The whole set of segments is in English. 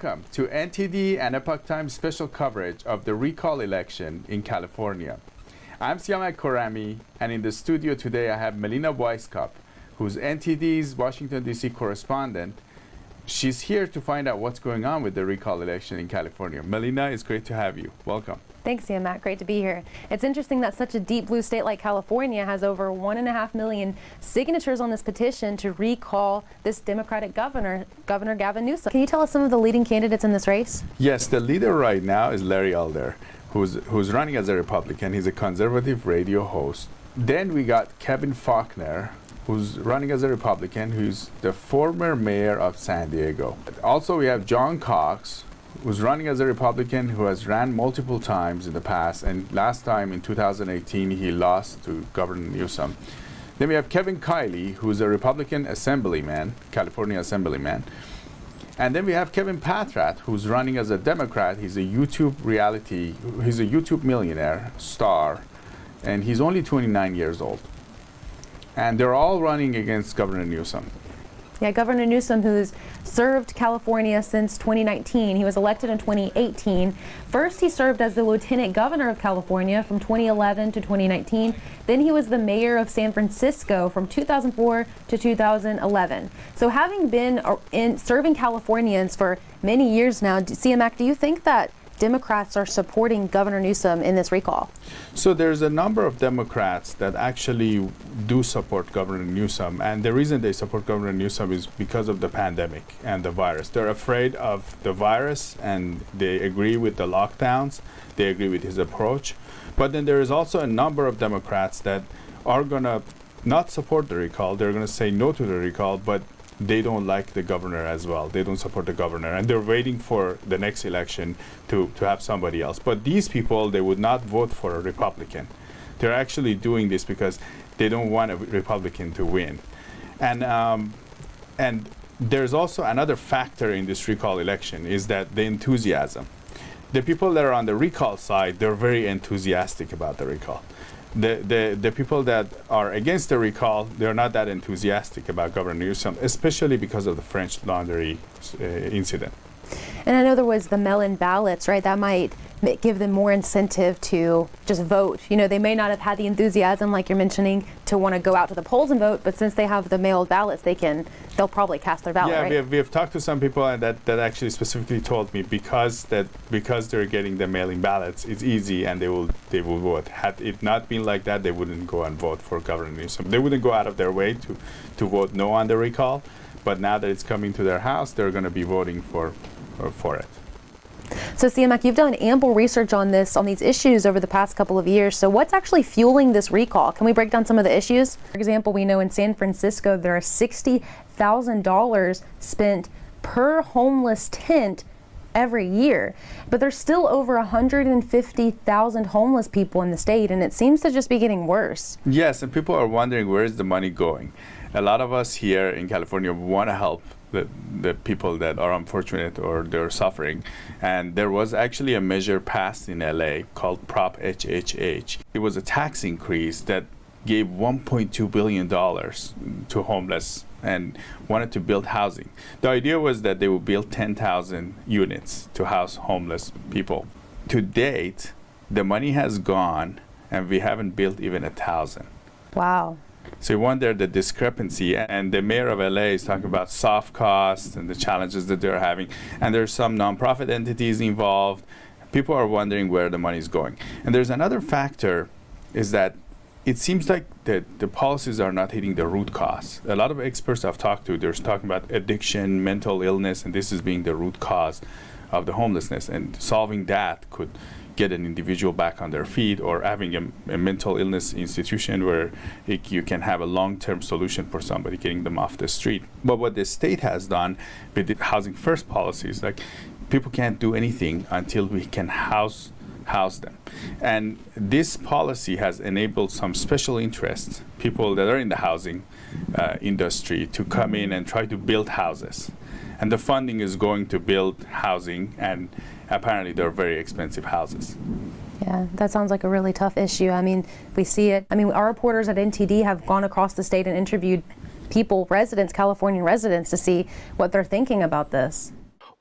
Welcome to NTD and Epoch Times special coverage of the recall election in California. I'm Siamak Korami, and in the studio today I have Melina Weisskopf, who's NTD's Washington, D.C. correspondent. She's here to find out what's going on with the recall election in California. Melina, it's great to have you. Welcome. Thanks, Matt. Great to be here. It's interesting that such a deep blue state like California has over 1.5 million signatures on this petition to recall this Democratic governor, Governor Gavin Newsom. Can you tell us some of the leading candidates in this race? Yes, the leader right now is Larry Elder, who's running as a Republican. He's a conservative radio host. Then we got Kevin Faulconer, who's running as a Republican, who's the former mayor of San Diego. Also, we have John Cox, who's running as a Republican, who has ran multiple times in the past, and last time in 2018 he lost to Governor Newsom. Then we have Kevin Kiley, who's a Republican assemblyman, California assemblyman. And then we have Kevin Patrick, who's running as a Democrat. He's a YouTube millionaire star, and he's only 29 years old. And they're all running against Governor Newsom. Yeah, Governor Newsom, who's served California since 2019. He was elected in 2018. First, he served as the lieutenant governor of California from 2011 to 2019. Then he was the mayor of San Francisco from 2004 to 2011. So having been serving Californians for many years now, CMAC, do you think that Democrats are supporting Governor Newsom in this recall? So there's a number of Democrats that actually do support Governor Newsom, and the reason they support Governor Newsom is because of the pandemic and the virus. They're afraid of the virus and they agree with the lockdowns, they agree with his approach. But then there is also a number of Democrats that are going to not support the recall. They're going to say no to the recall, but they don't like the governor as well. They don't support the governor, and they're waiting for the next election to have somebody else. But these people, they would not vote for a Republican. They're actually doing this because they don't want a Republican to win. And there's also another factor in this recall election is that the enthusiasm. The people that are on the recall side, they're very enthusiastic about the recall. The people that are against the recall, they're not that enthusiastic about Governor Newsom, especially because of the French Laundry incident. And I know there was the mail-in ballots, right? That might give them more incentive to just vote. You know, they may not have had the enthusiasm, like you're mentioning, to want to go out to the polls and vote, but since they have the mailed ballots, they'll probably cast their ballot, right? Yeah, we have talked to some people and that actually specifically told me because they're getting the mailing ballots, it's easy and they will vote. Had it not been like that, they wouldn't go and vote for Governor Newsom. They wouldn't go out of their way to vote no on the recall, but now that it's coming to their house, they're going to be voting for it. So CMAC, you've done ample research on these issues over the past couple of years. So what's actually fueling this recall? Can we break down some of the issues? For example, we know in San Francisco there are $60,000 spent per homeless tent every year, but there's still over 150,000 homeless people in the state, and it seems to just be getting worse. Yes, and people are wondering where is the money going. A lot of us here in California want to help the people that are unfortunate or they're suffering. And there was actually a measure passed in LA called Prop HHH. It was a tax increase that gave $1.2 billion to homeless and wanted to build housing. The idea was that they would build 10,000 units to house homeless people. To date, the money has gone and we haven't built even 1,000. Wow. So you wonder the discrepancy, and the mayor of LA is talking about soft costs and the challenges that they're having, and there's some nonprofit entities involved. People are wondering where the money is going. And there's another factor is that it seems like the policies are not hitting the root cause. A lot of experts I've talked to, they're talking about addiction, mental illness, and this is being the root cause of the homelessness, and solving that could get an individual back on their feet, or having a mental illness institution where you can have a long-term solution for somebody, getting them off the street. But what the state has done with the housing first policies, like people can't do anything until we can house them. And this policy has enabled some special interests, people that are in the housing industry, to come in and try to build houses. And the funding is going to build housing, and apparently they're very expensive houses. Yeah, that sounds like a really tough issue. I mean, we see it. I mean, our reporters at NTD have gone across the state and interviewed people, California residents, to see what they're thinking about this.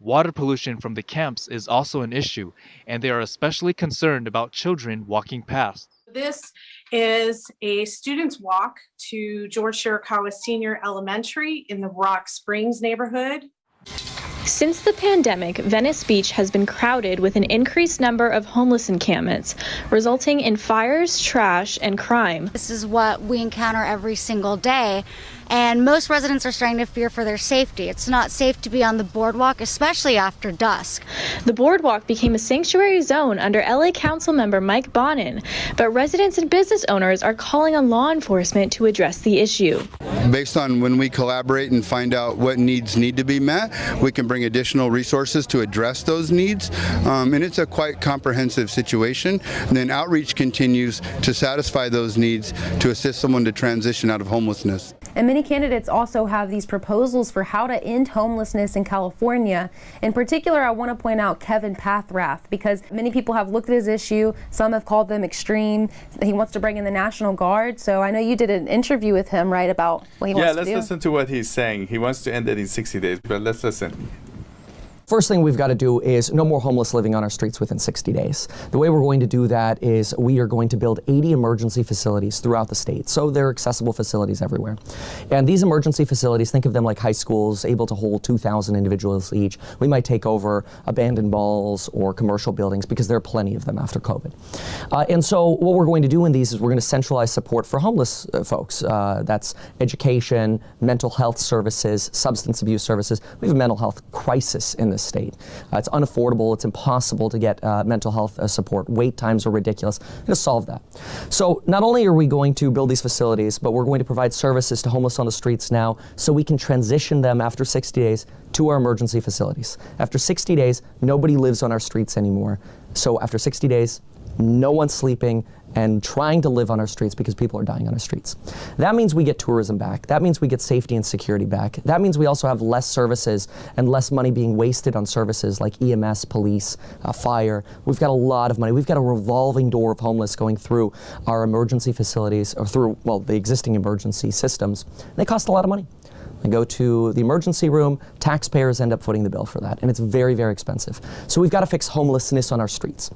Water pollution from the camps is also an issue, and they are especially concerned about children walking past. This is a student's walk to George Shirakawa Senior Elementary in the Rock Springs neighborhood. Since the pandemic, Venice Beach has been crowded with an increased number of homeless encampments, resulting in fires, trash, and crime. This is what we encounter every single day, and most residents are starting to fear for their safety. It's not safe to be on the boardwalk, especially after dusk. The boardwalk became a sanctuary zone under LA Council member Mike Bonin, but residents and business owners are calling on law enforcement to address the issue. Based on when we collaborate and find out what needs need to be met, we can bring additional resources to address those needs. And it's a quite comprehensive situation. And then outreach continues to satisfy those needs to assist someone to transition out of homelessness. And many candidates also have these proposals for how to end homelessness in California. In particular, I want to point out Kevin Pathrath, because many people have looked at his issue. Some have called them extreme. He wants to bring in the National Guard. So I know you did an interview with him, right, about what he wants to do. Yeah, let's listen to what he's saying. He wants to end it in 60 days, but let's listen. First thing we've got to do is no more homeless living on our streets within 60 days. The way we're going to do that is we are going to build 80 emergency facilities throughout the state. So they're accessible facilities everywhere. And these emergency facilities, think of them like high schools, able to hold 2,000 individuals each. We might take over abandoned malls or commercial buildings because there are plenty of them after COVID. And so what we're going to do in these is we're going to centralize support for homeless folks. That's education, mental health services, substance abuse services. We have a mental health crisis in this state. It's unaffordable. It's impossible to get mental health support. Wait times are ridiculous. We're going to solve that. So not only are we going to build these facilities, but we're going to provide services to homeless on the streets now so we can transition them after 60 days to our emergency facilities. After 60 days, nobody lives on our streets anymore. So after 60 days, no one's sleeping and trying to live on our streets because people are dying on our streets. That means we get tourism back. That means we get safety and security back. That means we also have less services and less money being wasted on services like EMS, police, fire. We've got a lot of money. We've got a revolving door of homeless going through our emergency facilities or through, well, the existing emergency systems. They cost a lot of money. They go to the emergency room, taxpayers end up footing the bill for that, and it's very, very expensive. So we've got to fix homelessness on our streets.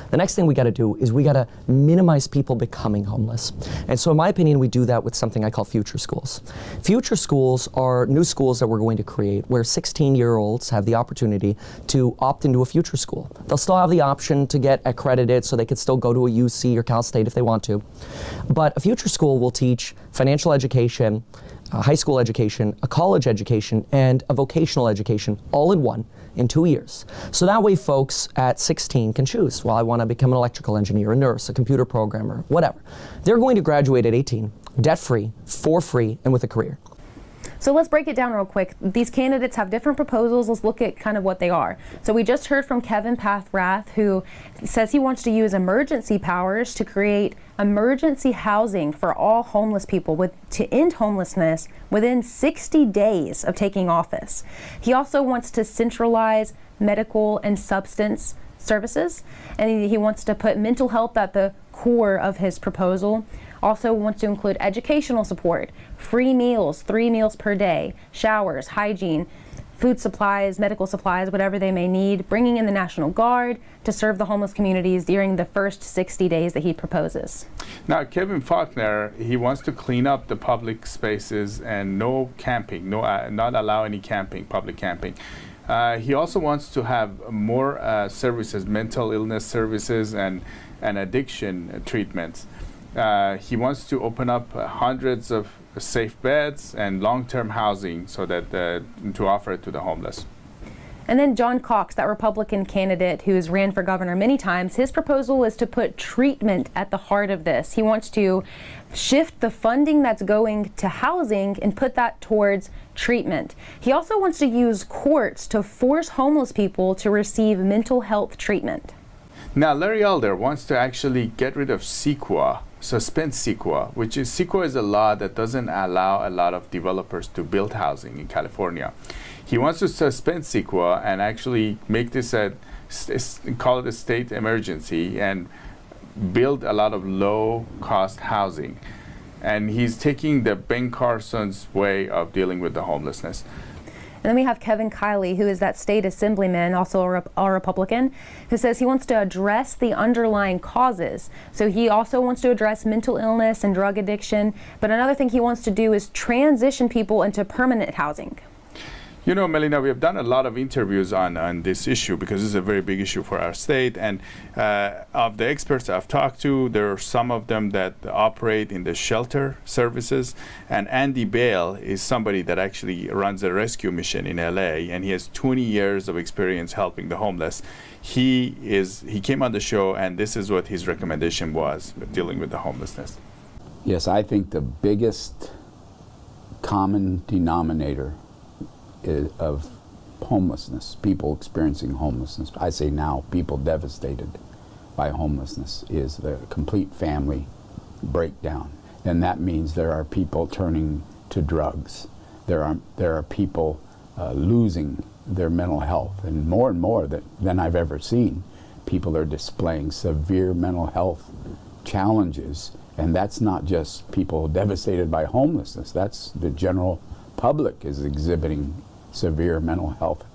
The next thing we got to do is we got to minimize people becoming homeless. And so in my opinion, we do that with something I call future schools. Future schools are new schools that we're going to create where 16-year-olds have the opportunity to opt into a future school. They'll still have the option to get accredited so they could still go to a UC or Cal State if they want to. But a future school will teach financial education, high school education, a college education, and a vocational education all in one in 2 years. So that way folks at 16 can choose, well, I want to become an electrical engineer, a nurse, a computer programmer, whatever. They're going to graduate at 18, debt-free, for free, and with a career. So let's break it down real quick. These candidates have different proposals. Let's look at kind of what they are. So we just heard from Kevin Pathrath, who says he wants to use emergency powers to create emergency housing for all homeless people to end homelessness within 60 days of taking office. He also wants to centralize medical and substance services, and he wants to put mental health at the core of his proposal. Also wants to include educational support, free meals, 3 meals per day, showers, hygiene, food supplies, medical supplies, whatever they may need, bringing in the National Guard to serve the homeless communities during the first 60 days that he proposes. Now, Kevin Faulkner, he wants to clean up the public spaces and no camping, not allow any camping, public camping. He also wants to have more services, mental illness services and addiction treatments. He wants to open up hundreds of safe beds and long-term housing so that to offer it to the homeless. And then John Cox, that Republican candidate who's ran for governor many times, his proposal is to put treatment at the heart of this. He wants to shift the funding that's going to housing and put that towards treatment. He also wants to use courts to force homeless people to receive mental health treatment. Now, Larry Elder wants to actually get rid of CEQA, suspend CEQA, which is CEQA is a law that doesn't allow a lot of developers to build housing in California. He wants to suspend CEQA and actually make this call it a state emergency and build a lot of low-cost housing. And he's taking the Ben Carson's way of dealing with the homelessness. And then we have Kevin Kiley, who is that state assemblyman, also a Republican, who says he wants to address the underlying causes. So he also wants to address mental illness and drug addiction. But another thing he wants to do is transition people into permanent housing. You know, Melina, we have done a lot of interviews on this issue because this is a very big issue for our state. And of the experts I've talked to, there are some of them that operate in the shelter services. And Andy Bale is somebody that actually runs a rescue mission in LA, and he has 20 years of experience helping the homeless. He came on the show, and this is what his recommendation was with dealing with the homelessness. Yes, I think the biggest common denominator of homelessness, people experiencing homelessness, I say now people devastated by homelessness, is the complete family breakdown. And that means there are people turning to drugs. There are people losing their mental health, and more than I've ever seen. People are displaying severe mental health challenges, and that's not just people devastated by homelessness. That's the general public is exhibiting severe mental health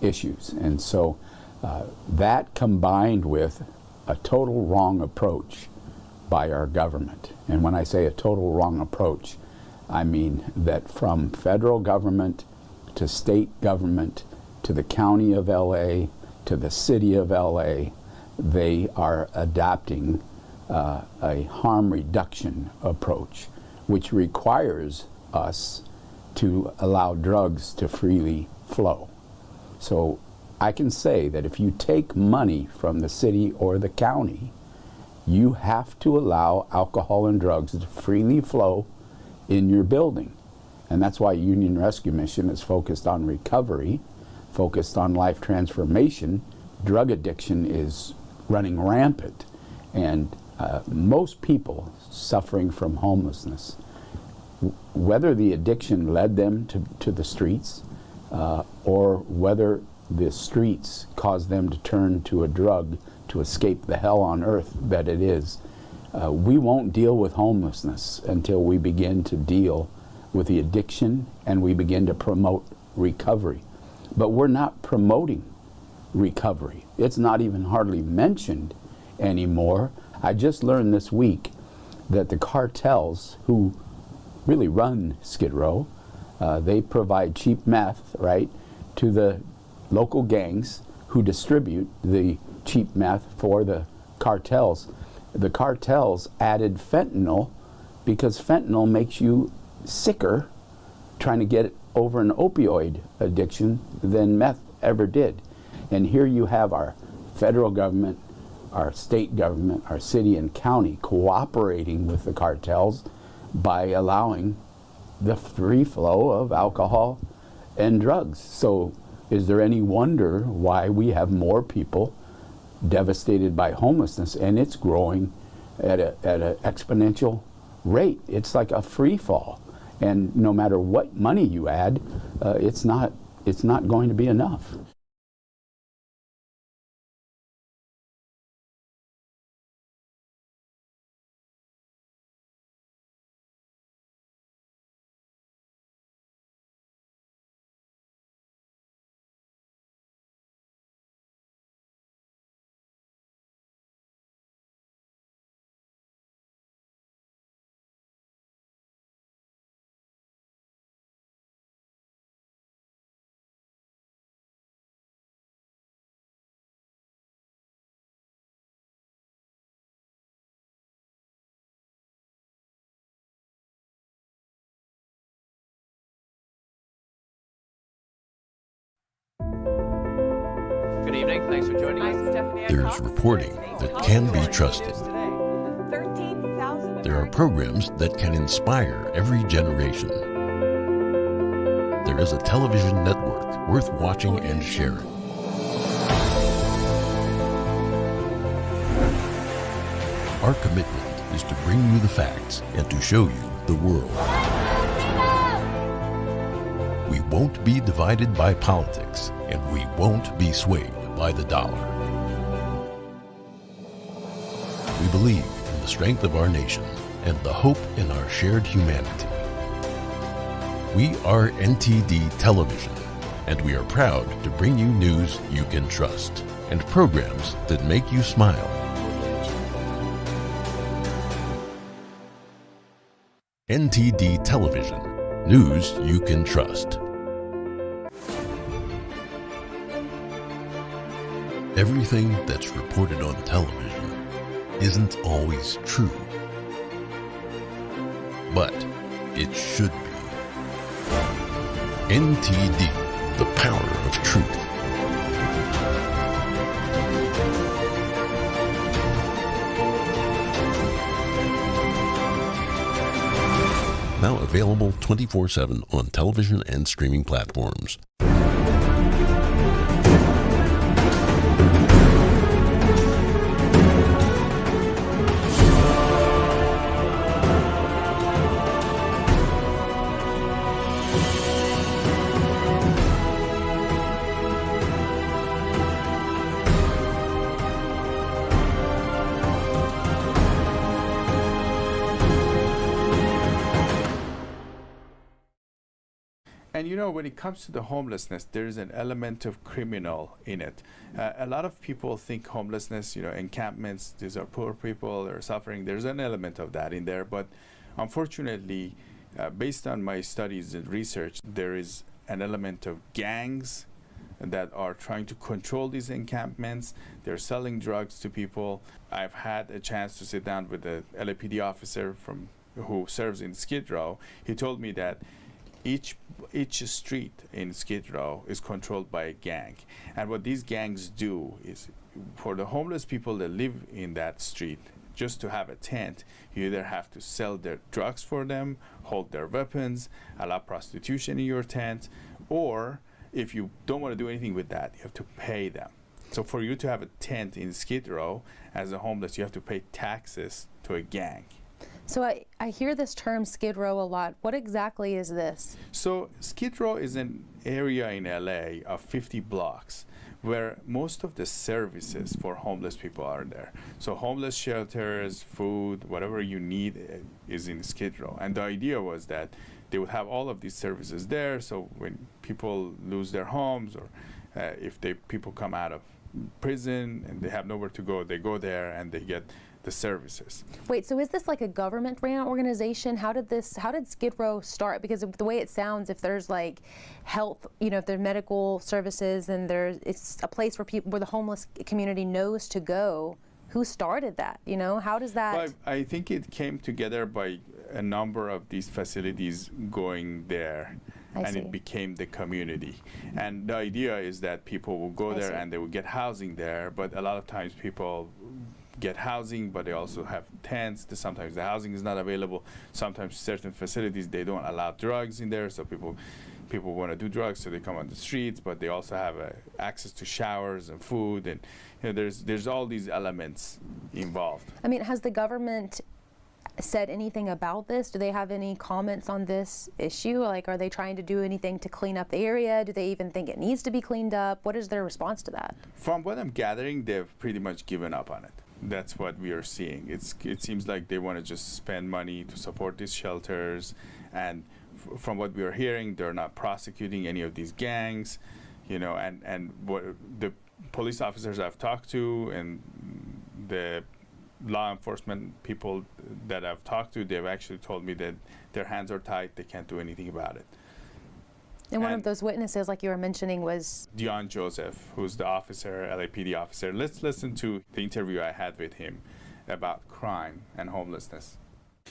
issues. And so that combined with a total wrong approach by our government. And when I say a total wrong approach, I mean that from federal government to state government to the county of LA to the city of LA, they are adopting a harm reduction approach, which requires us to allow drugs to freely flow. So I can say that if you take money from the city or the county, you have to allow alcohol and drugs to freely flow in your building. And that's why Union Rescue Mission is focused on recovery, focused on life transformation. Drug addiction is running rampant, and most people suffering from homelessness, whether the addiction led them to the streets or whether the streets caused them to turn to a drug to escape the hell on earth that it is, we won't deal with homelessness until we begin to deal with the addiction and we begin to promote recovery. But we're not promoting recovery. It's not even hardly mentioned anymore. I just learned this week that the cartels who really run Skid Row, they provide cheap meth, right, to the local gangs who distribute the cheap meth for the cartels. The cartels added fentanyl because fentanyl makes you sicker trying to get over an opioid addiction than meth ever did. And here you have our federal government, our state government, our city and county cooperating with the cartels by allowing the free flow of alcohol and drugs. So is there any wonder why we have more people devastated by homelessness? And it's growing at an exponential rate. It's like a free fall. And no matter what money you add, it's not going to be enough. Good evening. Thanks for joining us. There's reporting that can be trusted. There are programs that can inspire every generation. There is a television network worth watching and sharing. Our commitment is to bring you the facts and to show you the world. We won't be divided by politics, and we won't be swayed by the dollar. We believe in the strength of our nation and the hope in our shared humanity. We are NTD Television, and we are proud to bring you news you can trust and programs that make you smile. NTD Television, news you can trust. Everything that's reported on television isn't always true, but it should be. NTD, the power of truth. Now available 24/7 on television and streaming platforms. And you know, when it comes to the homelessness, there is an element of criminal in it. A lot of people think homelessness, you know, encampments, these are poor people, they're suffering. There's an element of that in there. But unfortunately, based on my studies and research, there is an element of gangs that are trying to control these encampments. They're selling drugs to people. I've had a chance to sit down with a LAPD officer who serves in Skid Row. He told me that each street in Skid Row is controlled by a gang. And what these gangs do is, for the homeless people that live in that street, just to have a tent, you either have to sell their drugs for them, hold their weapons, allow prostitution in your tent, or if you don't want to do anything with that, you have to pay them. So for you to have a tent in Skid Row as a homeless, you have to pay taxes to a gang. So I hear this term Skid Row a lot. What exactly is this? So Skid Row is an area in LA of 50 blocks where most of the services for homeless people are there. So homeless shelters, food, whatever you need is in Skid Row. And the idea was that they would have all of these services there, so when people lose their homes, or if people come out of prison and they have nowhere to go, they go there and they get the services. Wait, so is this like a government-ran organization? How did Skid Row start? Because of the way it sounds, if there's like health, you know, if there's medical services and it's a place where the homeless community knows to go. Who started that? You know, how does that? Well, I think it came together by a number of these facilities going there, it became the community. And the idea is that people will go there and they will get housing there, but a lot of times people get housing, but they also have tents. Sometimes the housing is not available. Sometimes certain facilities, they don't allow drugs in there, so people want to do drugs, so they come on the streets, but they also have access to showers and food, and you know, there's all these elements involved. I mean, has the government said anything about this? Do they have any comments on this issue? Like, are they trying to do anything to clean up the area? Do they even think it needs to be cleaned up? What is their response to that? From what I'm gathering, they've pretty much given up on it. That's what we are seeing. It seems like they want to just spend money to support these shelters, and from what we are hearing, they're not prosecuting any of these gangs, you know, and what the police officers I've talked to and the law enforcement people that I've talked to, they've actually told me that their hands are tied, they can't do anything about it. And one of those witnesses, like you were mentioning, was Dion Joseph, who's the officer, LAPD officer. Let's listen to the interview I had with him about crime and homelessness.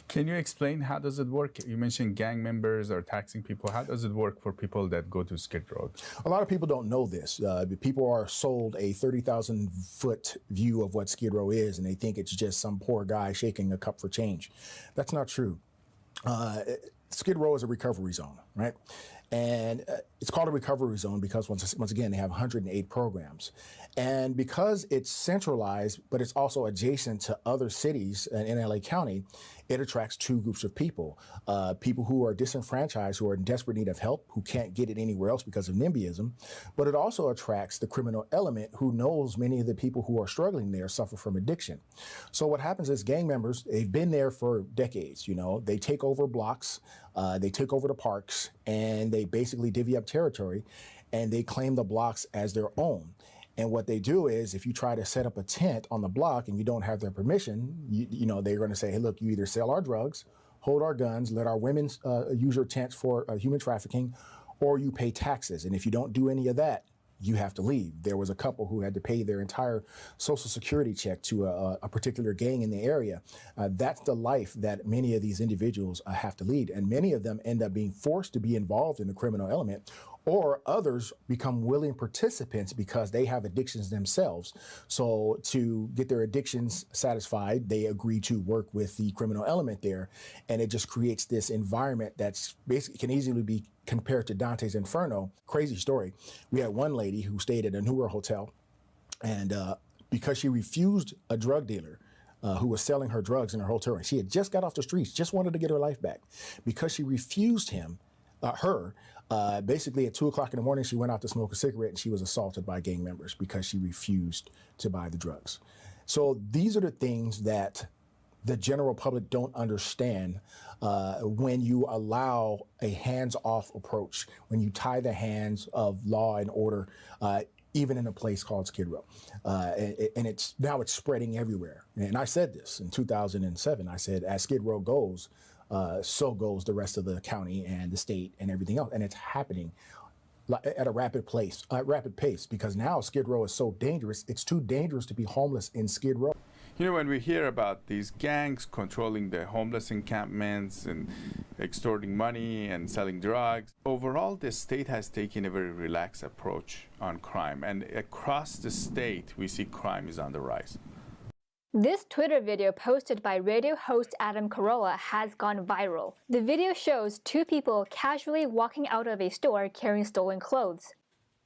Can you explain how does it work? You mentioned gang members are taxing people. How does it work for people that go to Skid Row? A lot of people don't know this. People are sold a 30,000-foot view of what Skid Row is, and they think it's just some poor guy shaking a cup for change. That's not true. Skid Row is a recovery zone, right? And it's called a recovery zone because, once again, they have 108 programs. And because it's centralized, but it's also adjacent to other cities in LA County, it attracts two groups of people. People who are disenfranchised, who are in desperate need of help, who can't get it anywhere else because of NIMBYism. But it also attracts the criminal element who knows many of the people who are struggling there suffer from addiction. So what happens is gang members, they've been there for decades, you know. They take over blocks, they take over the parks, and they basically divvy up territory. and they claim the blocks as their own. And what they do is, if you try to set up a tent on the block and you don't have their permission, you know, they're going to say, hey, look, you either sell our drugs, hold our guns, let our women use your tents for human trafficking, or you pay taxes. And if you don't do any of that, you have to leave. There was a couple who had to pay their entire Social Security check to a particular gang in the area. That's the life that many of these individuals have to lead. And many of them end up being forced to be involved in the criminal element, or others become willing participants because they have addictions themselves. So to get their addictions satisfied, they agree to work with the criminal element there. And it just creates this environment that's basically can easily be compared to Dante's Inferno. Crazy story. We had one lady who stayed at a newer hotel, and because she refused a drug dealer who was selling her drugs in her hotel room, she had just got off the streets, just wanted to get her life back. Because she refused basically at 2 o'clock in the morning, she went out to smoke a cigarette and she was assaulted by gang members because she refused to buy the drugs. So these are the things that the general public don't understand when you allow a hands-off approach, when you tie the hands of law and order, even in a place called Skid Row. And it's spreading everywhere. And I said this in 2007. I said, as Skid Row goes, so goes the rest of the county and the state and everything else. And it's happening at a rapid pace, because now Skid Row is so dangerous. It's too dangerous to be homeless in Skid Row. You know, when we hear about these gangs controlling the homeless encampments and extorting money and selling drugs, overall the state has taken a very relaxed approach on crime. And across the state, we see crime is on the rise. This Twitter video posted by radio host Adam Carolla has gone viral. The video shows two people casually walking out of a store carrying stolen clothes.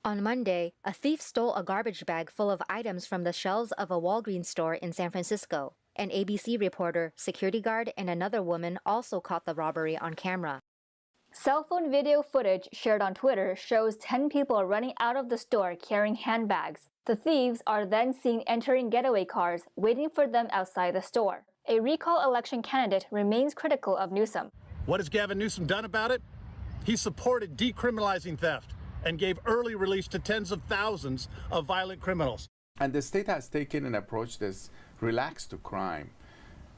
On Monday, a thief stole a garbage bag full of items from the shelves of a Walgreens store in San Francisco. An ABC reporter, security guard, and another woman also caught the robbery on camera. Cell phone video footage shared on Twitter shows 10 people running out of the store carrying handbags. The thieves are then seen entering getaway cars, waiting for them outside the store. A recall election candidate remains critical of Newsom. What has Gavin Newsom done about it? He supported decriminalizing theft and gave early release to tens of thousands of violent criminals. And the state has taken an approach that's relaxed to crime.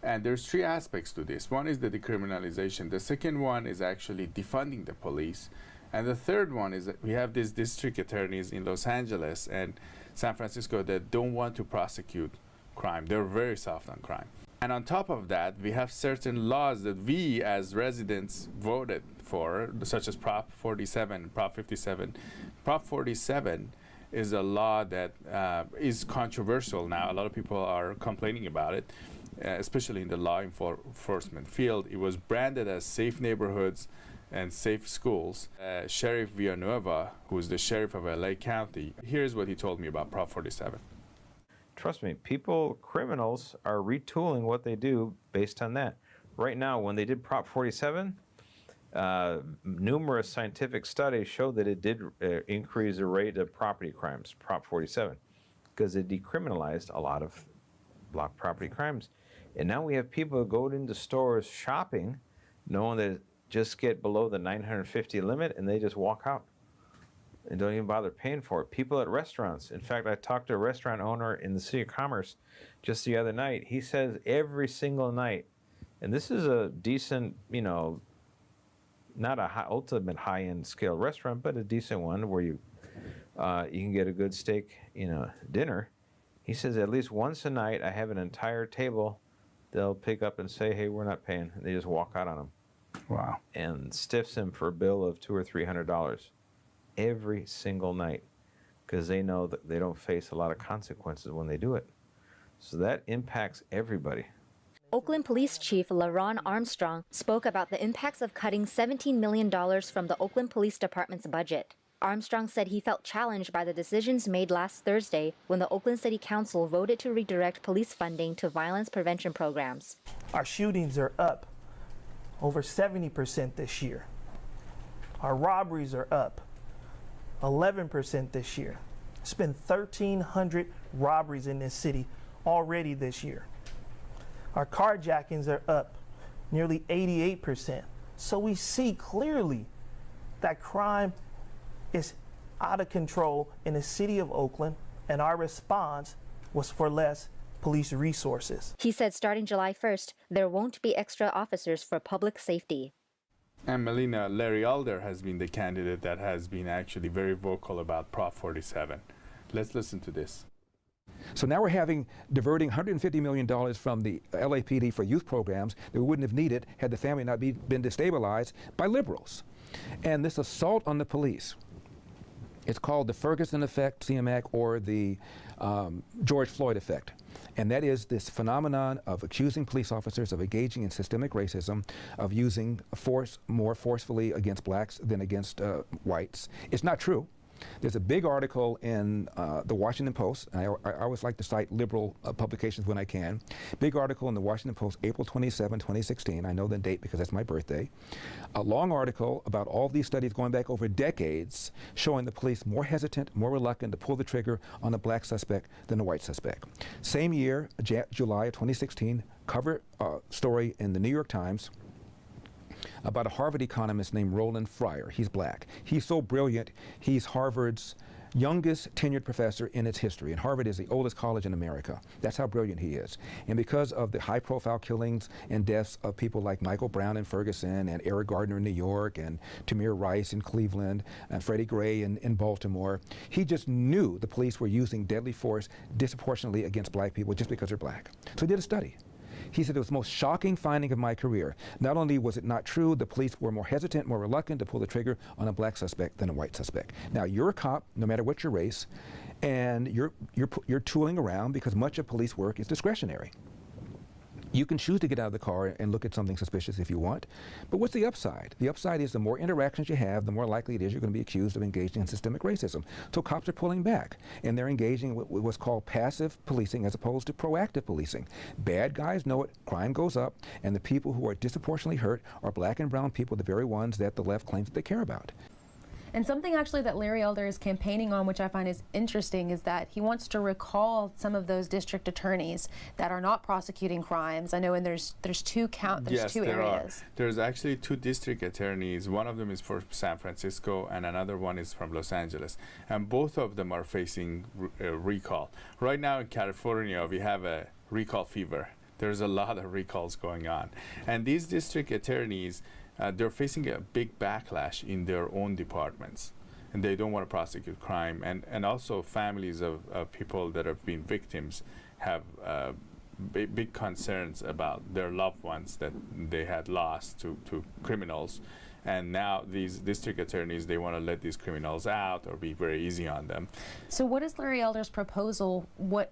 And there's three aspects to this. One is the decriminalization. The second one is actually defunding the police. And the third one is that we have these district attorneys in Los Angeles and San Francisco that don't want to prosecute crime. They're very soft on crime. And on top of that, we have certain laws that we as residents voted for, such as Prop 47, Prop 57. Prop 47 is a law that is controversial now. A lot of people are complaining about it, especially in the law enforcement field. It was branded as safe neighborhoods and safe schools. Sheriff Villanueva, who is the sheriff of LA County, here's what he told me about Prop 47. Trust me, criminals are retooling what they do based on that. Right now, when they did Prop 47, numerous scientific studies showed that it did increase the rate of property crimes, Prop 47, because it decriminalized a lot of block property crimes. And now we have people who go into stores shopping, knowing that just get below the 950 limit, and they just walk out and don't even bother paying for it. People at restaurants. In fact, I talked to a restaurant owner in the City of Commerce just the other night. He says every single night, and this is a decent, not a ultimate high-end scale restaurant, but a decent one where you can get a good steak, dinner. He says at least once a night I have an entire table they'll pick up and say, hey, we're not paying. And they just walk out on them. Wow. And stiffs him for a bill of $200 or $300 every single night, because they know that they don't face a lot of consequences when they do it. So that impacts everybody. Oakland Police Chief LaRon Armstrong spoke about the impacts of cutting $17 million from the Oakland Police Department's budget. Armstrong said he felt challenged by the decisions made last Thursday when the Oakland City Council voted to redirect police funding to violence prevention programs. Our shootings are up over 70% this year. Our robberies are up 11% this year. It's been 1,300 robberies in this city already this year. Our carjackings are up nearly 88%. So we see clearly that crime is out of control in the city of Oakland, and our response was for less police resources. He said starting July 1st, there won't be extra officers for public safety. And Melina, Larry Elder has been the candidate that has been actually very vocal about Prop 47. Let's listen to this. So now we're diverting $150 million from the LAPD for youth programs that we wouldn't have needed had the family not been destabilized by liberals. And this assault on the police, it's called the Ferguson effect, CMAC, or the George Floyd effect. And that is this phenomenon of accusing police officers of engaging in systemic racism, of using force more forcefully against blacks than against whites. It's not true. There's a big article in the Washington Post. I always like to cite liberal publications when I can. Big article in the Washington Post, April 27, 2016. I know the date because that's my birthday. A long article about all these studies going back over decades showing the police more hesitant, more reluctant to pull the trigger on a black suspect than a white suspect. Same year, July of 2016, cover story in the New York Times about a Harvard economist named Roland Fryer. He's black. He's so brilliant, he's Harvard's youngest tenured professor in its history. And Harvard is the oldest college in America. That's how brilliant he is. And because of the high-profile killings and deaths of people like Michael Brown in Ferguson, and Eric Gardner in New York, and Tamir Rice in Cleveland, and Freddie Gray in Baltimore, he just knew the police were using deadly force disproportionately against black people just because they're black. So he did a study. He said it was the most shocking finding of my career. Not only was it not true, the police were more hesitant, more reluctant to pull the trigger on a black suspect than a white suspect. Now, you're a cop, no matter what your race, and you're tooling around because much of police work is discretionary. You can choose to get out of the car and look at something suspicious if you want, but what's the upside? The upside is the more interactions you have, the more likely it is you're going to be accused of engaging in systemic racism. So cops are pulling back, and they're engaging with what's called passive policing as opposed to proactive policing. Bad guys know it, crime goes up, and the people who are disproportionately hurt are black and brown people, the very ones that the left claims that they care about. And something actually that Larry Elder is campaigning on, which I find is interesting, is that he wants to recall some of those district attorneys that are not prosecuting crimes. I know, and there's two areas. There's actually two district attorneys. One of them is for San Francisco, and another one is from Los Angeles. And both of them are facing recall. Right now in California, we have a recall fever. There's a lot of recalls going on. And these district attorneys, they're facing a big backlash in their own departments, and they don't want to prosecute crime. And also families of people that have been victims have big concerns about their loved ones that they had lost to criminals. And now these district attorneys, they want to let these criminals out or be very easy on them. So what is Larry Elder's proposal? What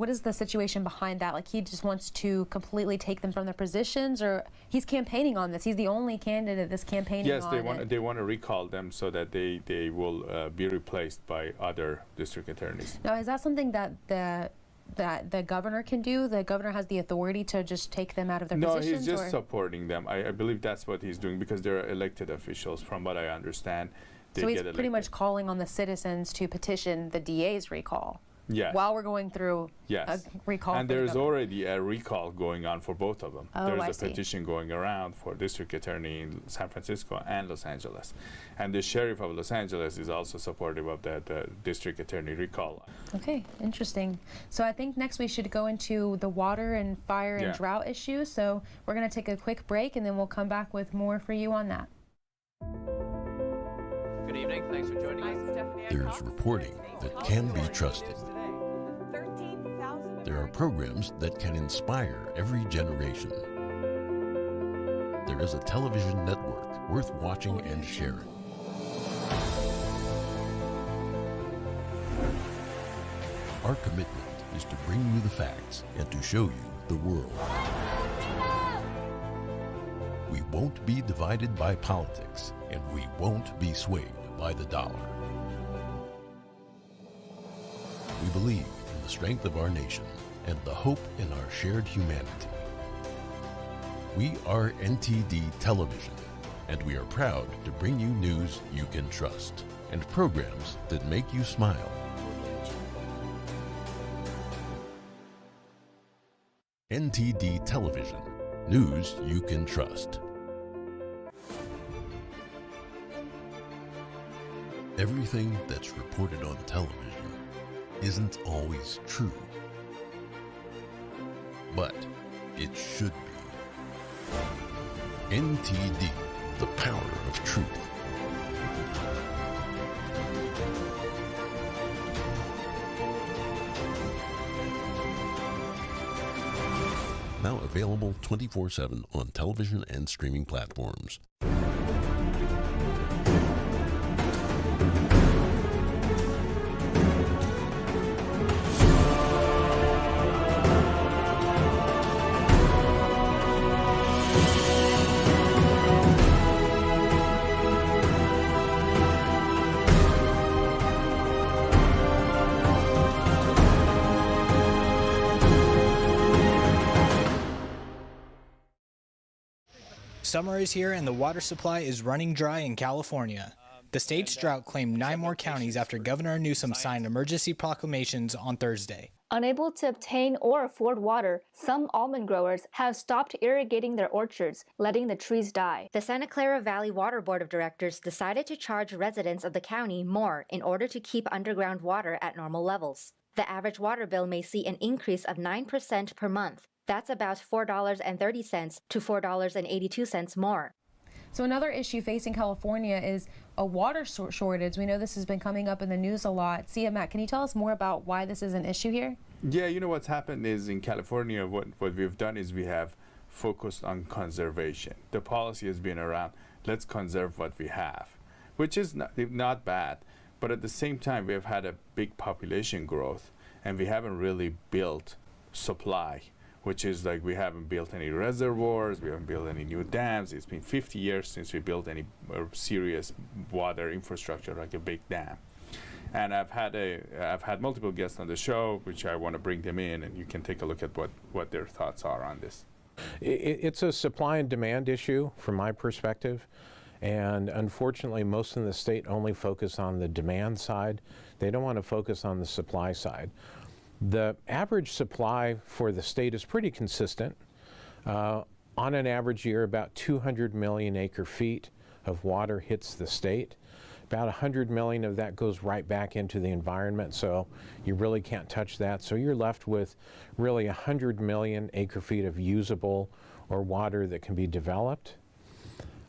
is the situation behind that? Like, he just wants to completely take them from their positions, or he's campaigning on this? He's the only candidate that's campaigning on it. Yes, they want to recall them so that they will be replaced by other district attorneys. Now, is that something that the governor can do? The governor has the authority to just take them out of their positions? No, he's just supporting them. I believe that's what he's doing because they're elected officials, from what I understand. So he's pretty much calling on the citizens to petition the DA's recall. Yes. While we're going through a recall. And there's already a recall going on for both of them. Oh, there's a petition going around for district attorney in San Francisco and Los Angeles. And the sheriff of Los Angeles is also supportive of the district attorney recall. Okay, interesting. So I think next we should go into the water and fire and drought issues. So we're going to take a quick break, and then we'll come back with more for you on that. Good evening. Thanks for joining us. There's reporting that can be trusted. There are programs that can inspire every generation. There is a television network worth watching and sharing. Our commitment is to bring you the facts and to show you the world. We won't be divided by politics, and we won't be swayed by the dollar. We believe in the strength of our nation and the hope in our shared humanity. We are NTD Television, and we are proud to bring you news you can trust and programs that make you smile. NTD Television, news you can trust. Everything that's reported on television isn't always true, but it should be. NTD, the power of truth. Now available 24/7 on television and streaming platforms. Summer is here and the water supply is running dry in California. The state's drought claimed 9 more counties after Governor Newsom signed emergency proclamations on Thursday. Unable to obtain or afford water, some almond growers have stopped irrigating their orchards, letting the trees die. The Santa Clara Valley Water Board of Directors decided to charge residents of the county more in order to keep underground water at normal levels. The average water bill may see an increase of 9% per month. That's about $4.30 to $4.82 more. So another issue facing California is a water shortage. We know this has been coming up in the news a lot. Matt, can you tell us more about why this is an issue here? Yeah, you know what's happened is in California, what we've done is we have focused on conservation. The policy has been around, let's conserve what we have, which is not bad. But at the same time, we've had a big population growth, and we haven't really built supply, which is like we haven't built any reservoirs, we haven't built any new dams. It's been 50 years since we built any serious water infrastructure like a big dam. And I've had multiple guests on the show, which I want to bring them in, and you can take a look at what their thoughts are on this. It's a supply and demand issue from my perspective. And unfortunately, most in the state only focus on the demand side. They don't want to focus on the supply side. The average supply for the state is pretty consistent. On an average year, about 200 million acre feet of water hits the state. About 100 million of that goes right back into the environment, so you really can't touch that. So you're left with really 100 million acre feet of usable or water that can be developed.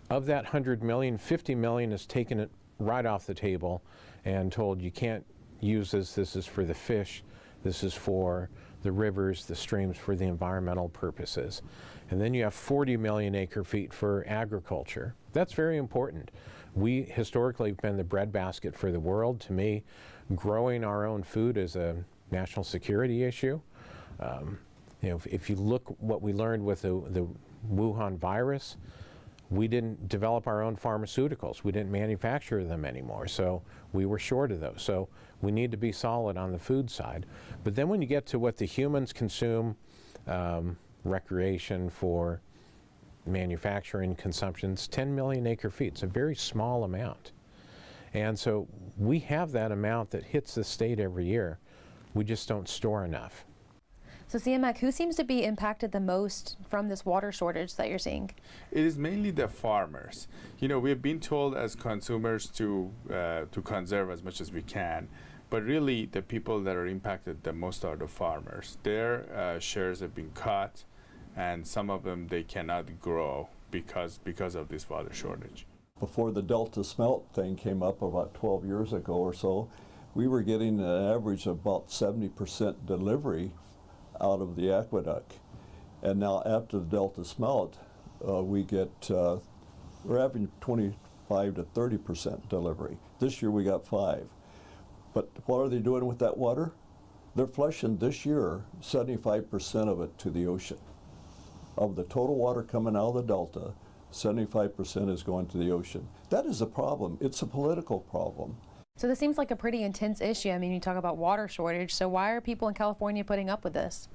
Of that 100 million, 50 million is taken it right off the table and told you can't use this. This is for the fish. This is for the rivers, the streams, for the environmental purposes. And then you have 40 million acre feet for agriculture. That's very important. We historically have been the breadbasket for the world. To me, growing our own food is a national security issue. If you look what we learned with the Wuhan virus, we didn't develop our own pharmaceuticals. We didn't manufacture them anymore, so we were short of those. So we need to be solid on the food side. But then when you get to what the humans consume, recreation for manufacturing consumptions, 10 million acre feet. It's a very small amount. And so we have that amount that hits the state every year. We just don't store enough. So CMAC, who seems to be impacted the most from this water shortage that you're seeing? It is mainly the farmers. You know, we've been told as consumers to conserve as much as we can, but really the people that are impacted the most are the farmers. Their shares have been cut, and some of them they cannot grow because of this water shortage. Before the Delta smelt thing came up about 12 years ago or so, we were getting an average of about 70% delivery out of the aqueduct. And now after the Delta smelt, we're averaging 25 to 30% delivery. This year we got 5. But what are they doing with that water? They're flushing this year 75% of it to the ocean. Of the total water coming out of the Delta, 75% is going to the ocean. That is a problem. It's a political problem. So this seems like a pretty intense issue. I mean, you talk about water shortage, so why are people in California putting up with this?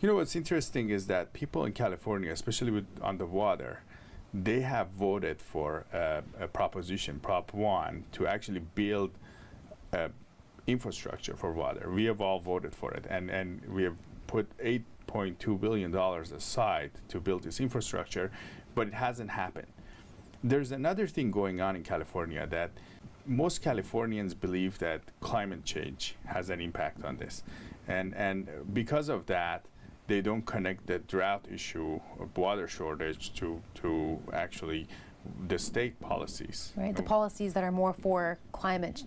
You know, what's interesting is that people in California, especially on the water, they have voted for a proposition, Prop 1, to actually build infrastructure for water. We have all voted for it, and we have put $8.2 billion aside to build this infrastructure, but it hasn't happened. There's another thing going on in California that most Californians believe that climate change has an impact on this. And because of that, they don't connect the drought issue of water shortage to actually the state policies. Right, the policies that are more for climate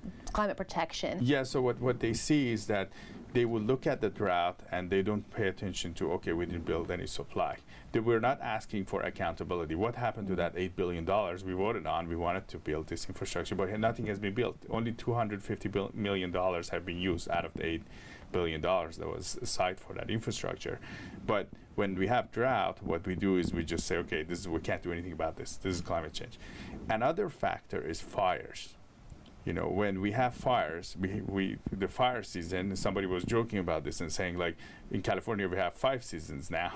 protection. Yeah, so what they see is that they will look at the drought and they don't pay attention to, okay, we didn't build any supply. We're not asking for accountability. What happened to that $8 billion we voted on? We wanted to build this infrastructure, but nothing has been built. Only $250 million have been used out of the $8 billion that was assigned for that infrastructure. But when we have drought, what we do is we just say, okay, we can't do anything about this. This is climate change. Another factor is fires. You know, when we have fires, the fire season, somebody was joking about this and saying, like, in California we have 5 seasons now,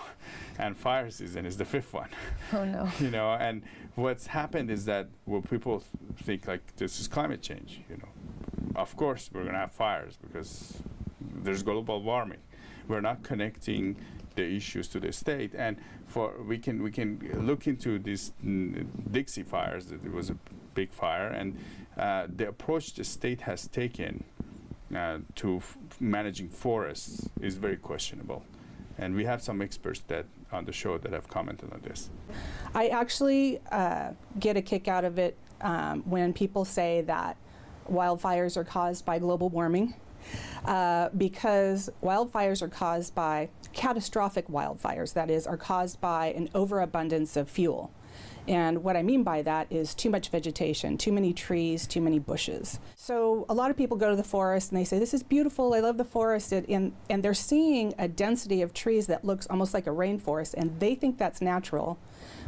and fire season is the 5th one. Oh no. You know, and what's happened is that, well, people think like this is climate change, you know. Of course we're gonna have fires because there's global warming. We're not connecting the issues to the state, and we can look into these Dixie fires. It was a big fire, and the approach the state has taken to managing forests is very questionable. And we have some experts that on the show that have commented on this. I actually get a kick out of it when people say that wildfires are caused by global warming, because wildfires are caused by catastrophic wildfires, that is, are caused by an overabundance of fuel. And what I mean by that is too much vegetation, too many trees, too many bushes. So a lot of people go to the forest and they say, this is beautiful, I love the forest, and they're seeing a density of trees that looks almost like a rainforest, and they think that's natural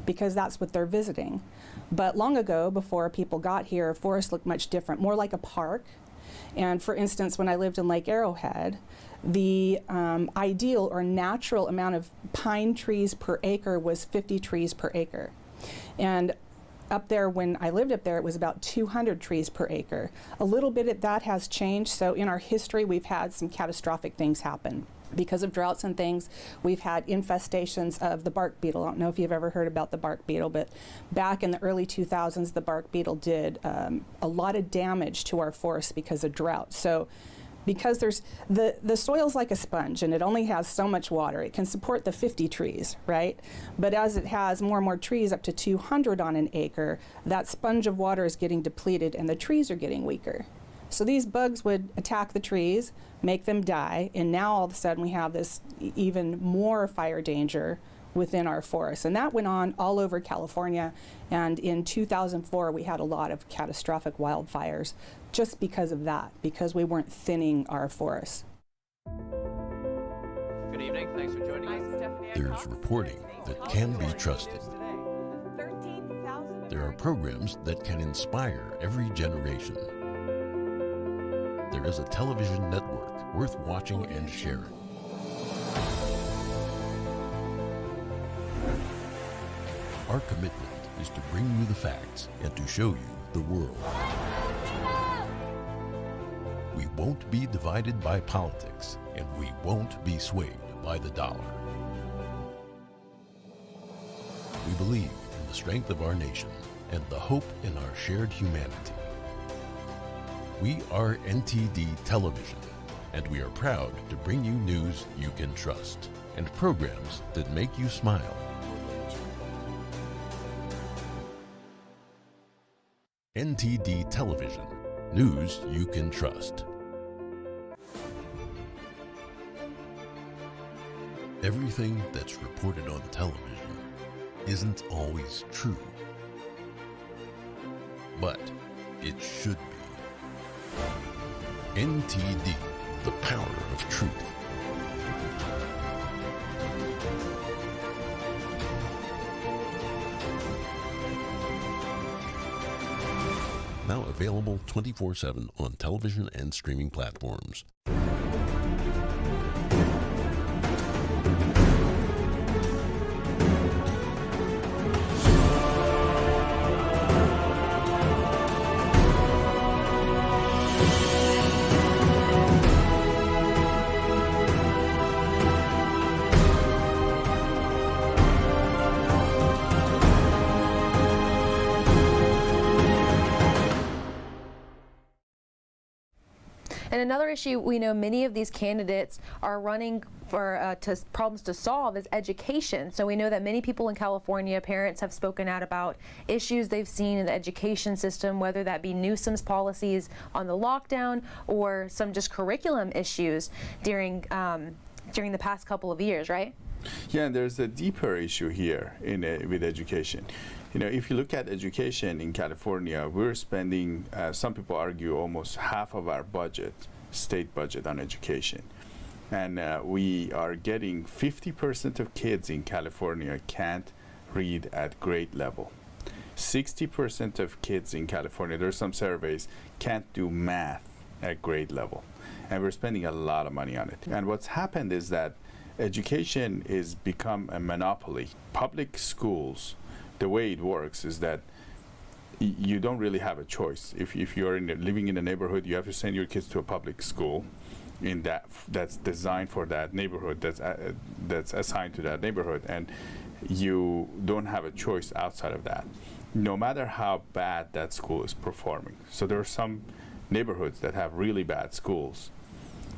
because that's what they're visiting. But long ago, before people got here, forests looked much different, more like a park. And for instance, when I lived in Lake Arrowhead, the ideal or natural amount of pine trees per acre was 50 trees per acre. And up there, when I lived up there, it was about 200 trees per acre. A little bit of that has changed. So in our history, we've had some catastrophic things happen. Because of droughts and things, we've had infestations of the bark beetle. I don't know if you've ever heard about the bark beetle, but back in the early 2000s, the bark beetle did a lot of damage to our forests because of drought. So because there's the soil's like a sponge and it only has so much water. It can support the 50 trees, right? But as it has more and more trees, up to 200 on an acre, that sponge of water is getting depleted and the trees are getting weaker. So these bugs would attack the trees, make them die, and now all of a sudden we have this even more fire danger within our forests. And that went on all over California, and in 2004 we had a lot of catastrophic wildfires just because of that, because we weren't thinning our forests. Good evening, thanks for joining us. There's reporting that can be trusted. There are programs that can inspire every generation. There is a television network worth watching and sharing. Our commitment is to bring you the facts and to show you the world. We won't be divided by politics, and we won't be swayed by the dollar. We believe in the strength of our nation and the hope in our shared humanity. We are NTD Television, and we are proud to bring you news you can trust and programs that make you smile. NTD Television, news you can trust. Everything that's reported on television isn't always true, but it should be. NTD, the power of truth. Now available 24/7 on television and streaming platforms. And another issue we know many of these candidates are running for problems to solve is education. So we know that many people in California, parents have spoken out about issues they've seen in the education system, whether that be Newsom's policies on the lockdown or some just curriculum issues during the past couple of years, right? Yeah, and there's a deeper issue here with education. You know, if you look at education in California, we're spending, some people argue, almost half of our budget, state budget, on education. And we are getting 50% of kids in California can't read at grade level. 60% of kids in California, there's some surveys, can't do math at grade level. And we're spending a lot of money on it. And what's happened is that education is become a monopoly. Public schools, the way it works is that you don't really have a choice. If you're living in a neighborhood, you have to send your kids to a public school that's designed for that neighborhood, that's assigned to that neighborhood, and you don't have a choice outside of that, no matter how bad that school is performing. So there are some neighborhoods that have really bad schools,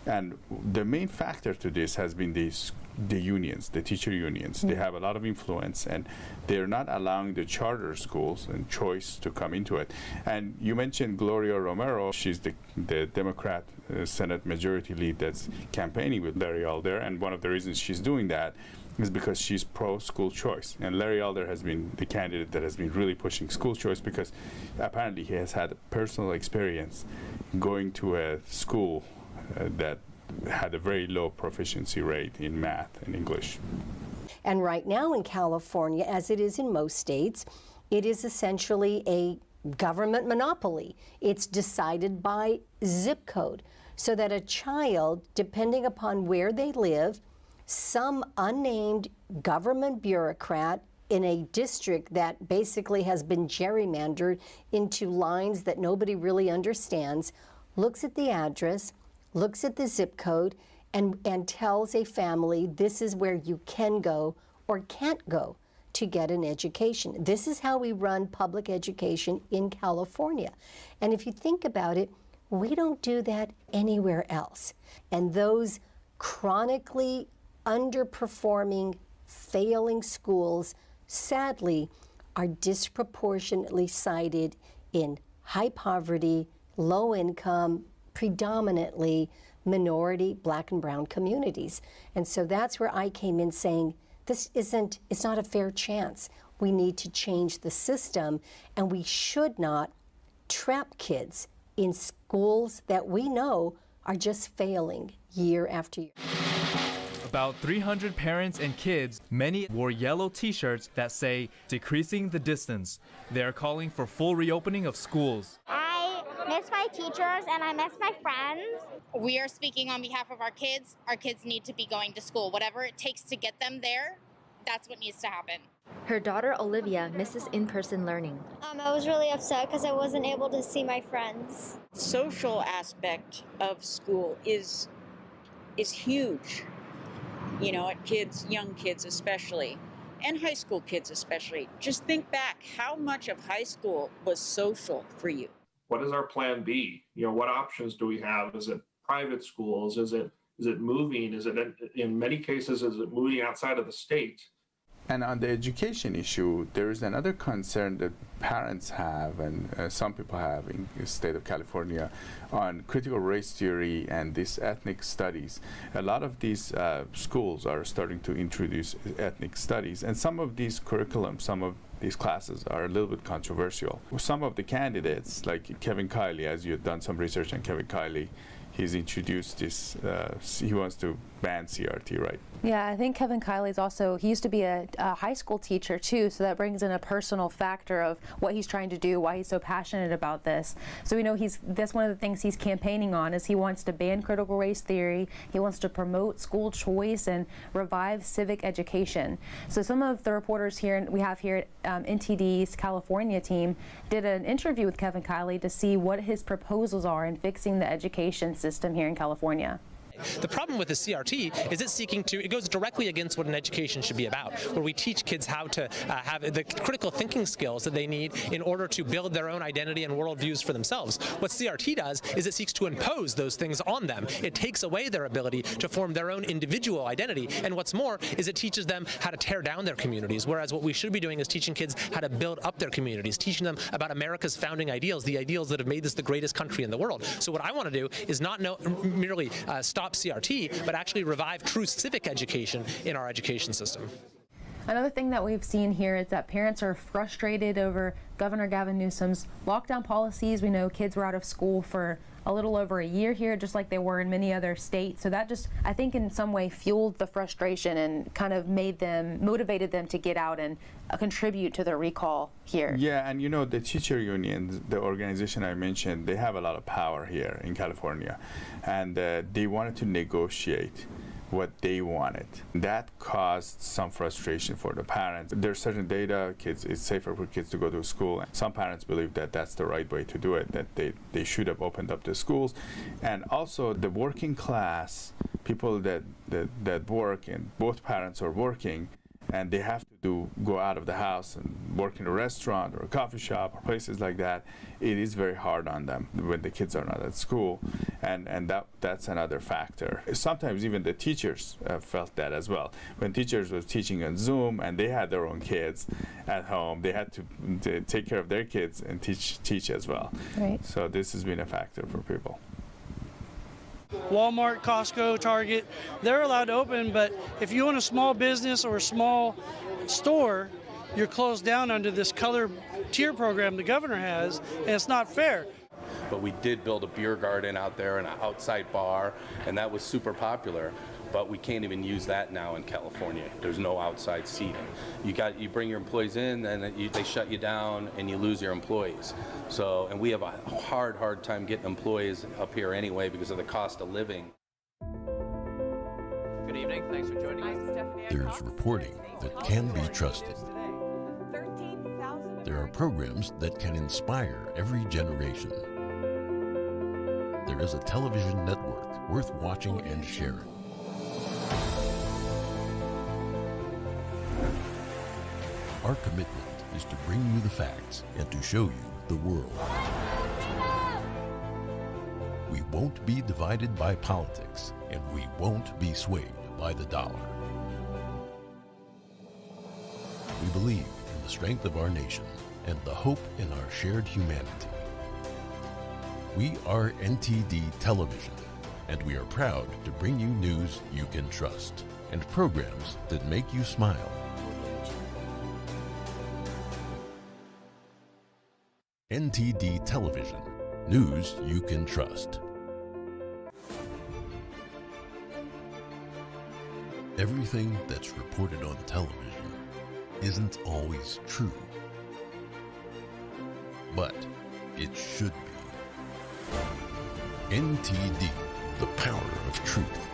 and the main factor to this has been the unions, the teacher unions. They have a lot of influence, and they're not allowing the charter schools and choice to come into it. And you mentioned Gloria Romero. She's the Democrat Senate Majority Lead that's campaigning with Larry Elder, and one of the reasons she's doing that is because she's pro-school choice. And Larry Elder has been the candidate that has been really pushing school choice because apparently he has had personal experience going to a school that had a very low proficiency rate in math and English. And right now in California, as it is in most states, it is essentially a government monopoly. It's decided by zip code, so that a child, depending upon where they live, some unnamed government bureaucrat in a district that basically has been gerrymandered into lines that nobody really understands, looks at the address, looks at the zip code, and tells a family this is where you can go or can't go to get an education. This is how we run public education in California. And if you think about it, we don't do that anywhere else. And those chronically underperforming, failing schools, sadly, are disproportionately cited in high poverty, low income, predominantly minority, black and brown communities. And so that's where I came in saying, it's not a fair chance. We need to change the system, and we should not trap kids in schools that we know are just failing year after year. About 300 parents and kids, many wore yellow t-shirts that say, "Decreasing the distance." They are calling for full reopening of schools. I miss my teachers and I miss my friends. We are speaking on behalf of our kids. Our kids need to be going to school. Whatever it takes to get them there, that's what needs to happen. Her daughter Olivia misses in-person learning. I was really upset because I wasn't able to see my friends. Social aspect of school is huge. You know, at kids, young kids especially, and high school kids especially. Just think back, how much of high school was social for you? What is our plan B? You know, what options do we have? Is it private schools? Is it moving? Is it, in many cases, is it moving outside of the state? And on the education issue, there is another concern that parents have, and some people have in the state of California, on critical race theory and these ethnic studies. A lot of these schools are starting to introduce ethnic studies, and some of these curriculums, some of these classes are a little bit controversial. Some of the candidates, like Kevin Kiley, as you had done some research on Kevin Kiley, he's introduced this, he wants to ban CRT, right? Yeah, I think Kevin Kiley's also, he used to be a high school teacher too, so that brings in a personal factor of what he's trying to do, why he's so passionate about this. So we know that's one of the things he's campaigning on, is he wants to ban critical race theory, he wants to promote school choice and revive civic education. So some of the reporters here, we have here at NTD's California team, did an interview with Kevin Kiley to see what his proposals are in fixing the education system here in California. The problem with the CRT is it goes directly against what an education should be about, where we teach kids how to have the critical thinking skills that they need in order to build their own identity and worldviews for themselves. What CRT does is it seeks to impose those things on them. It takes away their ability to form their own individual identity, and what's more is it teaches them how to tear down their communities, whereas what we should be doing is teaching kids how to build up their communities, teaching them about America's founding ideals, the ideals that have made this the greatest country in the world. So what I want to do is not merely stop CRT, but actually revive true civic education in our education system. Another thing that we've seen here is that parents are frustrated over Governor Gavin Newsom's lockdown policies. We know kids were out of school for a little over a year here, just like they were in many other states. So that just, I think, in some way fueled the frustration and kind of motivated them to get out and contribute to the recall here. Yeah, and you know, the teacher unions, the organization I mentioned, they have a lot of power here in California, and they wanted to negotiate what they wanted. That caused some frustration for the parents. There's certain data, it's safer for kids to go to school. Some parents believe that that's the right way to do it, that they should have opened up the schools. And also the working class, people that work, and both parents are working, and they have to go out of the house and work in a restaurant or a coffee shop or places like that. It is very hard on them when the kids are not at school, and that's another factor. Sometimes even the teachers felt that as well. When teachers were teaching on Zoom and they had their own kids at home, they had to take care of their kids and teach as well. Right. So this has been a factor for people. Walmart, Costco, Target, they're allowed to open, but if you own a small business or a small store, you're closed down under this color tier program the governor has, and it's not fair. But we did build a beer garden out there and an outside bar, and that was super popular. But we can't even use that now in California. There's no outside seating. You bring your employees in, and they shut you down, and you lose your employees. So, and we have a hard time getting employees up here anyway because of the cost of living. Good evening. Thanks for joining us. There's reporting that can be trusted. There are programs that can inspire every generation. There is a television network worth watching and sharing. Our commitment is to bring you the facts and to show you the world. We won't be divided by politics, and we won't be swayed by the dollar. We believe in the strength of our nation and the hope in our shared humanity. We are NTD Television, and we are proud to bring you news you can trust and programs that make you smile. NTD Television, news you can trust. Everything that's reported on television isn't always true, but it should be. NTD, the power of truth.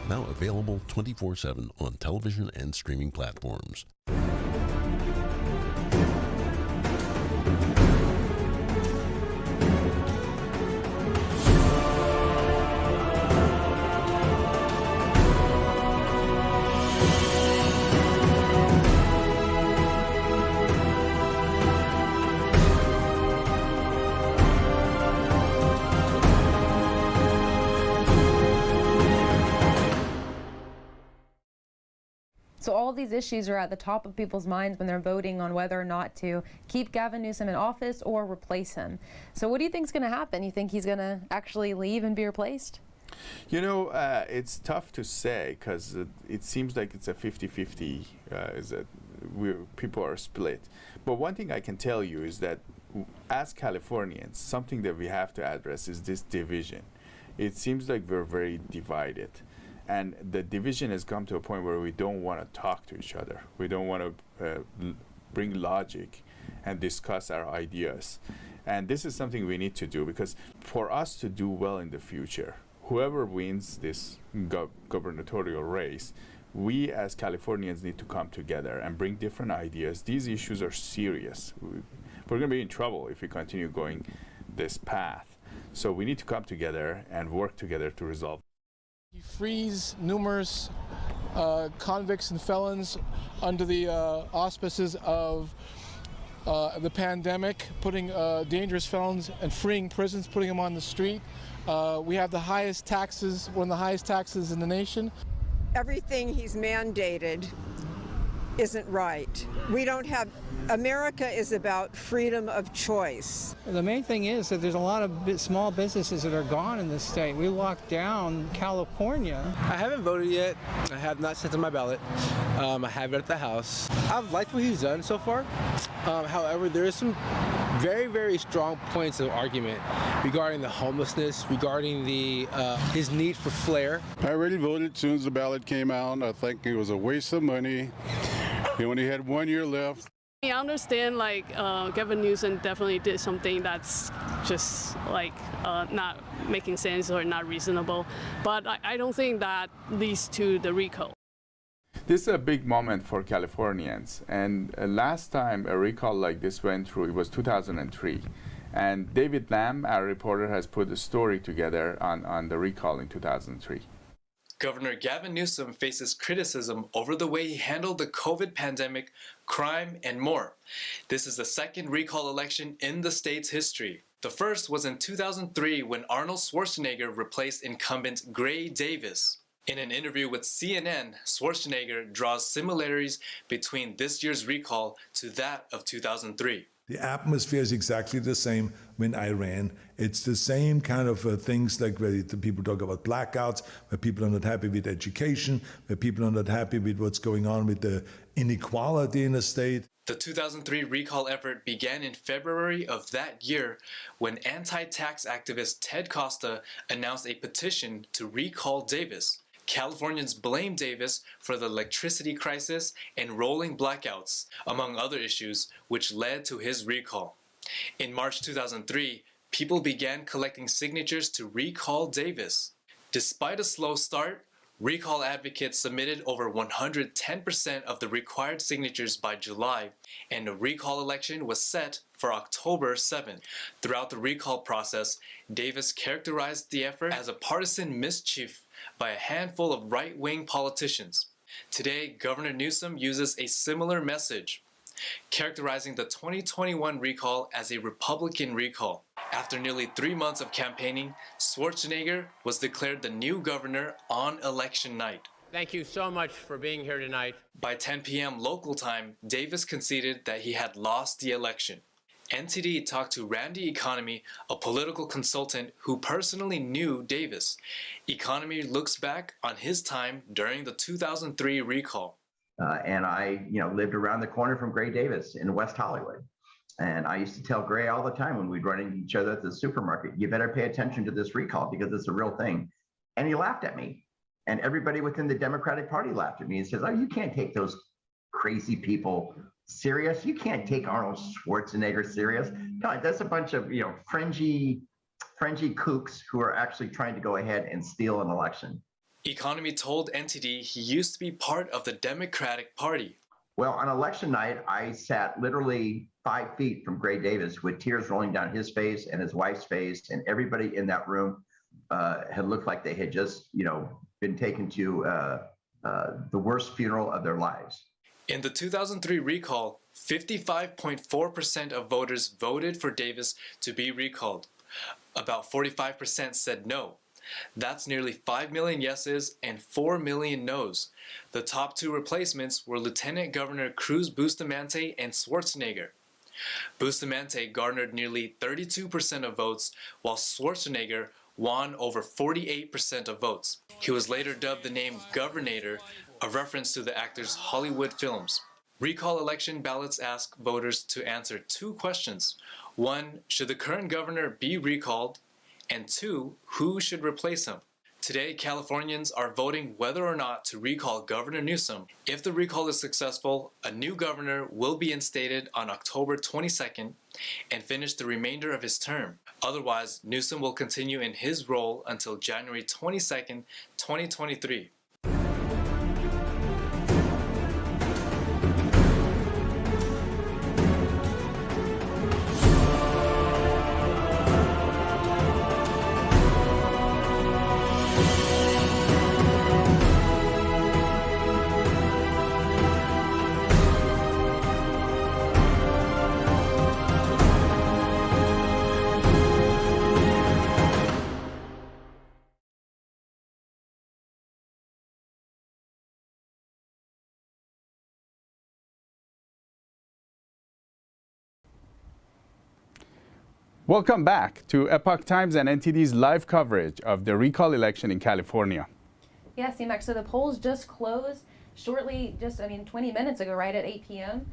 Now available 24/7 on television and streaming platforms. So all these issues are at the top of people's minds when they're voting on whether or not to keep Gavin Newsom in office or replace him. So what do you think is going to happen? You think he's going to actually leave and be replaced? You know, it's tough to say because it seems like it's a 50-50, people are split. But one thing I can tell you is that as Californians, something that we have to address is this division. It seems like we're very divided. And the division has come to a point where we don't want to talk to each other. We don't want to bring logic and discuss our ideas. And this is something we need to do because for us to do well in the future, whoever wins this gubernatorial race, we as Californians need to come together and bring different ideas. These issues are serious. We're going to be in trouble if we continue going this path. So we need to come together and work together to resolve. He frees numerous convicts and felons under the auspices of the pandemic, putting dangerous felons and freeing prisons, putting them on the street. We have the highest taxes, one of the highest taxes in the nation. Everything he's mandated isn't right. We don't have, America is about freedom of choice. The main thing is that there's a lot of small businesses that are gone in this state. We locked down California. I haven't voted yet. I have not sent in my ballot. I have it at the house. I've liked what he's done so far. However, there is some very, very strong points of argument regarding the homelessness, regarding the his need for flair. I already voted as soon as the ballot came out. I think it was a waste of money. He only had 1 year left. I understand, Gavin Newsom definitely did something that's just, not making sense or not reasonable. But I don't think that leads to the recall. This is a big moment for Californians. And last time a recall like this went through, it was 2003. And David Lamb, our reporter, has put a story together on the recall in 2003. Governor Gavin Newsom faces criticism over the way he handled the COVID pandemic, crime, and more. This is the second recall election in the state's history. The first was in 2003 when Arnold Schwarzenegger replaced incumbent Gray Davis. In an interview with CNN, Schwarzenegger draws similarities between this year's recall to that of 2003. The atmosphere is exactly the same when I ran. It's the same kind of things like where the people talk about blackouts, where people are not happy with education, where people are not happy with what's going on with the inequality in the state. The 2003 recall effort began in February of that year when anti-tax activist Ted Costa announced a petition to recall Davis. Californians blamed Davis for the electricity crisis and rolling blackouts, among other issues, which led to his recall. In March 2003, people began collecting signatures to recall Davis. Despite a slow start, recall advocates submitted over 110% of the required signatures by July, and a recall election was set for October 7. Throughout the recall process, Davis characterized the effort as a partisan mischief by a handful of right-wing politicians. Today, Governor Newsom uses a similar message, characterizing the 2021 recall as a Republican recall. After nearly 3 months of campaigning, Schwarzenegger was declared the new governor on election night. Thank you so much for being here tonight. By 10 p.m. local time, Davis conceded that he had lost the election. NTD talked to Randy Economy, a political consultant who personally knew Davis. Economy looks back on his time during the 2003 recall. And I, lived around the corner from Gray Davis in West Hollywood. And I used to tell Gray all the time when we'd run into each other at the supermarket, you better pay attention to this recall because it's a real thing. And he laughed at me. And everybody within the Democratic Party laughed at me and says, oh, you can't take those crazy people serious. You can't take Arnold Schwarzenegger serious. No, that's a bunch of, fringy kooks who are actually trying to go ahead and steal an election. Economy told NTD he used to be part of the Democratic Party. Well, on election night, I sat literally 5 feet from Gray Davis with tears rolling down his face and his wife's face, and everybody in that room had looked like they had just, been taken to the worst funeral of their lives. In the 2003 recall, 55.4% of voters voted for Davis to be recalled. About 45% said no. That's nearly 5 million yeses and 4 million no's. The top two replacements were Lieutenant Governor Cruz Bustamante and Schwarzenegger. Bustamante garnered nearly 32% of votes, while Schwarzenegger won over 48% of votes. He was later dubbed the name Governator, a reference to the actor's Hollywood films. Recall election ballots ask voters to answer 2 questions. 1, should the current governor be recalled? And 2, who should replace him? Today, Californians are voting whether or not to recall Governor Newsom. If the recall is successful, a new governor will be instated on October 22nd and finish the remainder of his term. Otherwise, Newsom will continue in his role until January 22nd, 2023. Welcome back to Epoch Times and NTD's live coverage of the recall election in California. Yes, C-Mac, so the polls just closed shortly, 20 minutes ago, right at 8 p.m.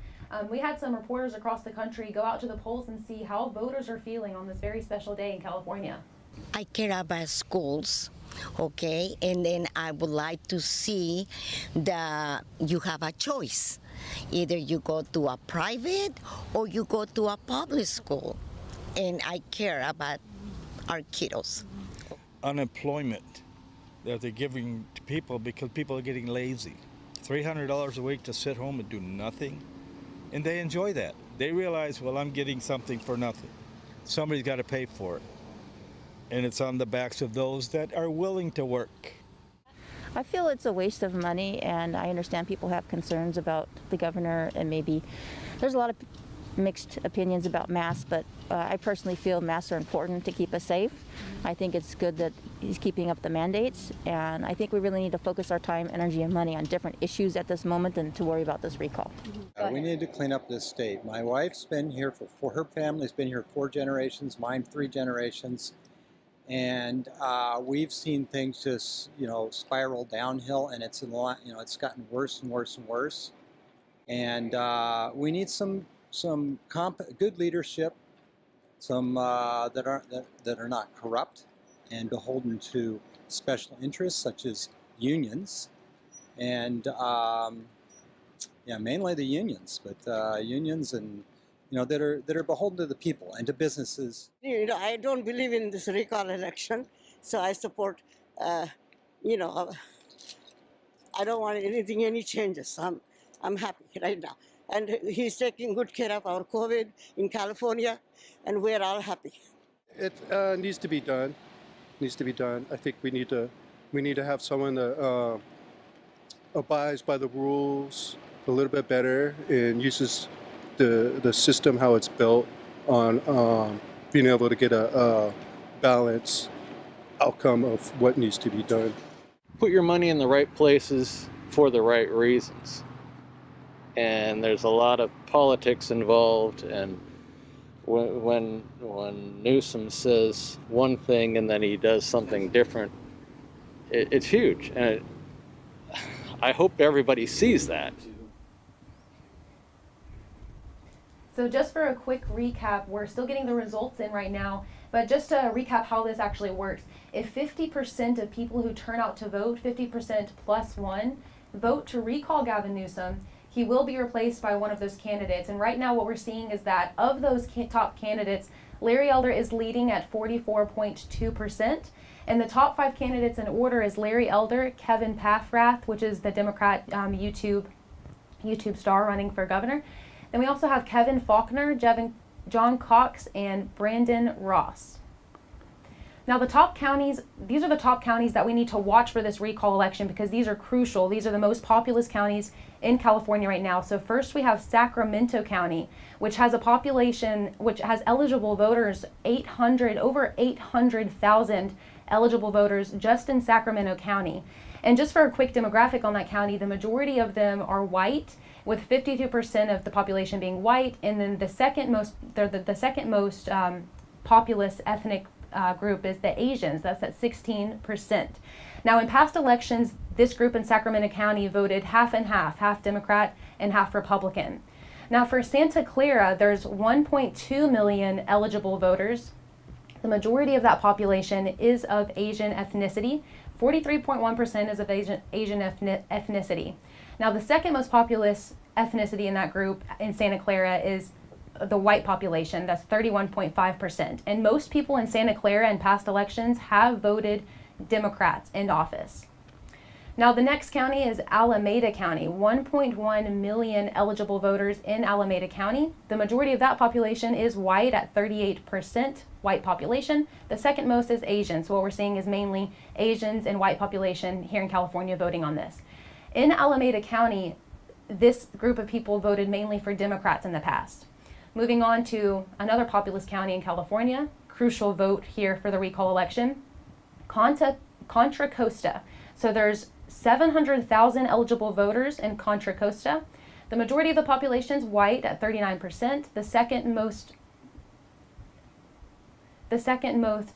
We had some reporters across the country go out to the polls and see how voters are feeling on this very special day in California. I care about schools, okay, and then I would like to see that you have a choice. Either you go to a private or you go to a public school, and I care about our kiddos. Unemployment that they're giving to people because people are getting lazy. $300 a week to sit home and do nothing, and they enjoy that. They realize, well, I'm getting something for nothing. Somebody's got to pay for it. And it's on the backs of those that are willing to work. I feel it's a waste of money, and I understand people have concerns about the governor, and maybe there's a lot of mixed opinions about masks, but I personally feel masks are important to keep us safe. I think it's good that he's keeping up the mandates, and I think we really need to focus our time, energy, and money on different issues at this moment than to worry about this recall. We need to clean up this state. My wife's been here her family's been here 4 generations, mine 3 generations. And we've seen things just, spiral downhill, and it's it's gotten worse and worse and worse. And we need some good leadership, some that are not corrupt and beholden to special interests such as unions, and mainly the unions, but unions and that are beholden to the people and to businesses. I don't believe in this recall election, so I support. I don't want any changes. I'm happy right now, and he's taking good care of our COVID in California, and we're all happy. It needs to be done. I think we need to have someone that abides by the rules a little bit better and uses the system, how it's built, on being able to get a balanced outcome of what needs to be done. Put your money in the right places for the right reasons. And there's a lot of politics involved, and when Newsom says one thing and then he does something different, it's huge. And I hope everybody sees that. So just for a quick recap, we're still getting the results in right now, but just to recap how this actually works, if 50% of people who turn out to vote, 50% plus 1, vote to recall Gavin Newsom, he will be replaced by one of those candidates. And right now what we're seeing is that of those top candidates, Larry Elder is leading at 44.2%. And the top 5 candidates in order is Larry Elder, Kevin Paffrath, which is the Democrat YouTube star running for governor. Then we also have Kevin Faulconer, John Cox, and Brandon Ross. Now the top counties, these are the top counties that we need to watch for this recall election because these are crucial. These are the most populous counties in California right now. So first we have Sacramento County, which has a population, which has eligible voters, over 800,000 eligible voters just in Sacramento County. And just for a quick demographic on that county, the majority of them are white, with 52% of the population being white, and then the second most populous ethnic group is the Asians. That's at 16%. Now, in past elections, this group in Sacramento County voted half and half Democrat and half Republican. Now, for Santa Clara, there's 1.2 million eligible voters. The majority of that population is of Asian ethnicity. 43.1% is of Asian ethnicity. Now, the second most populous ethnicity in that group in Santa Clara is the white population. That's 31.5%. And most people in Santa Clara in past elections have voted Democrats in office. Now, the next county is Alameda County. 1.1 million eligible voters in Alameda County. The majority of that population is white at 38% white population. The second most is Asian. So what we're seeing is mainly Asians and white population here in California voting on this. In Alameda County, this group of people voted mainly for Democrats in the past. Moving on to another populous county in California, crucial vote here for the recall election, Contra Costa. So there's 700,000 eligible voters in Contra Costa. The majority of the population is white at 39%. The second most the second most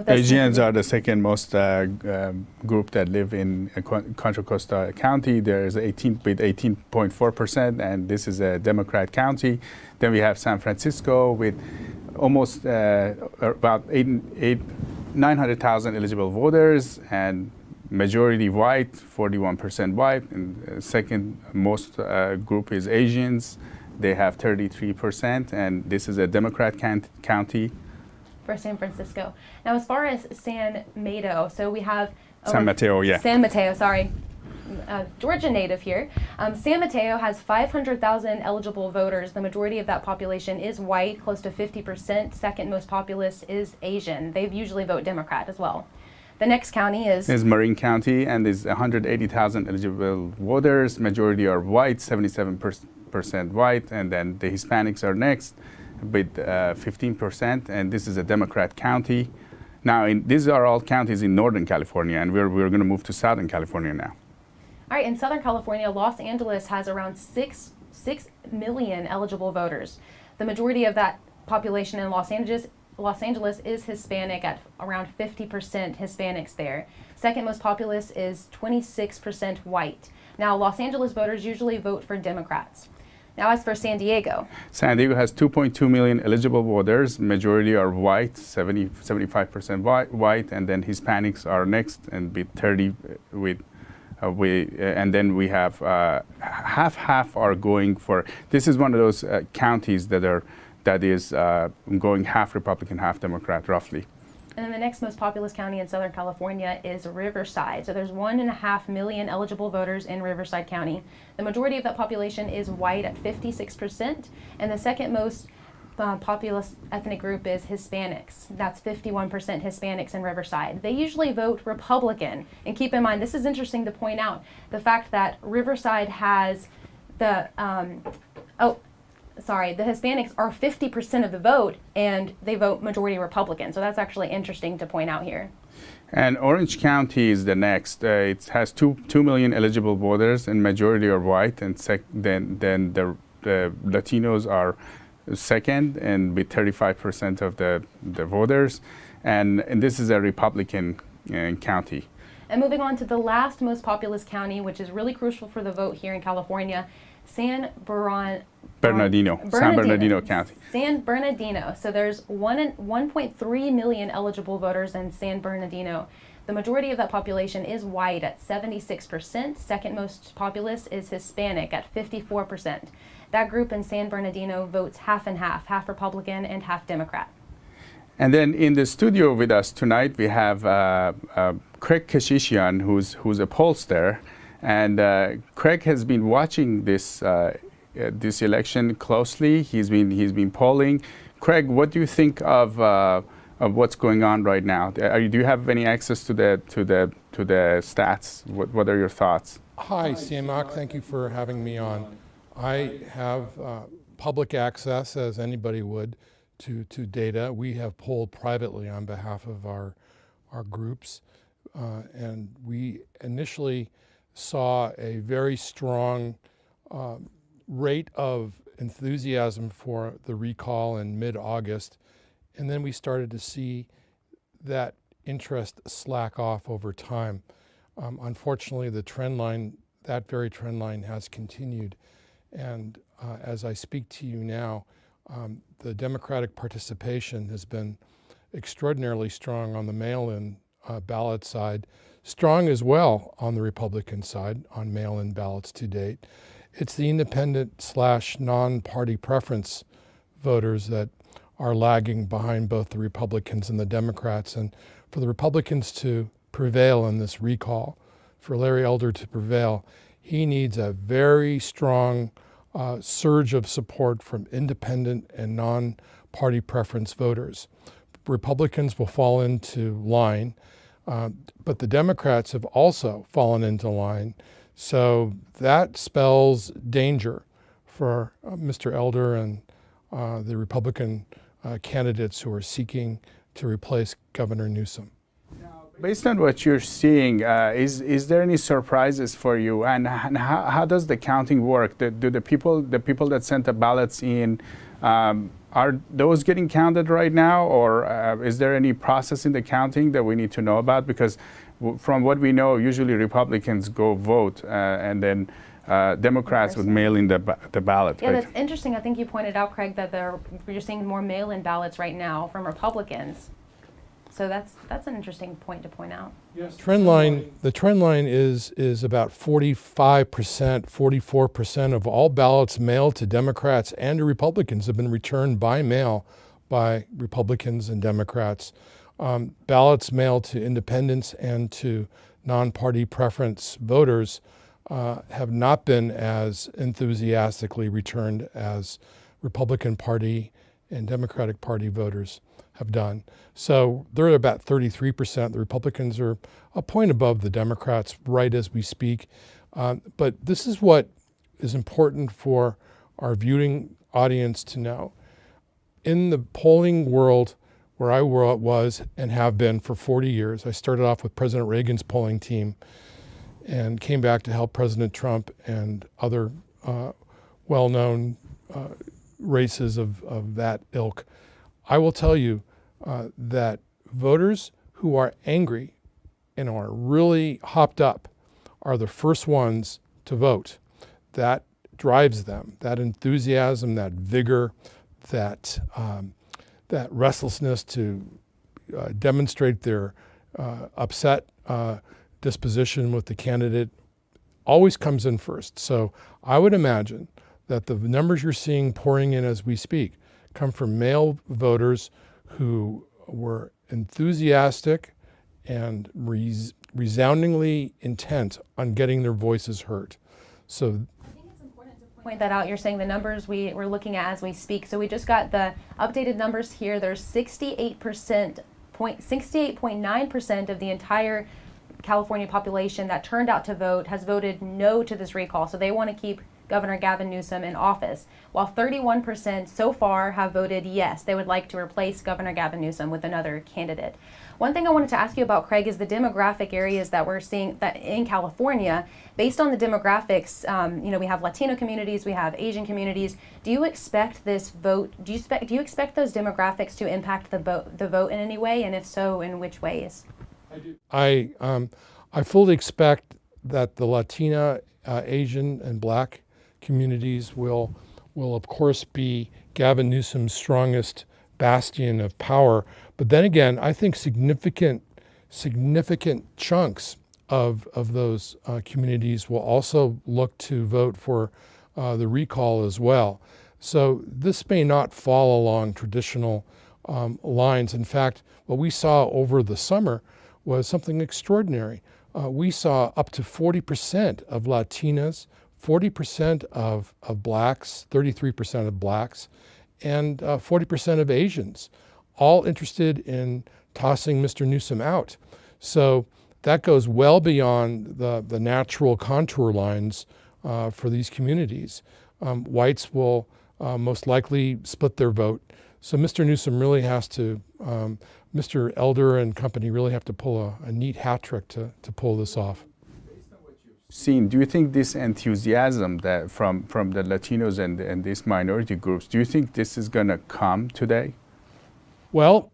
Asians are the second most group that live in Contra Costa County. There is 18.4%, and this is a Democrat county. Then we have San Francisco with almost about 900,000 eligible voters, and majority white, 41% white. And second most group is Asians. They have 33%, and this is a Democrat county. For San Francisco. Now, as far as San Mateo, so we have San Mateo, yeah. San Mateo, sorry. Georgia native here. San Mateo has 500,000 eligible voters. The majority of that population is white, close to 50%. Second most populous is Asian. They usually vote Democrat as well. The next county is Marin County, and there's 180,000 eligible voters. Majority are white, 77% white, and then the Hispanics are next with 15%, and this is a Democrat county. Now, these are all counties in Northern California, and we're going to move to Southern California now. All right, in Southern California, Los Angeles has around 6 million eligible voters. The majority of that population in Los Angeles is Hispanic, at around 50% Hispanics there. Second most populous is 26% white. Now, Los Angeles voters usually vote for Democrats. Now, as for San Diego. San Diego has 2.2 million eligible voters. Majority are white, 75% white, and then Hispanics are next, and with 30 and then we have half are going for. This is one of those counties that is going half Republican, half Democrat, roughly. And then the next most populous county in Southern California is Riverside. So there's 1.5 million eligible voters in Riverside County. The majority of that population is white at 56%, and the second most populous ethnic group is Hispanics. That's 51% Hispanics in Riverside. They usually vote Republican. And keep in mind, this is interesting to point out, the fact that Riverside has the Hispanics are 50% of the vote, and they vote majority Republican. So that's actually interesting to point out here. And Orange County is the next. It has 2 million eligible voters, and majority are white, and then the Latinos are second, and with 35% of the voters. And this is a Republican county. And moving on to the last most populous county, which is really crucial for the vote here in California, San Bernardino County. San Bernardino. So there's 1.3 million eligible voters in San Bernardino. The majority of that population is white at 76%. Second most populous is Hispanic at 54%. That group in San Bernardino votes half and half Republican and half Democrat. And then in the studio with us tonight, we have Craig Kashishian, who's a pollster. And Craig has been watching this election closely. He's been polling. Craig, what do you think of what's going on right now? Do you have any access to the stats? What are your thoughts? Hi, CMOC. Thank you for having me on. I have public access, as anybody would, to data. We have polled privately on behalf of our groups, and we initially saw a very strong rate of enthusiasm for the recall in mid-August, and then we started to see that interest slack off over time. Unfortunately, that very trend line has continued, and as I speak to you now, the Democratic participation has been extraordinarily strong on the mail-in ballot side, strong as well on the Republican side on mail-in ballots to date. It's the independent/non-party preference voters that are lagging behind both the Republicans and the Democrats. And for the Republicans to prevail in this recall, for Larry Elder to prevail, he needs a very strong surge of support from independent and non-party preference voters. Republicans will fall into line, but the Democrats have also fallen into line. So that spells danger for Mr. Elder and the Republican candidates who are seeking to replace Governor Newsom. Based on what you're seeing, is there any surprises for you? And how does the counting work? Do the people that sent the ballots in, are those getting counted right now, or is there any process in the counting that we need to know about? Because from what we know, usually Republicans go vote and then Democrats would mail in the ballot. Yeah, right? that's interesting. I think you pointed out, Craig, that you're seeing more mail-in ballots right now from Republicans. So that's an interesting point to point out. Yes. The trend line is about 45%, 44% of all ballots mailed to Democrats and to Republicans have been returned by mail by Republicans and Democrats. Ballots mailed to independents and to non-party preference voters have not been as enthusiastically returned as Republican Party and Democratic Party voters have done. So they're at about 33%. The Republicans are a point above the Democrats right as we speak. But this is what is important for our viewing audience to know. In the polling world where I was and have been for 40 years, I started off with President Reagan's polling team and came back to help President Trump and other well-known races of that ilk. I will tell you that voters who are angry and are really hopped up are the first ones to vote. That drives them, that enthusiasm, that vigor, that restlessness to demonstrate their upset disposition with the candidate always comes in first. So I would imagine that the numbers you're seeing pouring in as we speak come from male voters who were enthusiastic and resoundingly intent on getting their voices heard. So point that out. You're saying the numbers we're looking at as we speak. So we just got the updated numbers here. There's 68.9% of the entire California population that turned out to vote has voted no to this recall. So they want to keep Governor Gavin Newsom in office, while 31% so far have voted yes. They would like to replace Governor Gavin Newsom with another candidate. One thing I wanted to ask you about, Craig, is the demographic areas that we're seeing that in California. Based on the demographics, we have Latino communities, we have Asian communities. Do you expect this vote? Do you expect those demographics to impact the vote in any way, and if so, in which ways? I fully expect that the Latina, Asian, and Black communities will of course be Gavin Newsom's strongest bastion of power. But then again, I think significant chunks of those communities will also look to vote for the recall as well. So this may not fall along traditional lines. In fact, what we saw over the summer was something extraordinary. We saw up to 40% of Latinas, 40% of Blacks, 33% of Blacks, and 40% of Asians, all interested in tossing Mr. Newsom out. So that goes well beyond the natural contour lines for these communities. Whites will most likely split their vote. So Mr. Newsom really has to, Mr. Elder and company really have to pull a neat hat trick to pull this off. Seen, do you think this enthusiasm that from the Latinos and these minority groups, do you think this is going to come today? Well,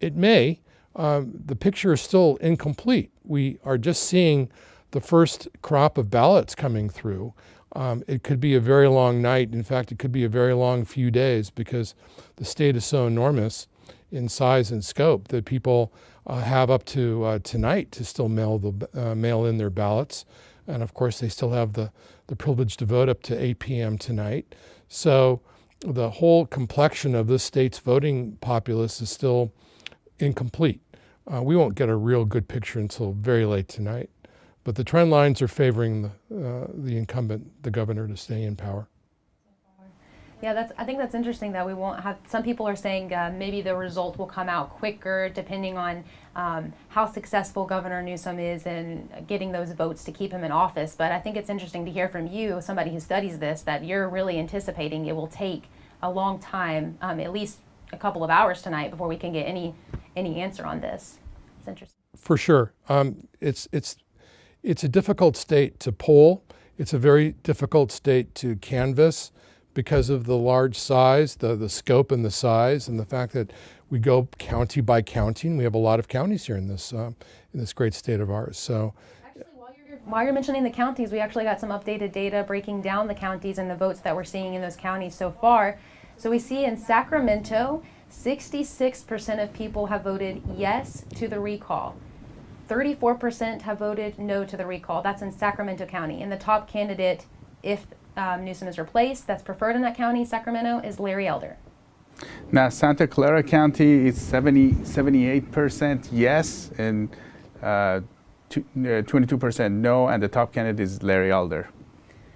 it may. The picture is still incomplete. We are just seeing the first crop of ballots coming through. It could be a very long night. In fact, it could be a very long few days because the state is so enormous in size and scope that people have up to tonight to still mail in their ballots. And of course, they still have the privilege to vote up to 8 p.m. tonight. So the whole complexion of this state's voting populace is still incomplete. We won't get a real good picture until very late tonight. But the trend lines are favoring the incumbent, the governor, to stay in power. Yeah, I think that's interesting that we won't have, some people are saying maybe the result will come out quicker depending on how successful Governor Newsom is in getting those votes to keep him in office. But I think it's interesting to hear from you, somebody who studies this, that you're really anticipating it will take a long time, at least a couple of hours tonight before we can get any answer on this. It's interesting. For sure. It's a difficult state to poll. It's a very difficult state to canvass because of the large size, the scope and the size, and the fact that we go county by county, and we have a lot of counties here in this great state of ours. So. While you're mentioning the counties, we actually got some updated data breaking down the counties and the votes that we're seeing in those counties so far. So we see in Sacramento, 66% of people have voted yes to the recall. 34% have voted no to the recall. That's in Sacramento County. And the top candidate, if Newsom is replaced, that's preferred in that county, Sacramento, is Larry Elder. Now, Santa Clara County is 78% yes and 22% no, and the top candidate is Larry Elder.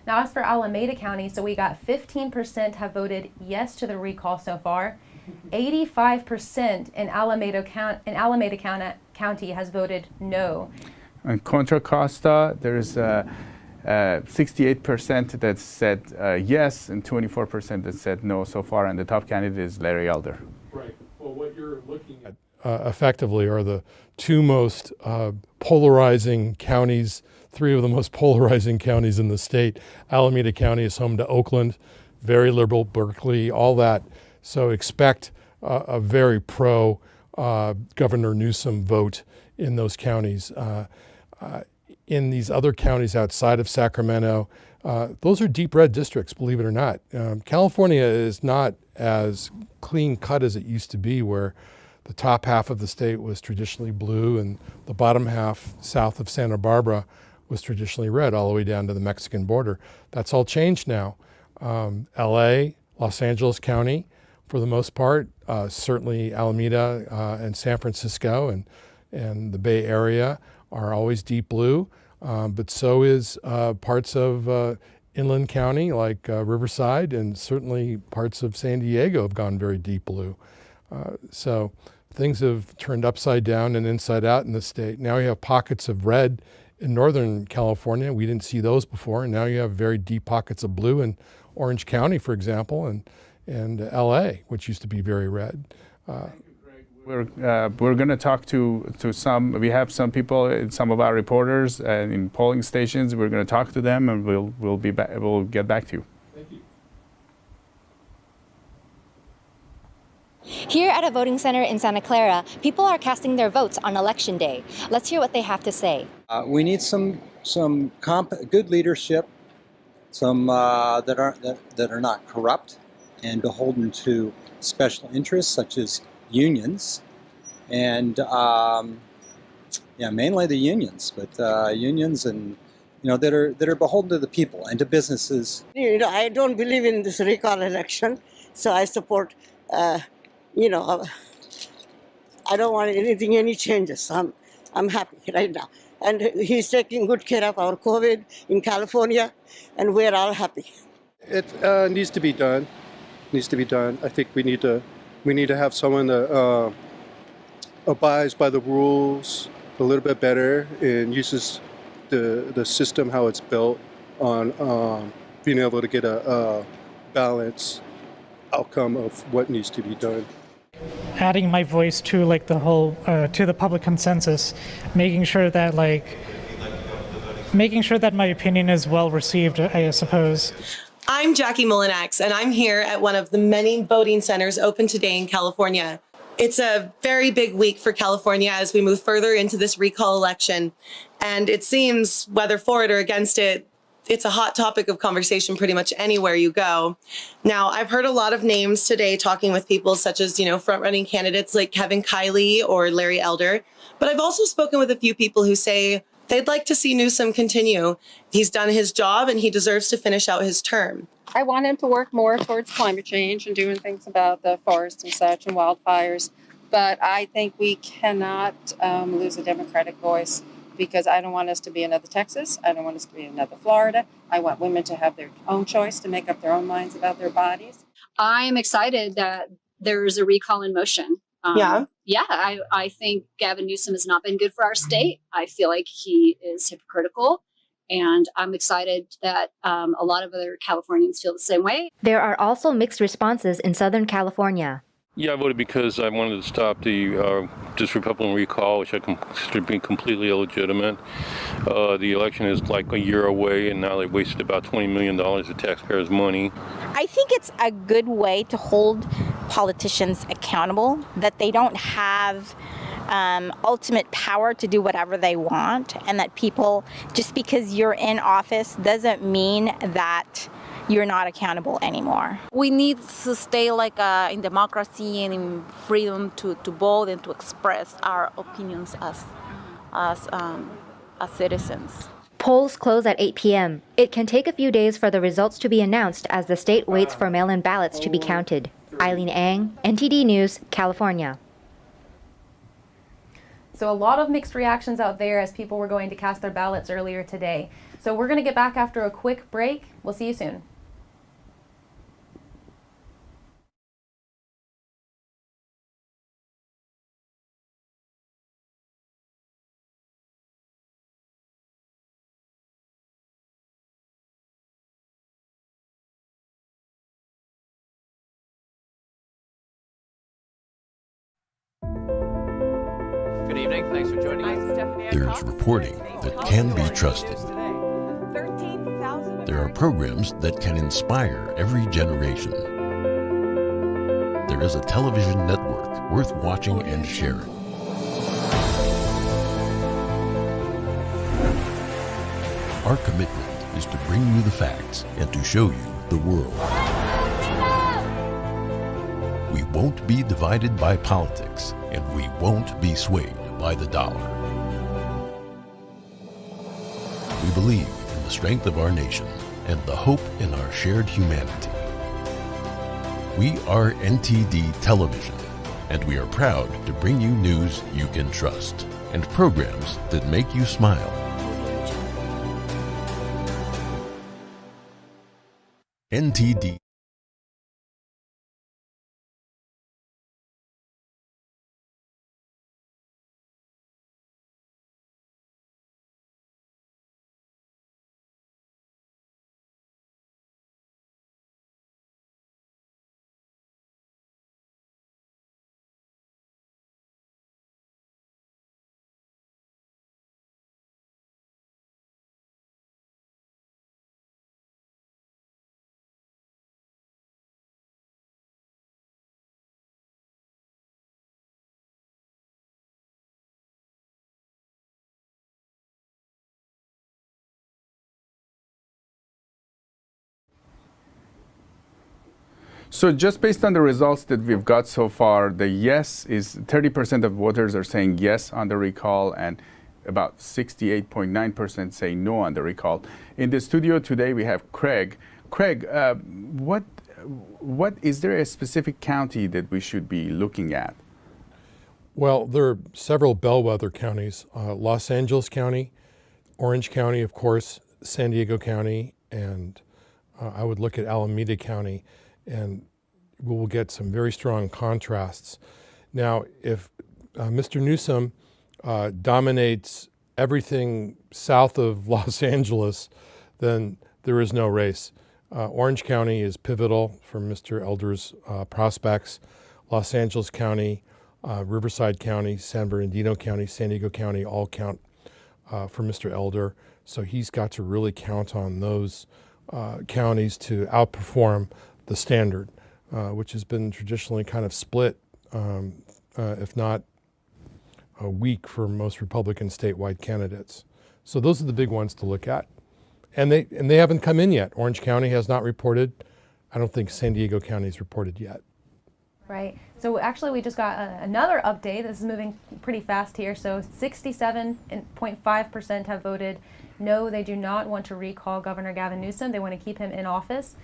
Now, as for Alameda County, so we got 15% have voted yes to the recall so far. 85% in Alameda County has voted no. In Contra Costa, there's 68% that said yes and 24% that said no so far, and the top candidate is Larry Elder. Right. Well, what you're looking at effectively are the two most polarizing counties, three of the most polarizing counties in the state. Alameda County is home to Oakland, very liberal, Berkeley, all that. So expect a very pro Governor Newsom vote in those counties. In these other counties outside of Sacramento, those are deep red districts, believe it or not. California is not as clean cut as it used to be, where the top half of the state was traditionally blue and the bottom half south of Santa Barbara was traditionally red all the way down to the Mexican border. That's all changed now. LA, Los Angeles County, for the most part, certainly Alameda and San Francisco and the Bay Area are always deep blue, but so is parts of Inland County like Riverside, and certainly parts of San Diego have gone very deep blue. So things have turned upside down and inside out in the state. Now you have pockets of red in Northern California. We didn't see those before, and now you have very deep pockets of blue in Orange County, for example, and LA, which used to be very red. We're going to talk to some. We have some people, some of our reporters in polling stations. We're going to talk to them, and we'll get back to you. Thank you. Here at a voting center in Santa Clara, people are casting their votes on Election Day. Let's hear what they have to say. We need some good leadership, some that are not corrupt and beholden to special interests such as unions, and mainly the unions, but unions and that are beholden to the people and to businesses. I don't believe in this recall election, so I support. I don't want any changes. I'm happy right now, and he's taking good care of our COVID in California, and we're all happy. It needs to be done. I think we need to have someone that abides by the rules a little bit better and uses the system how it's built on being able to get a balanced outcome of what needs to be done. Adding my voice to the whole to the public consensus, making sure that my opinion is well received, I suppose. I'm Jackie Mulinax, and I'm here at one of the many voting centers open today in California. It's a very big week for California as we move further into this recall election. And it seems, whether for it or against it, it's a hot topic of conversation pretty much anywhere you go. Now, I've heard a lot of names today talking with people such as, front-running candidates like Kevin Kiley or Larry Elder. But I've also spoken with a few people who say they'd like to see Newsom continue. He's done his job and he deserves to finish out his term. I want him to work more towards climate change and doing things about the forests and such and wildfires. But I think we cannot lose a Democratic voice, because I don't want us to be another Texas. I don't want us to be another Florida. I want women to have their own choice to make up their own minds about their bodies. I'm excited that there is a recall in motion. I think Gavin Newsom has not been good for our state. I feel like he is hypocritical. And I'm excited that a lot of other Californians feel the same way. There are also mixed responses in Southern California. Yeah, I voted because I wanted to stop the this Republican recall, which I consider being completely illegitimate. The election is like a year away, and now they've wasted about $20 million of taxpayers' money. I think it's a good way to hold politicians accountable, that they don't have ultimate power to do whatever they want, and that people, just because you're in office doesn't mean that you're not accountable anymore. We need to stay like in democracy and in freedom to vote and to express our opinions as citizens. Polls close at 8 p.m. It can take a few days for the results to be announced as the state waits for mail-in ballots to be counted. Eileen Ang, NTD News, California. So a lot of mixed reactions out there as people were going to cast their ballots earlier today. So we're going to get back after a quick break. We'll see you soon. Good evening. Thanks for joining us. There's reporting that can be trusted. There are programs that can inspire every generation. There is a television network worth watching and sharing. Our commitment is to bring you the facts and to show you the world. We won't be divided by politics, and we won't be swayed by the dollar. We believe in the strength of our nation and the hope in our shared humanity. We are NTD Television, and we are proud to bring you news you can trust and programs that make you smile. NTD. So just based on the results that we've got so far, the yes is 30% of voters are saying yes on the recall, and about 68.9% say no on the recall. In the studio today, we have Craig. Craig, what is there a specific county that we should be looking at? Well, there are several bellwether counties: Los Angeles County, Orange County, of course, San Diego County, and I would look at Alameda County, and we will get some very strong contrasts. Now, if Mr. Newsom dominates everything south of Los Angeles, then there is no race. Orange County is pivotal for Mr. Elder's prospects. Los Angeles County, Riverside County, San Bernardino County, San Diego County all count for Mr. Elder. So he's got to really count on those counties to outperform the standard, which has been traditionally kind of split, if not weak for most Republican statewide candidates. So those are the big ones to look at. And they haven't come in yet. Orange County has not reported. I don't think San Diego County has reported yet. Right. So actually we just got another update. This is moving pretty fast here. So 67.5% have voted no, they do not want to recall Governor Gavin Newsom. They want to keep him in office.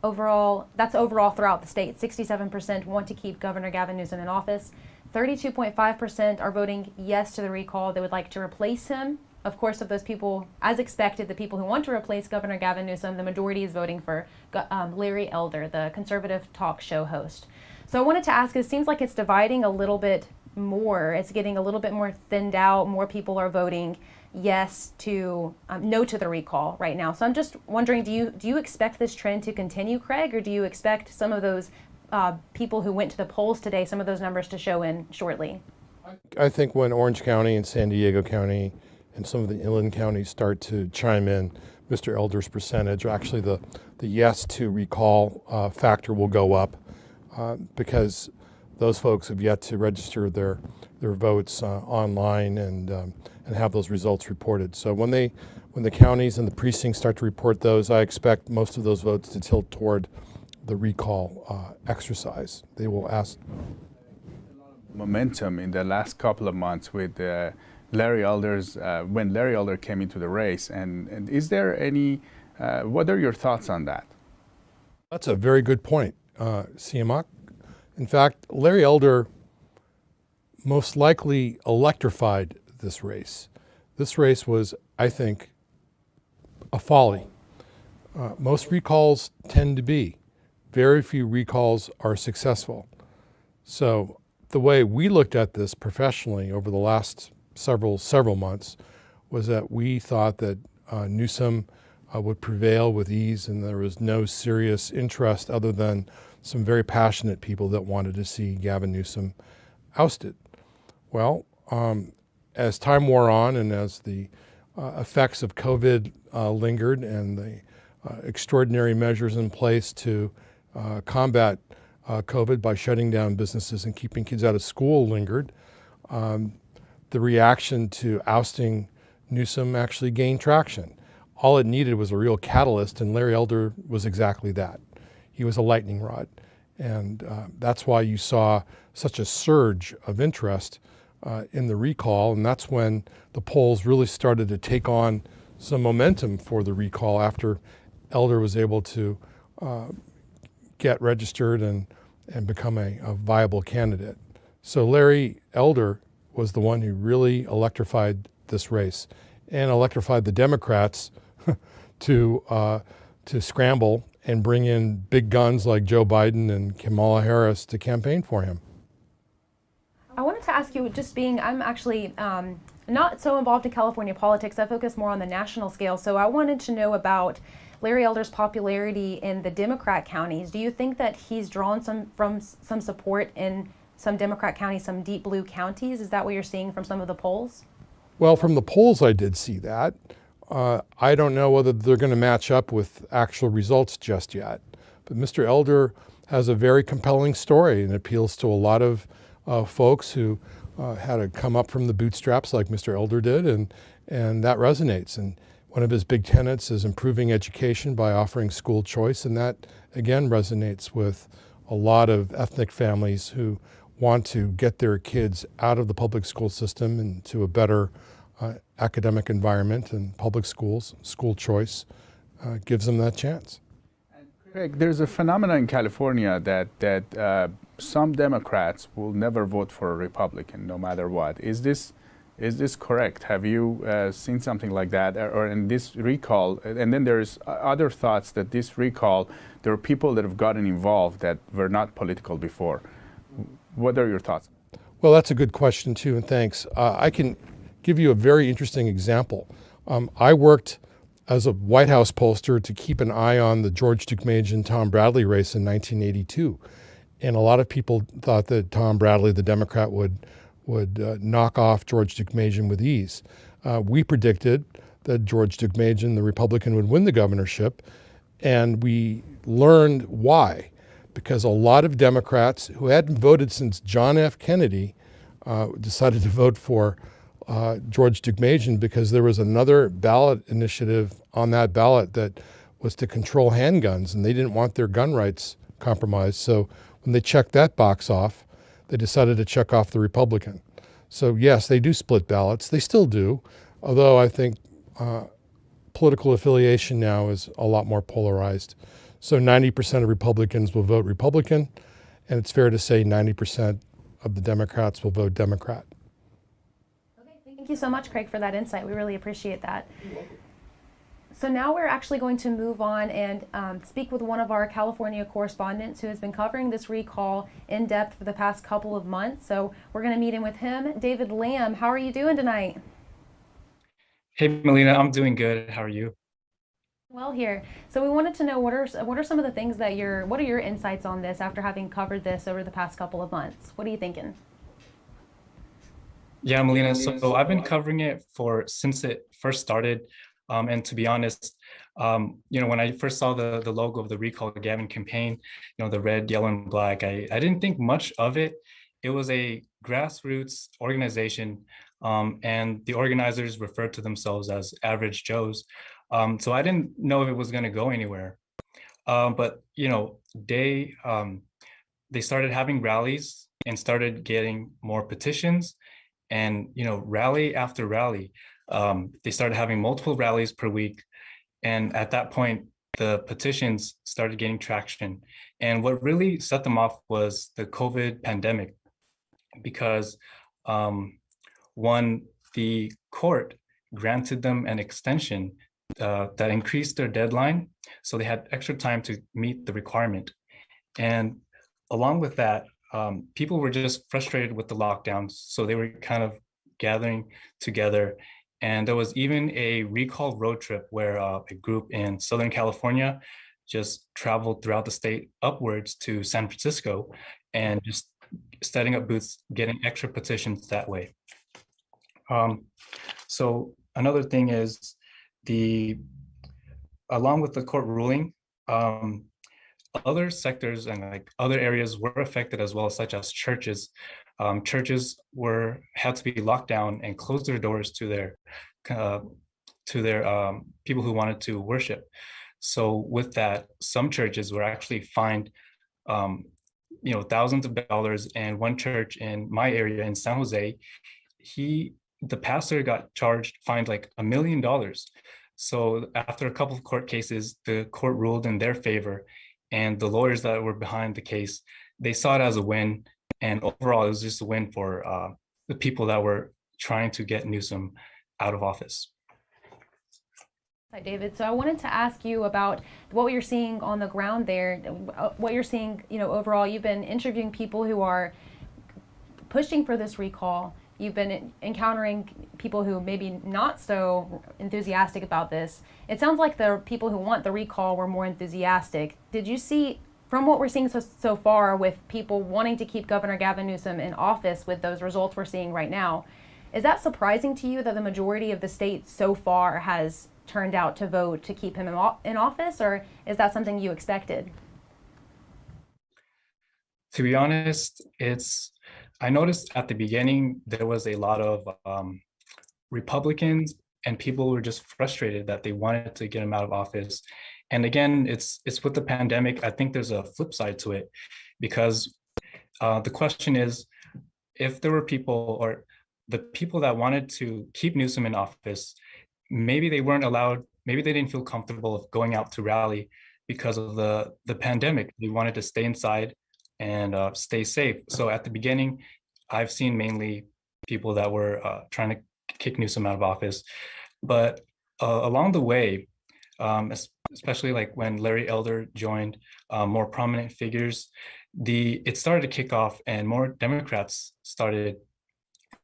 Overall, that's overall throughout the state. 67% want to keep Governor Gavin Newsom in office. 32.5% are voting yes to the recall. They would like to replace him. Of course, of those people, as expected, the people who want to replace Governor Gavin Newsom, the majority is voting for Larry Elder, the conservative talk show host. So I wanted to ask, it seems like it's dividing a little bit more. It's getting a little bit more thinned out. More people are voting yes to no to the recall right now. So I'm just wondering, do you expect this trend to continue, Craig, or do you expect some of those people who went to the polls today, some of those numbers to show in shortly? I think when Orange County and San Diego County and some of the inland counties start to chime in, Mr. Elder's percentage, or actually the yes to recall factor will go up because those folks have yet to register their votes online and have those results reported. So when the counties and the precincts start to report those, I expect most of those votes to tilt toward the recall exercise. They will ask. Momentum in the last couple of months with Larry Elder's, when Larry Elder came into the race, and is there any, what are your thoughts on that? That's a very good point, Siamak. In fact, Larry Elder most likely electrified this race. This race was, I think, a folly. Most recalls tend to be. Very few recalls are successful. So the way we looked at this professionally over the last several months was that we thought that Newsom would prevail with ease, and there was no serious interest other than some very passionate people that wanted to see Gavin Newsom ousted. Well, as time wore on and as the effects of COVID lingered and the extraordinary measures in place to combat COVID by shutting down businesses and keeping kids out of school lingered, the reaction to ousting Newsom actually gained traction. All it needed was a real catalyst, and Larry Elder was exactly that. He was a lightning rod. And that's why you saw such a surge of interest in the recall, and that's when the polls really started to take on some momentum for the recall after Elder was able to get registered and become a viable candidate. So Larry Elder was the one who really electrified this race and electrified the Democrats to scramble and bring in big guns like Joe Biden and Kamala Harris to campaign for him. I wanted to ask you, just being, I'm actually not so involved in California politics. I focus more on the national scale. So I wanted to know about Larry Elder's popularity in the Democrat counties. Do you think that he's drawn some support in some Democrat counties, some deep blue counties? Is that what you're seeing from some of the polls? Well, from the polls, I did see that. I don't know whether they're going to match up with actual results just yet. But Mr. Elder has a very compelling story and appeals to a lot of folks who had to come up from the bootstraps like Mr. Elder did, and that resonates. And one of his big tenets is improving education by offering school choice, and that, again, resonates with a lot of ethnic families who want to get their kids out of the public school system into a better academic environment, and public schools, school choice, gives them that chance. Craig, there's a phenomenon in California that some Democrats will never vote for a Republican no matter what. Is this correct? Have you seen something like that? Or in this recall, and then there's other thoughts that this recall, there are people that have gotten involved that were not political before. What are your thoughts? Well, that's a good question too, and thanks. I can give you a very interesting example. I worked as a White House pollster to keep an eye on the George Deukmejian-Tom Bradley race in 1982. And a lot of people thought that Tom Bradley, the Democrat, would knock off George Deukmejian with ease. We predicted that George Deukmejian, the Republican, would win the governorship, and we learned why. Because a lot of Democrats who hadn't voted since John F. Kennedy decided to vote for George Deukmejian because there was another ballot initiative on that ballot that was to control handguns, and they didn't want their gun rights compromised. So when they checked that box off, they decided to check off the Republican. So yes, they do split ballots. They still do, although I think political affiliation now is a lot more polarized. So 90% of Republicans will vote Republican, and it's fair to say 90% of the Democrats will vote Democrat. Thank you so much, Craig, for that insight. We really appreciate that. So now we're actually going to move on and speak with one of our California correspondents who has been covering this recall in depth for the past couple of months. So we're going to meet in with him. David Lamb, how are you doing tonight? Hey, Melina, I'm doing good. How are you? Well, here. So we wanted to know what are some of the things that what are your insights on this after having covered this over the past couple of months? What are you thinking? Yeah, Melina. So I've been covering it since it first started, and to be honest, when I first saw the logo of the Recall Gavin campaign, the red, yellow, and black, I didn't think much of it. It was a grassroots organization, and the organizers referred to themselves as average Joes. So I didn't know if it was going to go anywhere. But they started having rallies and started getting more petitions, and rally after rally. They started having multiple rallies per week, and at that point, the petitions started gaining traction. And what really set them off was the COVID pandemic, because one, the court granted them an extension that increased their deadline, so they had extra time to meet the requirement. And along with that, people were just frustrated with the lockdowns, so they were kind of gathering together. And there was even a recall road trip where a group in Southern California just traveled throughout the state upwards to San Francisco and just setting up booths, getting extra petitions that way. So another thing is along with the court ruling, other sectors and other areas were affected as well, such as churches. Churches had to be locked down and close their doors to their people who wanted to worship. So with that, some churches were actually fined thousands of dollars. And one church in my area in San Jose, the pastor got fined like $1 million. So after a couple of court cases, the court ruled in their favor, and the lawyers that were behind the case, they saw it as a win. And overall, it was just a win for the people that were trying to get Newsom out of office. Hi, David. So I wanted to ask you about what you're seeing on the ground there, what you're seeing, overall. You've been interviewing people who are pushing for this recall. You've been encountering people who maybe not so enthusiastic about this. It sounds like the people who want the recall were more enthusiastic. Did you see, from what we're seeing so far with people wanting to keep Governor Gavin Newsom in office with those results we're seeing right now, is that surprising to you that the majority of the state so far has turned out to vote to keep him in office, or is that something you expected? To be honest, I noticed at the beginning there was a lot of Republicans and people were just frustrated that they wanted to get him out of office. And again, it's with the pandemic. I think there's a flip side to it, because the question is, if there were people, or the people that wanted to keep Newsom in office, maybe they weren't allowed, maybe they didn't feel comfortable of going out to rally because of the pandemic. They wanted to stay inside and stay safe. So at the beginning, I've seen mainly people that were trying to kick Newsom out of office. But along the way, especially like when Larry Elder joined, more prominent figures, it started to kick off, and more Democrats started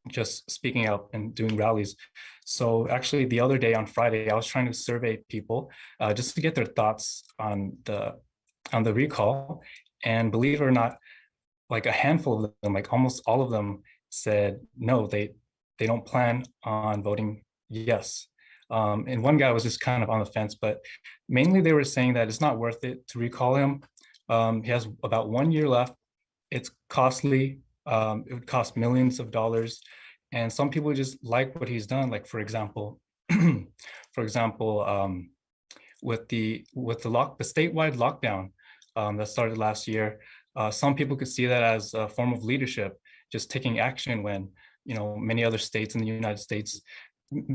just speaking out and doing rallies. So actually the other day on Friday, I was trying to survey people just to get their thoughts on the recall. And believe it or not, like a handful of them, like almost all of them, said no, they don't plan on voting yes. And one guy was just kind of on the fence, but mainly they were saying that it's not worth it to recall him. He has about 1 year left. It's costly. It would cost millions of dollars. And some people just like what he's done. Like, for example, with the statewide lockdown that started last year, some people could see that as a form of leadership, just taking action when many other states in the United States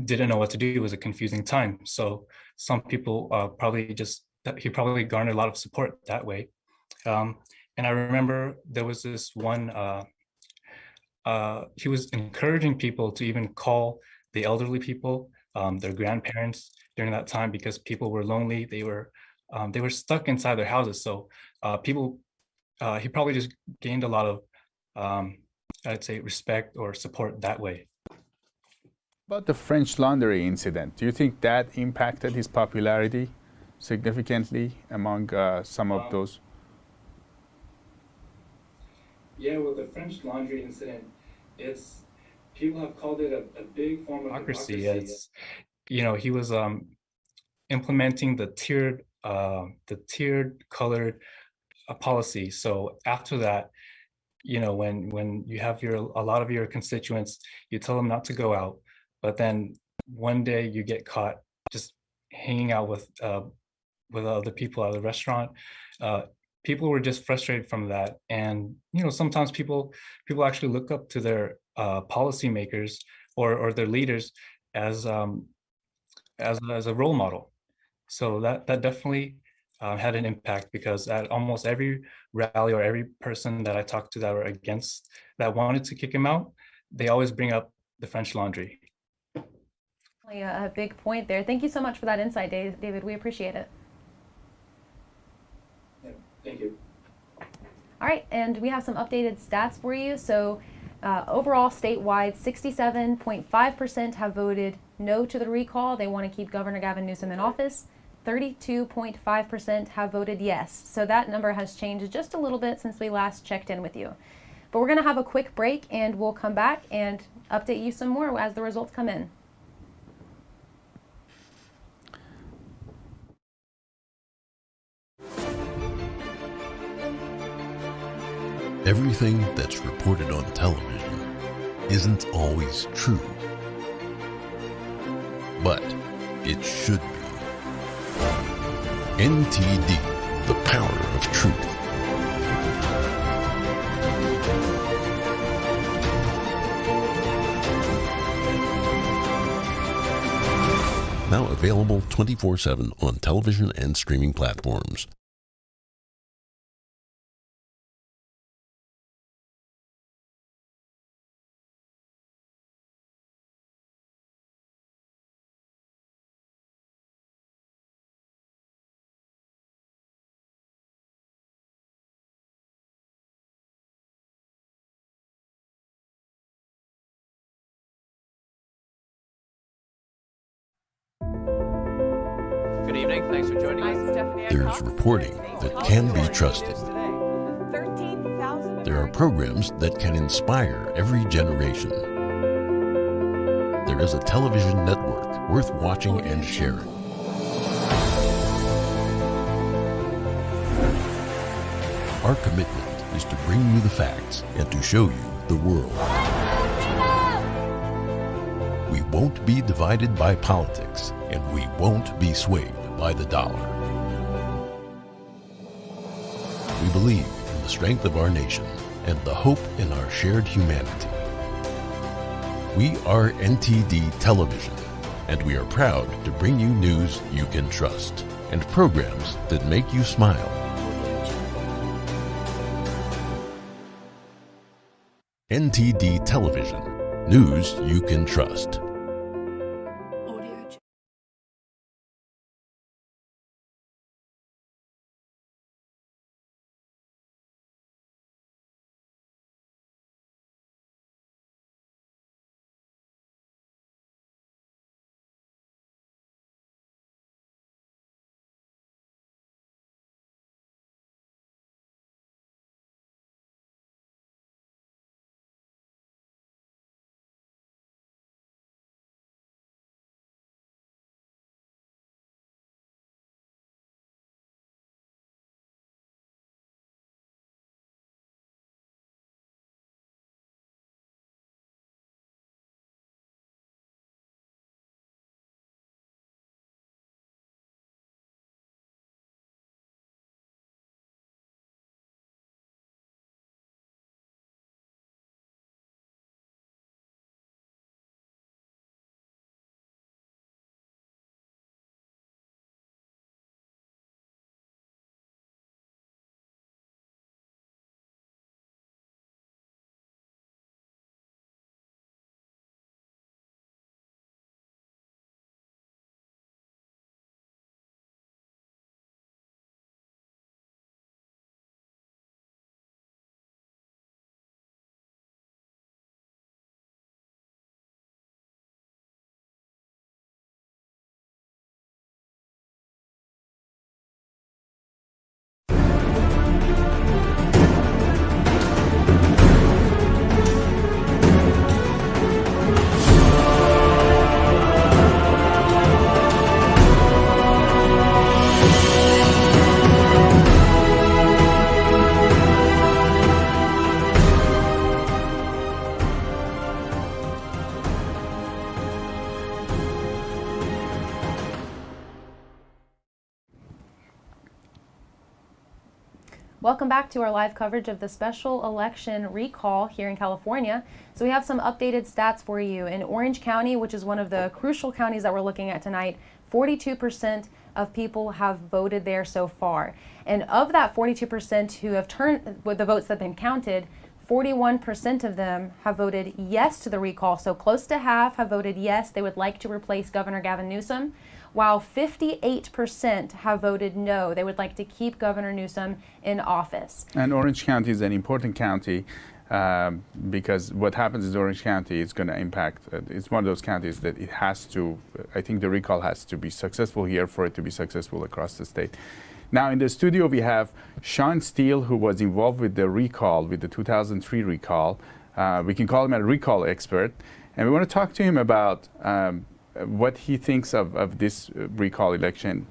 didn't know what to do. It was a confusing time. So some people he probably garnered a lot of support that way. And I remember there was this one, he was encouraging people to even call the elderly people, their grandparents during that time, because people were lonely. They were stuck inside their houses. So he probably just gained a lot of, I'd say, respect or support that way. About the French Laundry incident, do you think that impacted his popularity? significantly among some of those? Yeah, with the French Laundry incident, people have called it a big form of hypocrisy. It's, he was implementing the tiered colored policy. So after that, when you have a lot of your constituents, you tell them not to go out, but then one day you get caught just hanging out with other people at the restaurant. People were just frustrated from that, and sometimes people actually look up to their policymakers or their leaders as a role model. So that definitely had an impact, because at almost every rally or every person that I talked to that were against, that wanted to kick him out, they always bring up the French Laundry. A big point there. Thank you so much for that insight, David. We appreciate it. Yeah, thank you. All right, and we have some updated stats for you. So overall, statewide, 67.5% have voted no to the recall. They want to keep Governor Gavin Newsom in office. 32.5% have voted yes. So that number has changed just a little bit since we last checked in with you. But we're going to have a quick break, and we'll come back and update you some more as the results come in. Everything that's reported on television isn't always true, but it should be. NTD, the power of truth. Now available 24/7 on television and streaming platforms. Good evening. Thanks for joining us. There's reporting that can be trusted. There are programs that can inspire every generation. There is a television network worth watching and sharing. Our commitment is to bring you the facts and to show you the world. We won't be divided by politics, and we won't be swayed by the dollar. We believe in the strength of our nation and the hope in our shared humanity. We are NTD Television, and we are proud to bring you news you can trust and programs that make you smile. NTD Television, news you can trust. Welcome back to our live coverage of the special election recall here in California. So we have some updated stats for you. In Orange County, which is one of the crucial counties that we're looking at tonight, 42% of people have voted there so far. And of that 42% who have turned, with the votes that have been counted, 41% of them have voted yes to the recall. So close to half have voted yes, they would like to replace Governor Gavin Newsom, while 58% have voted no, they would like to keep Governor Newsom in office. And Orange County is an important county because what happens in Orange County is going to impact, it's one of those counties that it has to, I think the recall has to be successful here for it to be successful across the state. Now in the studio we have Sean Steele, who was involved with the recall, with the 2003 recall. We can call him a recall expert. And we want to talk to him about what he thinks of this recall election.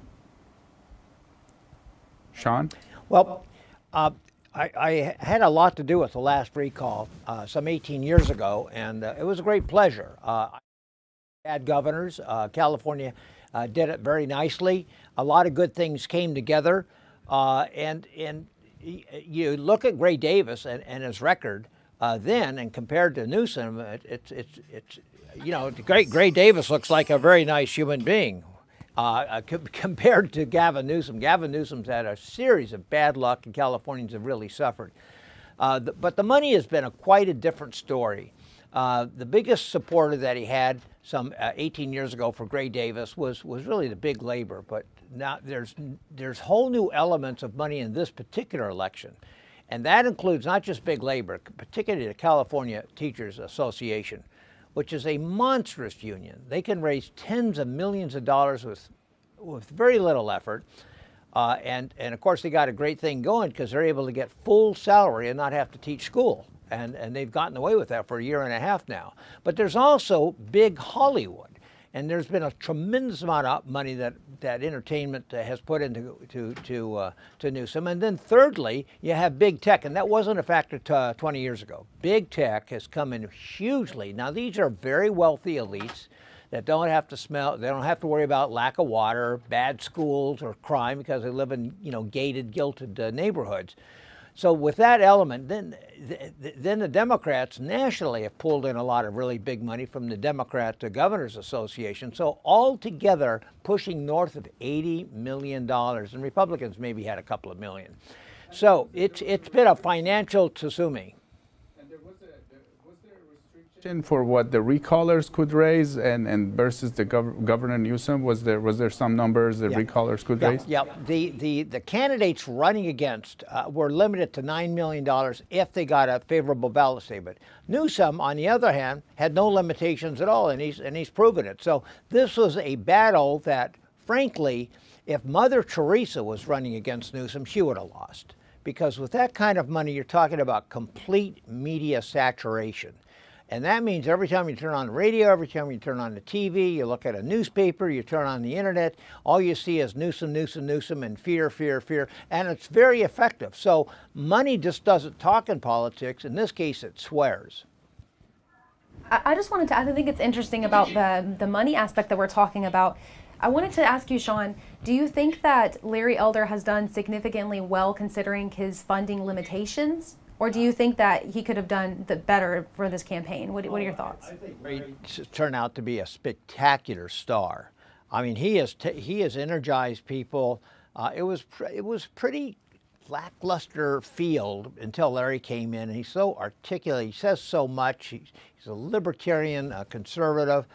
Sean? Well, I had a lot to do with the last recall some 18 years ago, and it was a great pleasure. I had governors. California did it very nicely. A lot of good things came together. And you look at Gray Davis and his record then, and compared to Newsom, it's you know, Gray Davis looks like a very nice human being compared to Gavin Newsom. Gavin Newsom's had a series of bad luck, and Californians have really suffered. But the money has been quite a different story. The biggest supporter that he had some 18 years ago for Gray Davis was really the big labor. But now there's whole new elements of money in this particular election. And that includes not just big labor, particularly the California Teachers Association, which is a monstrous union. They can raise tens of millions of dollars with very little effort. And of course, they got a great thing going because they're able to get full salary and not have to teach school. And they've gotten away with that for a year and a half now. But there's also big Hollywood. And there's been a tremendous amount of money that entertainment has put into to Newsom. And then thirdly, you have big tech, and that wasn't a factor 20 years ago. Big tech has come in hugely. Now these are very wealthy elites that don't have to worry about lack of water, bad schools, or crime because they live in gated, guilted neighborhoods. So with that element, then the Democrats nationally have pulled in a lot of really big money from the Democrat Governors Association. So altogether, pushing north of $80 million, and Republicans maybe had a couple of million. So it's been a financial tsunami. For what the recallers could raise and versus the Governor Newsom, was there some numbers the recallers could raise? Yeah, the candidates running against were limited to $9 million if they got a favorable ballot statement. Newsom, on the other hand, had no limitations at all, and he's proven it. So this was a battle that, frankly, if Mother Teresa was running against Newsom, she would have lost. Because with that kind of money, you're talking about complete media saturation. And that means every time you turn on the radio, every time you turn on the TV, you look at a newspaper, you turn on the internet, all you see is Newsom, Newsom, Newsom, and fear, fear, fear. And it's very effective. So money just doesn't talk in politics. In this case, it swears. I just wanted to, I think it's interesting about the money aspect that we're talking about. I wanted to ask you, Sean, do you think that Larry Elder has done significantly well considering his funding limitations? Or do you think that he could have done better for this campaign? What are your thoughts? I think he turned out to be a spectacular star. I mean, he has energized people. It was pretty lackluster field until Larry came in, and he's so articulate. He says so much. He's a libertarian, a conservative,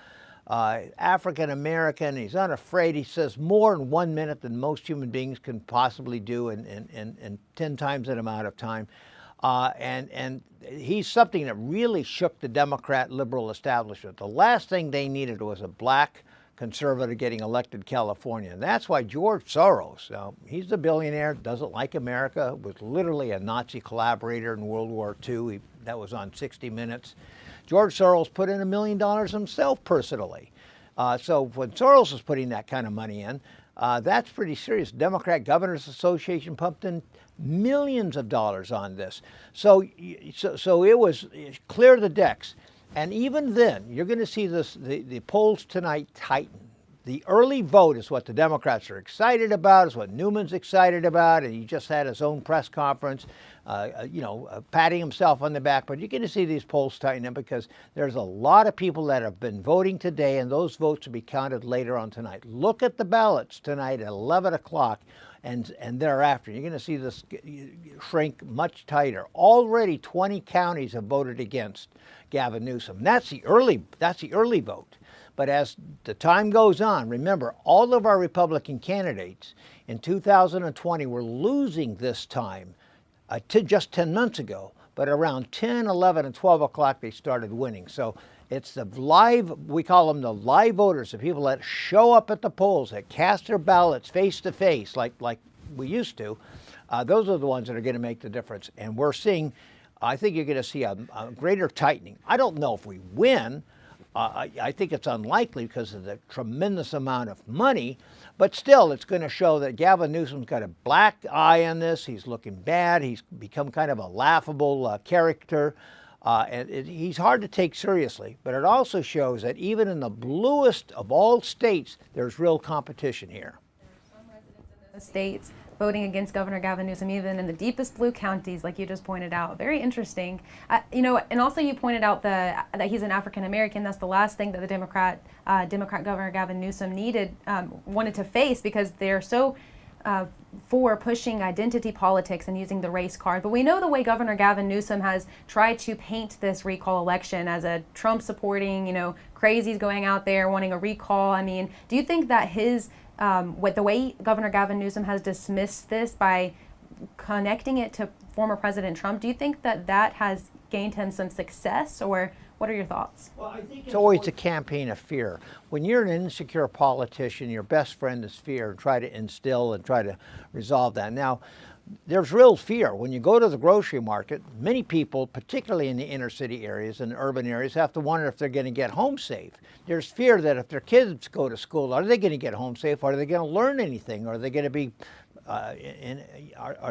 African American. He's unafraid. He says more in 1 minute than most human beings can possibly do in 10 times that amount of time. And he's something that really shook the Democrat liberal establishment. The last thing they needed was a black conservative getting elected in California. And that's why George Soros, he's a billionaire, doesn't like America, was literally a Nazi collaborator in World War II. That was on 60 Minutes. George Soros put in $1 million himself personally. So when Soros is putting that kind of money in, that's pretty serious. Democrat Governors Association pumped in millions of dollars on this. So it was clear the decks. And even then, you're going to see the polls tonight tighten. the early vote is what the Democrats are excited about, is what Newman's excited about, and he just had his own press conference, patting himself on the back. But you're going to see these polls tighten up because there's a lot of people that have been voting today, and those votes will be counted later on tonight. Look at the ballots tonight at 11 o'clock. And thereafter, you're going to see this shrink much tighter. Already 20 counties have voted against Gavin Newsom. That's the early vote. But as the time goes on, remember, all of our Republican candidates in 2020 were losing this time to just 10 months ago. But around 10, 11, and 12 o'clock, they started winning. So it's the live, we call them the live voters, the people that show up at the polls, that cast their ballots face to face like we used to. Those are the ones that are going to make the difference. And we're seeing, I think you're going to see a greater tightening. I don't know if we win. I think it's unlikely because of the tremendous amount of money. But still, it's going to show that Gavin Newsom's got a black eye on this. He's looking bad. He's become kind of a laughable character. He's hard to take seriously, but it also shows that even in the bluest of all states, there's real competition here. There are some residents in those states voting against Governor Gavin Newsom, even in the deepest blue counties, like you just pointed out. Very interesting. And also you pointed out that he's an African American. That's the last thing that the Democrat Governor Gavin Newsom wanted to face, because they're so for pushing identity politics and using the race card. But we know the way Governor Gavin Newsom has tried to paint this recall election as a Trump supporting, crazies going out there wanting a recall. I mean, do you think that with the way Governor Gavin Newsom has dismissed this by connecting it to former President Trump, do you think that has gained him some success, or what are your thoughts? Well, I think it's always a campaign of fear. When you're an insecure politician, your best friend is fear, and try to instill and try to resolve that. Now, there's real fear. When you go to the grocery market, many people, particularly in the inner city areas and urban areas, have to wonder if they're going to get home safe. There's fear that if their kids go to school, are they going to get home safe? Are they going to learn anything? Are they going to be are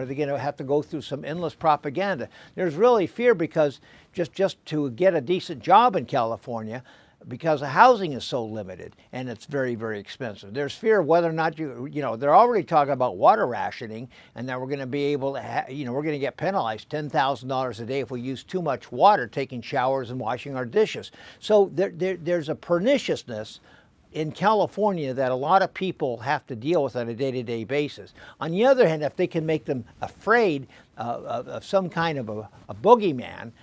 they going to have to go through some endless propaganda? There's really fear because just to get a decent job in California, because the housing is so limited and it's very, very expensive. There's fear of whether or not they're already talking about water rationing, and that we're going to be able to, we're going to get penalized $10,000 a day if we use too much water taking showers and washing our dishes. So there's a perniciousness in California that a lot of people have to deal with on a day-to-day basis. On the other hand, if they can make them afraid of some kind of a boogeyman,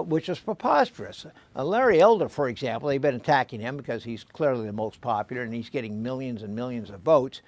which is preposterous. Larry Elder, for example, they've been attacking him because he's clearly the most popular and he's getting millions and millions of votes.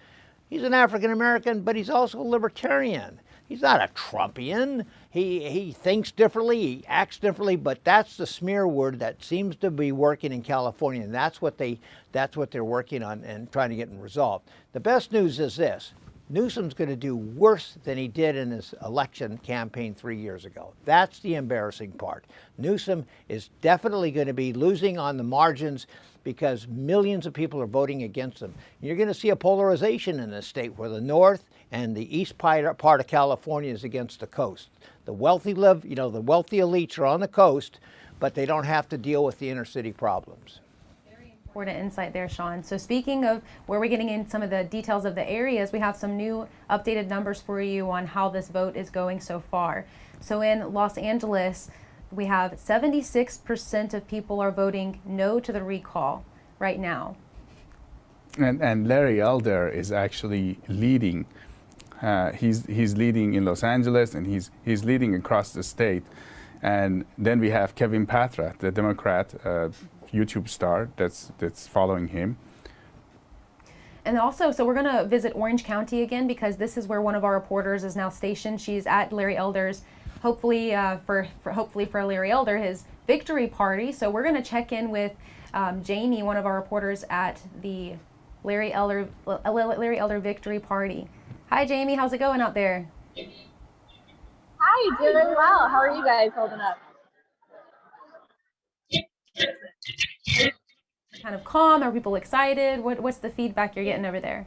He's an African American, but he's also a libertarian. He's not a Trumpian. He thinks differently, he acts differently, but that's the smear word that seems to be working in California, and that's what they're working on and trying to get resolved. The best news is this: Newsom's going to do worse than he did in his election campaign 3 years ago. That's the embarrassing part. Newsom is definitely going to be losing on the margins because millions of people are voting against him. You're going to see a polarization in this state where the north and the east part of California is against the coast. The wealthy the wealthy elites are on the coast, but they don't have to deal with the inner city problems. Important insight there, Sean. So speaking of where we're getting in some of the details of the areas, we have some new updated numbers for you on how this vote is going so far. So in Los Angeles, we have 76% of people are voting no to the recall right now. And Larry Elder is actually leading. He's leading in Los Angeles, and he's leading across the state. And then we have Kevin Patra, the Democrat YouTube star that's following him. And also, so we're going to visit Orange County again because this is where one of our reporters is now stationed. She's at Larry Elder's, hopefully for Larry Elder, his victory party. So we're going to check in with Jamie, one of our reporters at the Larry Elder victory party. Hi, Jamie. How's it going out there? Hi, doing well. How are you guys holding up? Kind of calm? Are people excited? What's the feedback you're getting over there?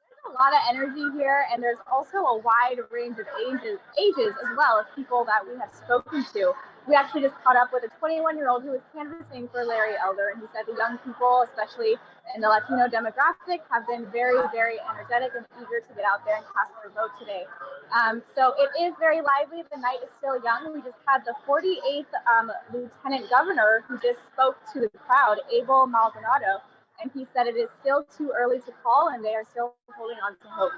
There's a lot of energy here, and there's also a wide range of ages as well of people that we have spoken to. we actually just caught up with a 21-year-old who was canvassing for Larry Elder, and he said the young people, especially in the Latino demographic, have been very, very energetic and eager to get out there and cast their vote today. So it is very lively. The night is still young. We just had the 48th Lieutenant Governor who just spoke to the crowd, Abel Maldonado, and he said it is still too early to call, and they are still holding on to hope.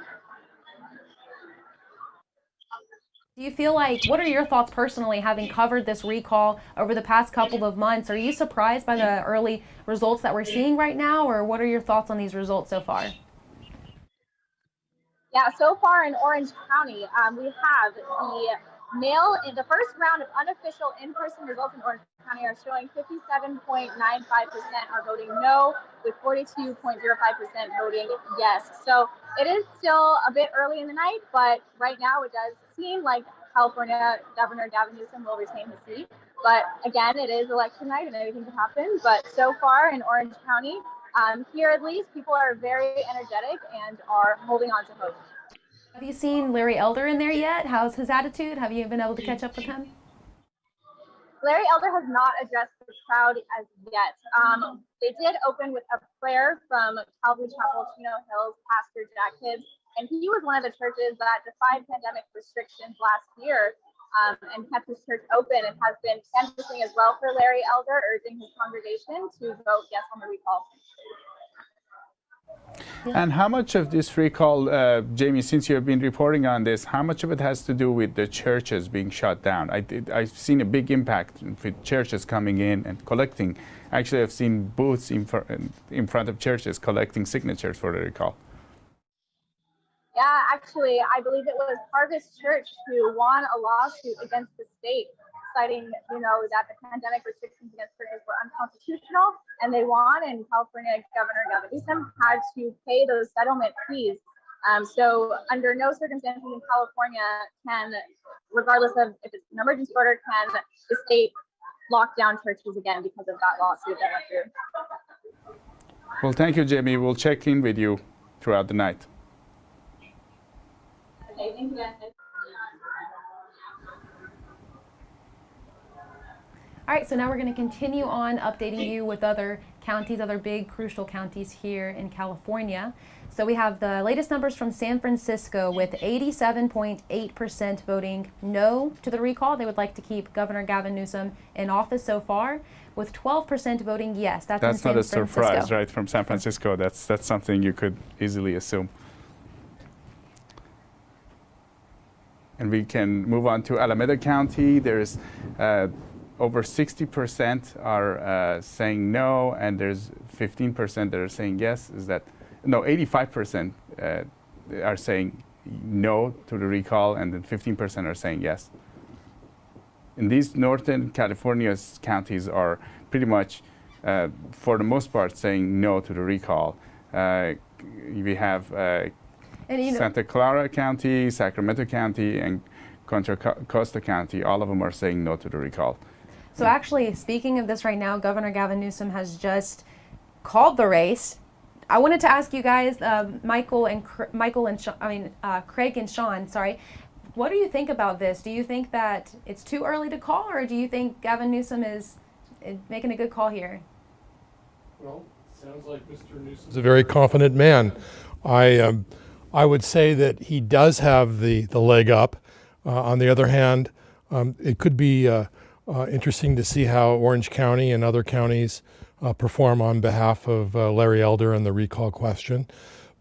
Do you feel like, what are your thoughts personally, having covered this recall over the past couple of months? Are you surprised by the early results that we're seeing right now, or what are your thoughts on these results so far? Yeah, so far in Orange County, we have the first round of unofficial in-person results in Orange County are showing 57.95% are voting no, with 42.05% voting yes. So it is still a bit early in the night, but right now it does seem like California Governor Gavin Newsom will retain his seat. But again, it is election night and anything can happen. But so far in Orange County, here at least, people are very energetic and are holding on to hope. Have you seen Larry Elder in there yet? How's his attitude? Have you been able to catch up with him? Larry Elder has not addressed the crowd as yet. They did open with a prayer from Calvary Chapel, Chino Hills, Pastor Jack Hibbs, and he was one of the churches that defied pandemic restrictions last year and kept his church open, and has been canvassing as well for Larry Elder, urging his congregation to vote yes on the recall. And how much of this recall, Jamie, since you have been reporting on this, how much of it has to do with the churches being shut down? I've seen a big impact with churches coming in and collecting. Actually, I've seen booths in front of churches collecting signatures for the recall. Yeah, actually, I believe it was Harvest Church who won a lawsuit against the state, citing, that the pandemic restrictions against churches were unconstitutional, and they won, and California Governor Gavin Newsom had to pay those settlement fees. So under no circumstances in California can, regardless of if it's an emergency order, can the state lock down churches again because of that lawsuit that went through. Well, thank you, Jamie. We'll check in with you throughout the night. Okay, thank you, guys. All right, so now we're going to continue on updating you with other counties, other big crucial counties here in California. So we have the latest numbers from San Francisco with 87.8% voting no to the recall. They would like to keep Governor Gavin Newsom in office so far, with 12% voting yes. That's not a surprise, right, from San Francisco. That's something you could easily assume. And we can move on to Alameda County. There's over 60% are saying no, and there's 15% that are saying yes. 85% are saying no to the recall, and then 15% are saying yes. And these Northern California's counties are pretty much, for the most part, saying no to the recall. We have Santa Clara County, Sacramento County, and Contra Costa County. All of them are saying no to the recall. So actually, speaking of this right now, Governor Gavin Newsom has just called the race. I wanted to ask you guys, Craig and Sean, sorry, what do you think about this? Do you think that it's too early to call, or do you think Gavin Newsom is making a good call here? Well, it sounds like Mr. Newsom's a very confident man. I would say that he does have the leg up. On the other hand, it could be interesting to see how Orange County and other counties perform on behalf of Larry Elder and the recall question.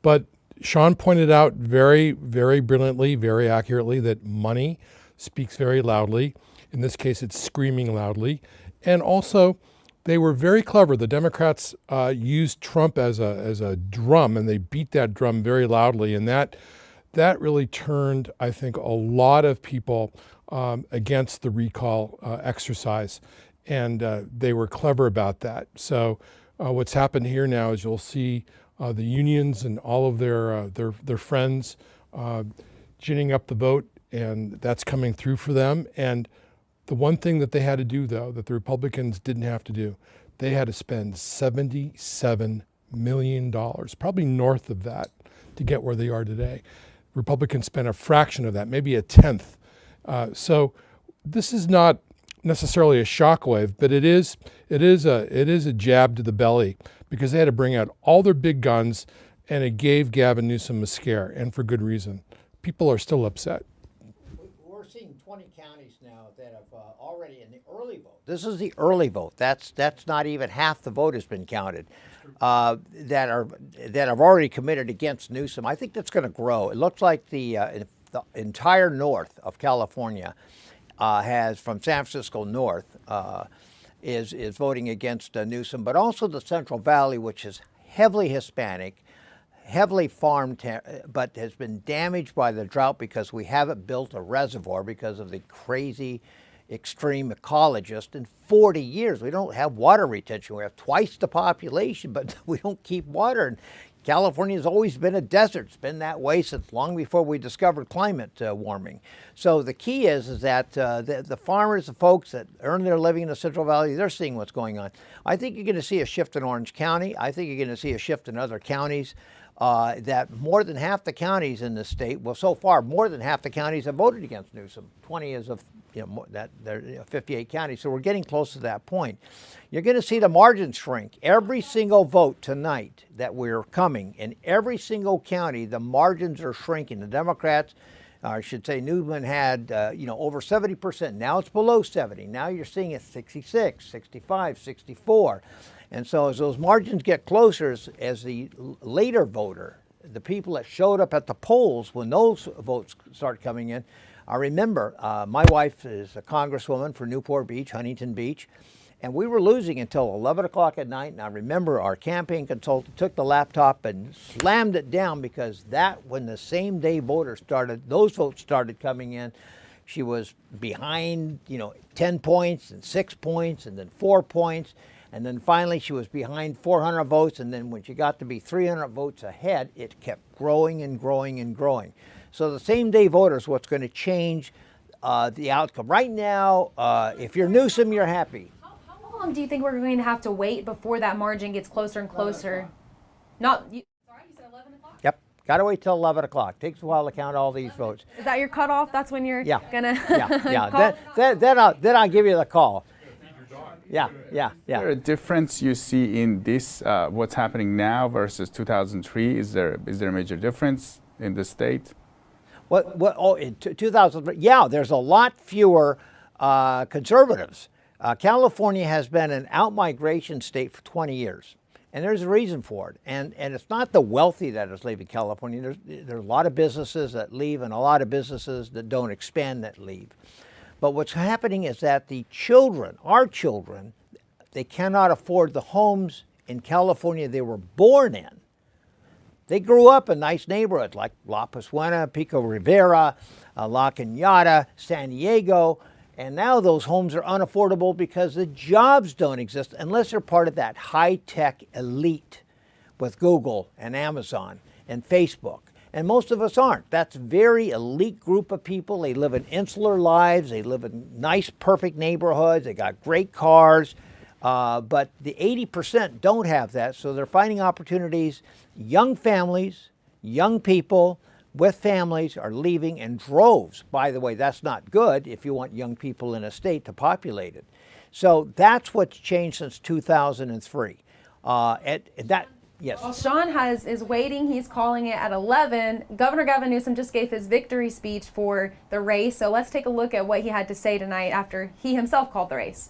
But Sean pointed out very, very brilliantly, very accurately, that money speaks very loudly. In this case, it's screaming loudly. And also, they were very clever. The Democrats used Trump as a drum, and they beat that drum very loudly. And that really turned, I think, a lot of people against the recall exercise. And they were clever about that. So what's happened here now is you'll see the unions and all of their friends ginning up the vote, and that's coming through for them. And the one thing that they had to do, though, that the Republicans didn't have to do, they had to spend $77 million, probably north of that, to get where they are today. Republicans spent a fraction of that, maybe a tenth. So this is not necessarily a shockwave, but it is a jab to the belly, because they had to bring out all their big guns, and it gave Gavin Newsom a scare, and for good reason. People are still upset. We're seeing 20 counties now that have already in the early vote. This is the early vote. That's not even half the vote has been counted. That have already committed against Newsom. I think that's going to grow. It looks like the entire north of California has, from San Francisco north, is voting against Newsom, but also the Central Valley, which is heavily Hispanic, heavily farmed, but has been damaged by the drought because we haven't built a reservoir because of the crazy extreme ecologist in 40 years. We don't have water retention. We have twice the population, but we don't keep water. And California has always been a desert. It's been that way since long before we discovered climate warming. So the key is that the farmers, the folks that earn their living in the Central Valley, they're seeing what's going on. I think you're going to see a shift in Orange County. I think you're going to see a shift in other counties. That more than half the counties in the state, well, so far, more than half the counties have voted against Newsom. 20 is of, that there are 58 counties. So we're getting close to that point. You're going to see the margins shrink. Every single vote tonight that we're coming in every single county, the margins are shrinking. The Democrats, I should say, Newman had, over 70%. Now it's below 70. Now you're seeing it 66, 65, 64. And so as those margins get closer, as the later voter, the people that showed up at the polls when those votes start coming in, I remember my wife is a congresswoman for Newport Beach, Huntington Beach, and we were losing until 11 o'clock at night. And I remember our campaign consultant took the laptop and slammed it down, because when the same day voters started, those votes started coming in, she was behind, 10 points and 6 points and then 4 points. And then finally she was behind 400 votes. And then when she got to be 300 votes ahead, it kept growing and growing and growing. So the same day voters, what's going to change the outcome. Right now, if you're Newsom, you're happy. How long do you think we're going to have to wait before that margin gets closer and closer? Sorry, you said 11 o'clock? Yep. Got to wait till 11 o'clock. Takes a while to count all these votes. Is that your cutoff? That's when you're gonna Then I'll give you the call. Yeah. Is there a difference you see in this, what's happening now versus 2003? Is there a major difference in the state? In 2003, yeah, there's a lot fewer conservatives. California has been an out-migration state for 20 years. And there's a reason for it. And it's not the wealthy that is leaving California. There's a lot of businesses that leave and a lot of businesses that don't expand that leave. But what's happening is that the children, our children, they cannot afford the homes in California they were born in. They grew up in nice neighborhoods like La Pazuena, Pico Rivera, La Cañada, San Diego, and now those homes are unaffordable because the jobs don't exist unless they're part of that high-tech elite with Google and Amazon and Facebook. And most of us aren't. That's a very elite group of people. They live in insular lives. They live in nice, perfect neighborhoods. They got great cars. But the 80% don't have that, so they're finding opportunities. Young families, young people with families are leaving in droves. By the way, that's not good if you want young people in a state to populate it. So that's what's changed since 2003. Yes. Well, Sean is waiting. He's calling it at 11. Governor Gavin Newsom just gave his victory speech for the race. So let's take a look at what he had to say tonight after he himself called the race.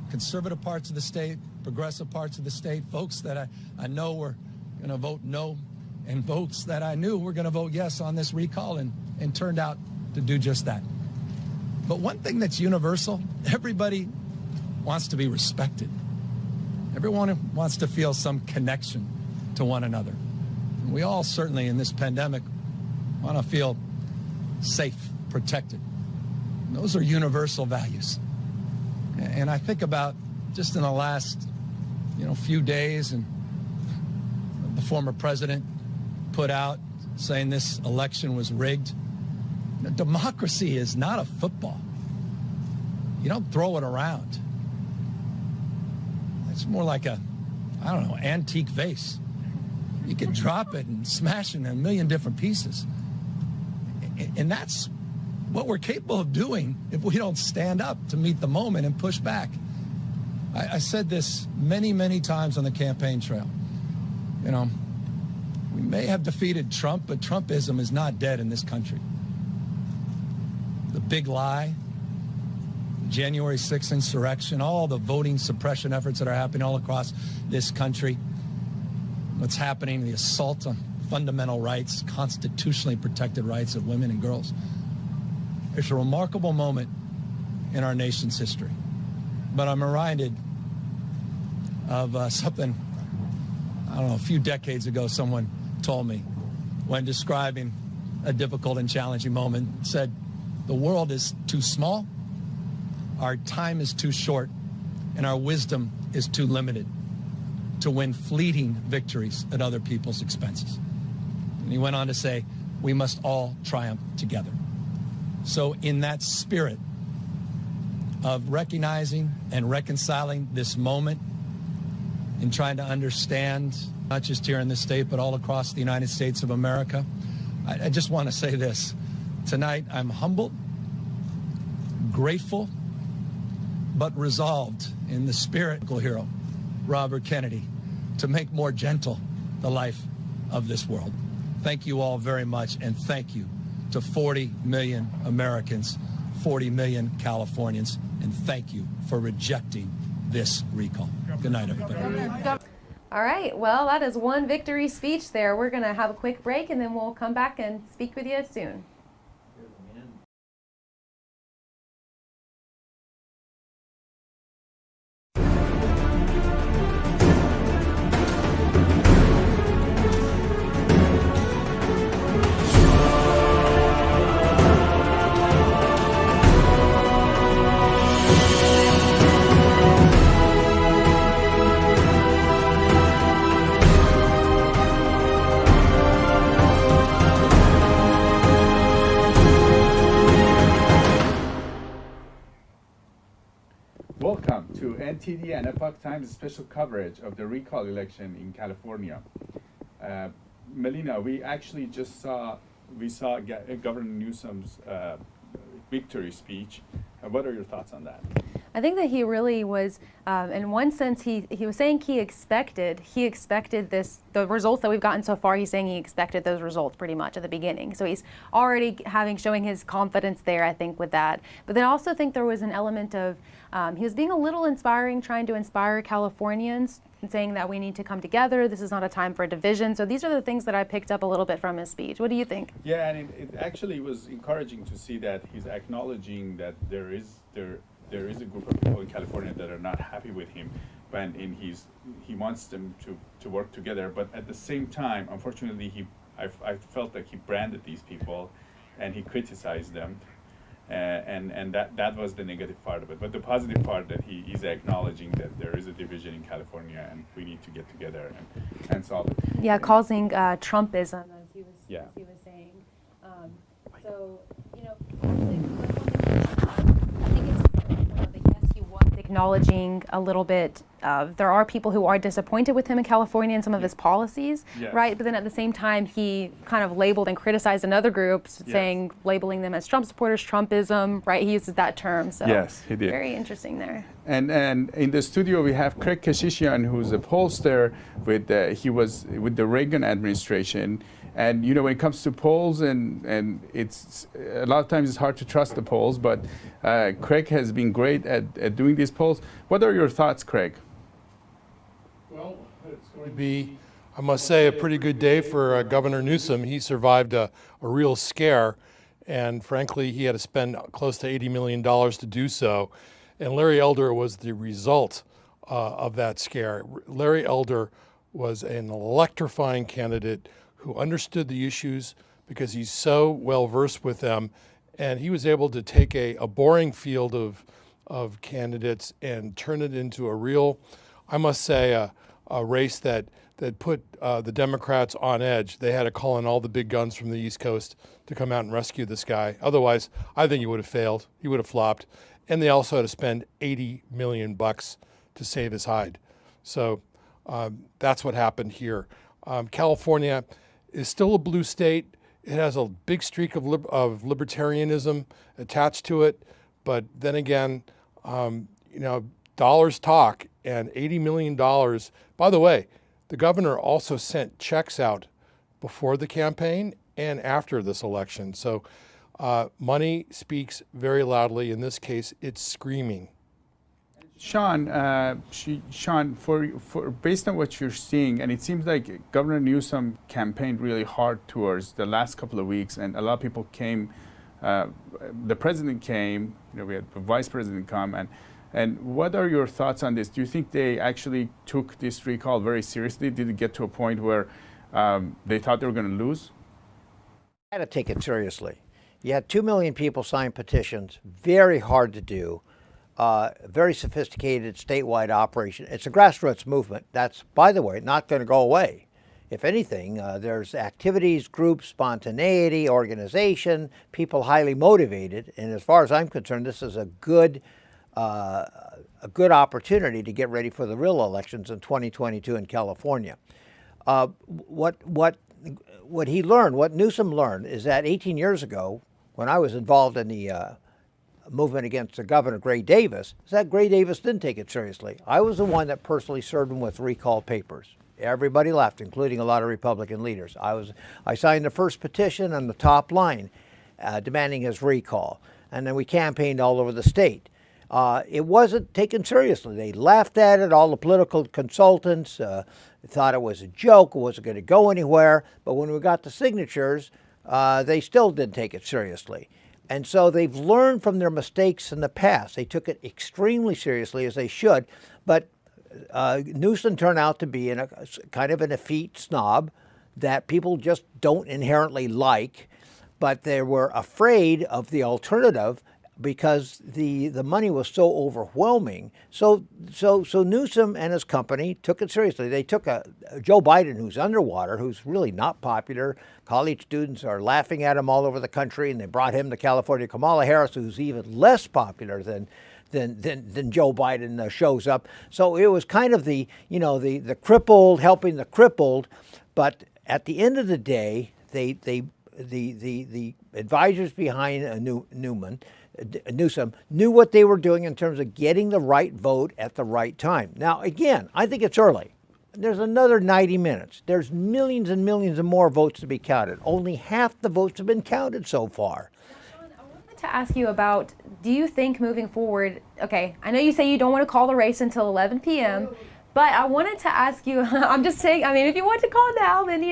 Conservative parts of the state, progressive parts of the state, folks that I know were going to vote no, and folks that I knew were going to vote yes on this recall, and turned out to do just that. But one thing that's universal, everybody wants to be respected. Everyone wants to feel some connection to one another. And we all certainly in this pandemic want to feel safe, protected. And those are universal values. And I think about just in the last, few days, and the former president put out saying this election was rigged. Democracy is not a football. You don't throw it around. It's more like antique vase. You can drop it and smash it in a million different pieces. And that's what we're capable of doing if we don't stand up to meet the moment and push back. I said this many, many times on the campaign trail. You know, we may have defeated Trump, but Trumpism is not dead in this country. The big lie, January 6th insurrection, all the voting suppression efforts that are happening all across this country, what's happening, the assault on fundamental rights, constitutionally protected rights of women and girls. It's a remarkable moment in our nation's history. But I'm reminded of something, I don't know, a few decades ago someone told me when describing a difficult and challenging moment, said, the world is too small, our time is too short, and our wisdom is too limited to win fleeting victories at other people's expenses. And he went on to say, we must all triumph together. So in that spirit of recognizing and reconciling this moment and trying to understand, not just here in this state, but all across the United States of America, I just want to say this. Tonight, I'm humbled, grateful, but resolved in the spirit of hero, Robert Kennedy, to make more gentle the life of this world. Thank you all very much, and thank you to 40 million Americans, 40 million Californians, and thank you for rejecting this recall. Good night, everybody. All right, well, that is one victory speech there. We're going to have a quick break, and then we'll come back and speak with you soon. Welcome to NTD and Epoch Times special coverage of the recall election in California. Melina, we actually just saw Governor Newsom's victory speech. What are your thoughts on that? I think that he really was, in one sense, he was saying he expected this, the results that we've gotten so far. He's saying he expected those results pretty much at the beginning. So he's already showing his confidence there, I think, with that. But then I also think there was an element of, he was being a little inspiring, trying to inspire Californians and saying that we need to come together. This is not a time for division. So these are the things that I picked up a little bit from his speech. What do you think? Yeah, and it actually was encouraging to see that he's acknowledging that there is a group of people in California that are not happy with him, and he wants them to work together. But at the same time, unfortunately, I felt like he branded these people, and he criticized them, and that was the negative part of it. But the positive part that he is acknowledging that there is a division in California, and we need to get together and solve it. Yeah, causing Trumpism, as he was saying. So I think it's he was acknowledging a little bit. There are people who are disappointed with him in California and some of his policies, right? But then at the same time, he kind of labeled and criticized another group, labeling them as Trump supporters, Trumpism, right? He uses that term. So yes, he did. Very interesting there. And in the studio we have Craig Kashishian, who's a pollster he was with the Reagan administration. And when it comes to polls, and it's a lot of times it's hard to trust the polls, but Craig has been great at doing these polls. What are your thoughts, Craig? Well, it's going to be, I must say, a pretty good day for Governor Newsom. He survived a real scare, and frankly, he had to spend close to $80 million to do so. And Larry Elder was the result of that scare. Larry Elder was an electrifying candidate who understood the issues because he's so well versed with them, and he was able to take a boring field of candidates and turn it into a real, I must say, a race that put the Democrats on edge. They had to call in all the big guns from the East Coast to come out and rescue this guy. Otherwise, I think he would have failed. He would have flopped. And they also had to spend $80 million to save his hide. So that's what happened here. California is still a blue state. it has a big streak of libertarianism attached to it. But then again, dollars talk, and $80 million. By the way, the governor also sent checks out before the campaign and after this election. So money speaks very loudly. In this case, it's screaming. Sean, for based on what you're seeing, and it seems like Governor Newsom campaigned really hard towards the last couple of weeks, and a lot of people came. The president came. We had the vice president come, and what are your thoughts on this? Do you think they actually took this recall very seriously? Did it get to a point where they thought they were going to lose? Had to take it seriously. You had 2 million people sign petitions. Very hard to do. Very sophisticated statewide operation. It's a grassroots movement. That's, by the way, not going to go away. If anything, there's activities, groups, spontaneity, organization, people highly motivated. And as far as I'm concerned, this is a good opportunity to get ready for the real elections in 2022 in California. What he learned, what Newsom learned, is that 18 years ago, when I was involved in the movement against the governor, Gray Davis, is that Gray Davis didn't take it seriously. I was the one that personally served him with recall papers. Everybody left, including a lot of Republican leaders. I signed the first petition on the top line demanding his recall, and then we campaigned all over the state. It wasn't taken seriously. They laughed at it. All the political consultants thought it was a joke. It wasn't going to go anywhere. But when we got the signatures, they still didn't take it seriously. And so they've learned from their mistakes in the past. They took it extremely seriously, as they should. But Newsom turned out to be kind of an effete snob that people just don't inherently like. But they were afraid of the alternative because the money was so overwhelming. So Newsom and his company took it seriously. They took Joe Biden, who's underwater, who's really not popular. College students are laughing at him all over the country, and they brought him to California. Kamala Harris, who's even less popular than Joe Biden, shows up. So it was kind of the crippled helping the crippled. But at the end of the day, the advisors behind Newsom knew what they were doing in terms of getting the right vote at the right time. Now, again, I think it's early. There's another 90 minutes. There's millions and millions of more votes to be counted. Only half the votes have been counted so far. Sean, I wanted to ask you about, do you think moving forward, okay, I know you say you don't want to call the race until 11 p.m., but I wanted to ask you, I'm just saying, I mean, if you want to call now, then,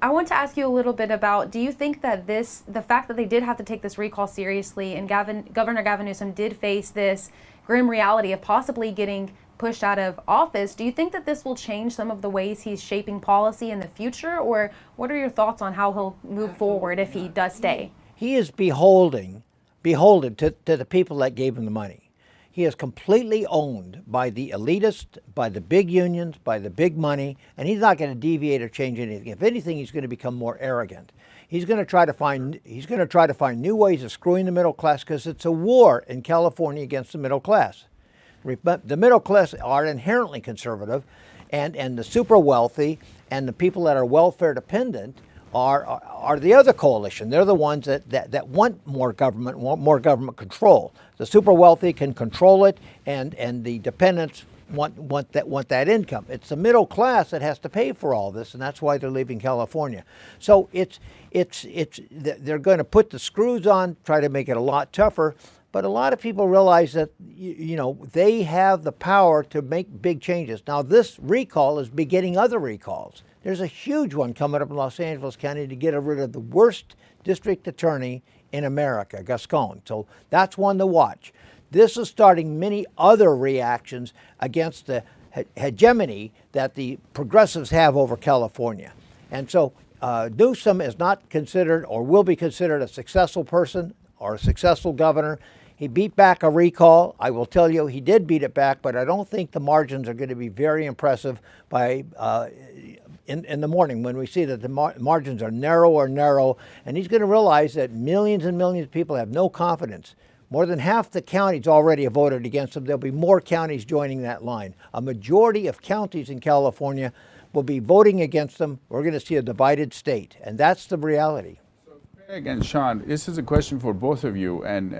I want to ask you a little bit about, do you think that the fact that they did have to take this recall seriously, and Governor Gavin Newsom did face this grim reality of possibly getting pushed out of office, do you think that this will change some of the ways he's shaping policy in the future, or what are your thoughts on how he'll move forward if he does stay? He is beholden to the people that gave him the money. He is completely owned by the elitists, by the big unions, by the big money, and he's not going to deviate or change anything. If anything, he's going to become more arrogant. He's going to try to find new ways of screwing the middle class, because it's a war in California against the middle class. The middle class are inherently conservative, and the super wealthy and the people that are welfare dependent are the other coalition. They're the ones that want more government control. The super wealthy can control it, and the dependents want that income. It's the middle class that has to pay for all this, and that's why they're leaving California. So they're going to put the screws on, try to make it a lot tougher. But a lot of people realize that they have the power to make big changes. Now, this recall is begetting other recalls. There's a huge one coming up in Los Angeles County to get rid of the worst district attorney in America, Gascon. So that's one to watch. This is starting many other reactions against the hegemony that the progressives have over California. And so Newsom is not considered, or will be considered, a successful person or a successful governor. He beat back a recall. I will tell you, he did beat it back, but I don't think the margins are going to be very impressive by in the morning, when we see that the margins are narrow, and he's going to realize that millions and millions of people have no confidence. More than half the counties already have voted against him. There'll be more counties joining that line. A majority of counties in California will be voting against them. We're going to see a divided state, and that's the reality. Again, Sean, this is a question for both of you. And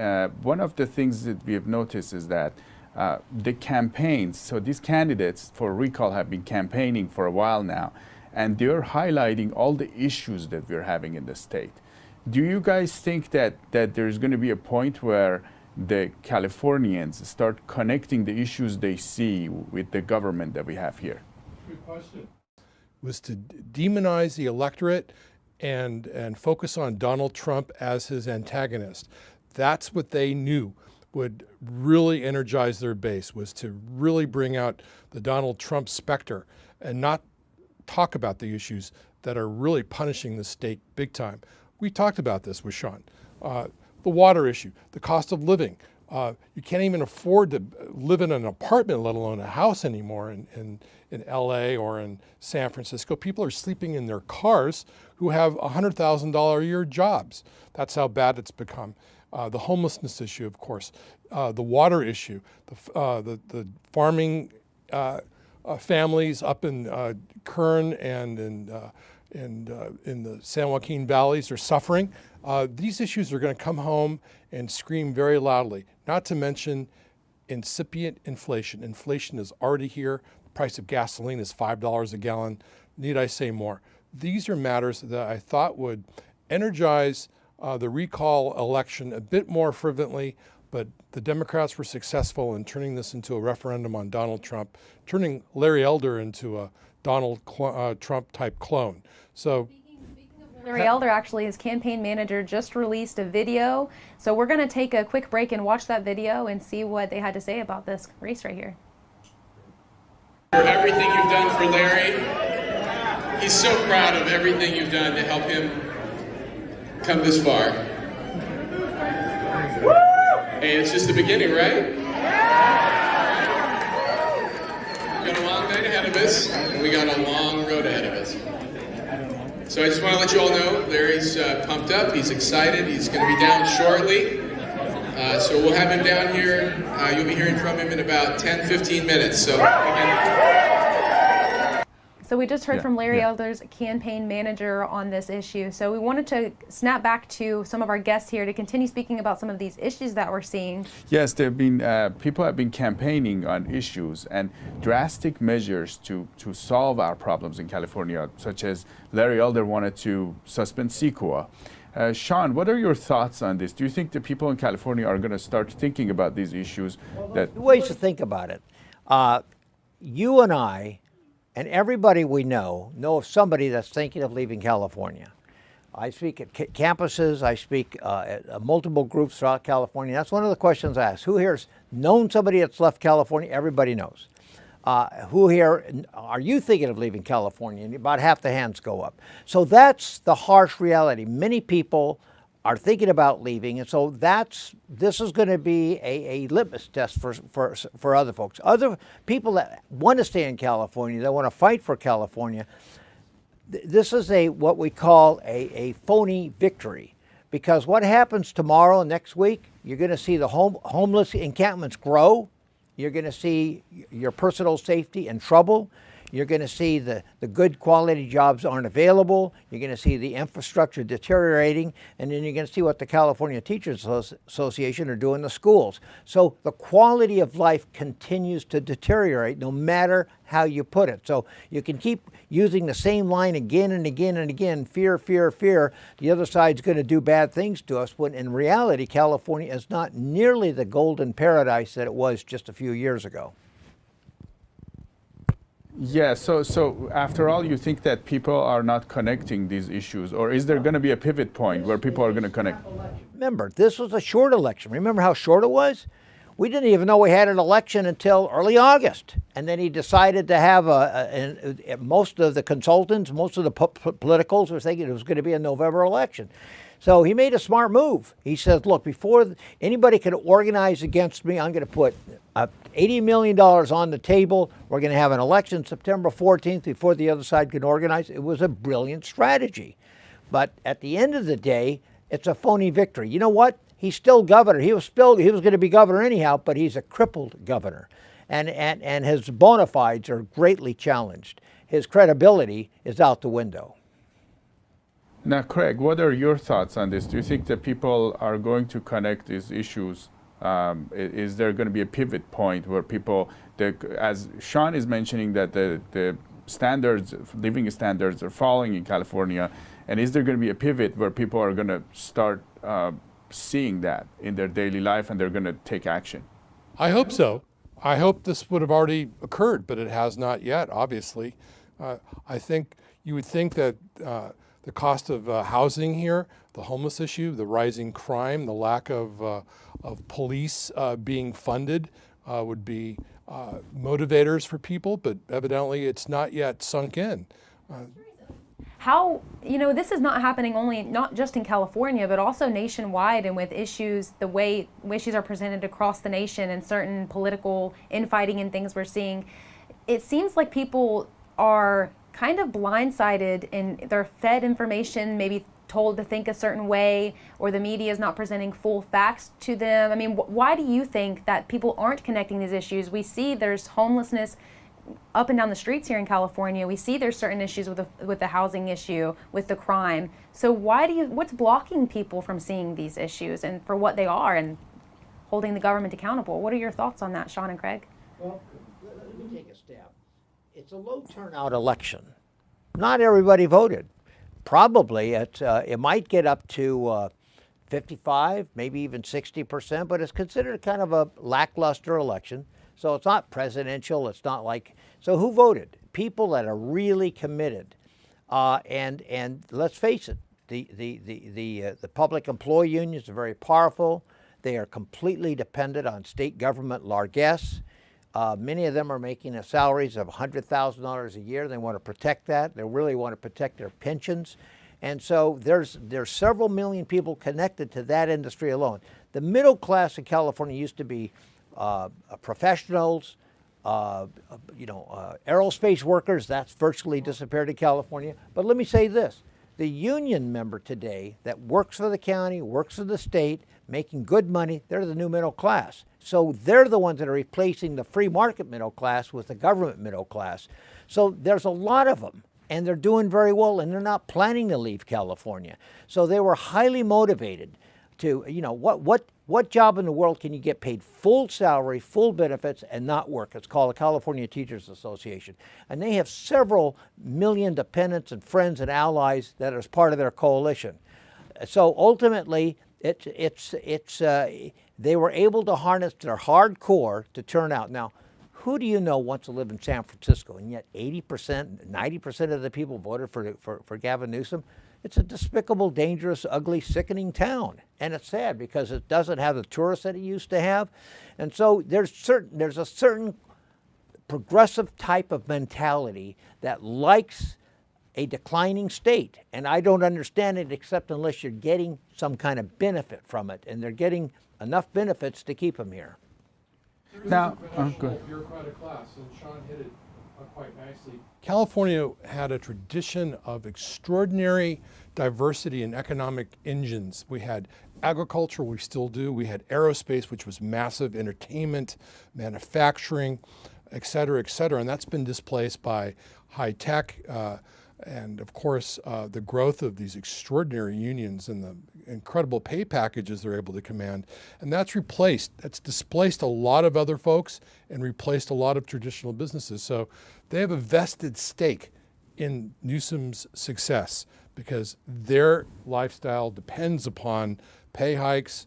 one of the things that we have noticed is that the campaigns, so these candidates for recall have been campaigning for a while now, and they're highlighting all the issues that we're having in the state. Do you guys think that there's going to be a point where the Californians start connecting the issues they see with the government that we have here? Good question. Was to demonize the electorate and focus on Donald Trump as his antagonist. That's what they knew would really energize their base, was to really bring out the Donald Trump specter and not talk about the issues that are really punishing the state big time. We talked about this with Sean. The water issue, the cost of living. You can't even afford to live in an apartment, let alone a house anymore in LA or in San Francisco. People are sleeping in their cars who have $100,000 a year jobs. That's how bad it's become. The homelessness issue, of course, the water issue, the farming families up in Kern and in the San Joaquin valleys are suffering. These issues are going to come home and scream very loudly, not to mention incipient inflation. Inflation is already here. The price of gasoline is $5 a gallon. Need I say more? These are matters that I thought would energize the recall election a bit more fervently, but the Democrats were successful in turning this into a referendum on Donald Trump, turning Larry Elder into a Donald Trump type clone. So Larry Elder, actually, his campaign manager, just released a video. So we're going to take a quick break and watch that video and see what they had to say about this race right here. For everything you've done for Larry, he's so proud of everything you've done to help him come this far. Hey, it's just the beginning, right? We've got a long night ahead of us, and we got a long road ahead of us. So I just want to let you all know, Larry's pumped up, he's excited, he's going to be down shortly. So we'll have him down here. You'll be hearing from him in about 10, 15 minutes. So we just heard from Larry Elder's campaign manager on this issue. So we wanted to snap back to some of our guests here to continue speaking about some of these issues that we're seeing. Yes, there have been people have been campaigning on issues and drastic measures to solve our problems in California, such as Larry Elder wanted to suspend CEQA. Sean, what are your thoughts on this? Do you think the people in California are going to start thinking about these issues? Ways to think about it. You and I and everybody we know of somebody that's thinking of leaving California. I speak at campuses, I speak at multiple groups throughout California. That's one of the questions I ask. Who here has known somebody that's left California? Everybody knows. Who here, are you thinking of leaving California? And about half the hands go up. So that's the harsh reality. Many people are thinking about leaving, and so this is going to be a litmus test for other folks. Other people that want to stay in California, that want to fight for California, this is what we call a phony victory. Because what happens tomorrow, next week, you're going to see the homeless encampments grow. You're going to see your personal safety in trouble. You're going to see the good quality jobs aren't available. You're going to see the infrastructure deteriorating. And then you're going to see what the California Teachers Association are doing in the schools. So the quality of life continues to deteriorate no matter how you put it. So you can keep using the same line again and again and again, fear, fear, fear. The other side's going to do bad things to us, when in reality, California is not nearly the golden paradise that it was just a few years ago. Yeah, so after all, you think that people are not connecting these issues, or is there going to be a pivot point where people are going to connect? Remember, this was a short election. Remember how short it was? We didn't even know we had an election until early August. And then he decided to have most of the consultants, most of the politicals were thinking it was going to be a November election. So he made a smart move. He says, look, before anybody can organize against me, I'm going to put $80 million on the table. We're going to have an election September 14th before the other side can organize. It was a brilliant strategy. But at the end of the day, it's a phony victory. You know what? He's still governor. He was going to be governor anyhow, but he's a crippled governor. And his bona fides are greatly challenged. his credibility is out the window. Now, Craig, what are your thoughts on this? Do you think that people are going to connect these issues? Is there going to be a pivot point where people, as Sean is mentioning, that the standards, living standards are falling in California, and is there going to be a pivot where people are going to start seeing that in their daily life and they're going to take action? I hope so. I hope this would have already occurred, but it has not yet, obviously. I think you would think that the cost of housing here, the homeless issue, the rising crime, the lack of police being funded would be motivators for people, but evidently it's not yet sunk in. How, this is not happening not just in California, but also nationwide, and with issues, the way issues are presented across the nation and certain political infighting and things we're seeing. It seems like people are kind of blindsided and they're fed information, maybe told to think a certain way, or the media is not presenting full facts to them. I mean, why do you think that people aren't connecting these issues? We see there's homelessness up and down the streets here in California. We see there's certain issues with the housing issue, with the crime. So what's blocking people from seeing these issues and for what they are and holding the government accountable? What are your thoughts on that, Sean and Craig? Well, let me take a step. It's a low turnout election. Not everybody voted. Probably it might get up to 55, maybe even 60%, but it's considered kind of a lackluster election. So it's not presidential. It's not like, so who voted? People that are really committed. And let's face it, the public employee unions are very powerful. They are completely dependent on state government largesse. Many of them are making salaries of $100,000 a year. They want to protect that. They really want to protect their pensions. And so there's several million people connected to that industry alone. The middle class in California used to be professionals, aerospace workers. That's virtually disappeared in California. But let me say this. The union member today that works for the county, works for the state, making good money, they're the new middle class. So they're the ones that are replacing the free market middle class with the government middle class. So there's a lot of them, and they're doing very well, and they're not planning to leave California. So they were highly motivated to, what job in the world can you get paid full salary, full benefits, and not work? It's called the California Teachers Association. And they have several million dependents and friends and allies that are part of their coalition. So ultimately, they were able to harness their hardcore to turn out. Now, who do you know wants to live in San Francisco? And yet 80%, 90% of the people voted for Gavin Newsom. It's a despicable, dangerous, ugly, sickening town. And it's sad because it doesn't have the tourists that it used to have. And so there's a certain progressive type of mentality that likes a declining state. And I don't understand it except unless you're getting some kind of benefit from it. And they're getting enough benefits to keep them here. Now, bureaucratic class, and Sean hit it quite nicely. California had a tradition of extraordinary diversity in economic engines. We had agriculture, we still do. We had aerospace, which was massive, entertainment, manufacturing, et cetera, and that's been displaced by high tech, and of course, the growth of these extraordinary unions and the incredible pay packages they're able to command. And that's displaced a lot of other folks and replaced a lot of traditional businesses. So they have a vested stake in Newsom's success because their lifestyle depends upon pay hikes,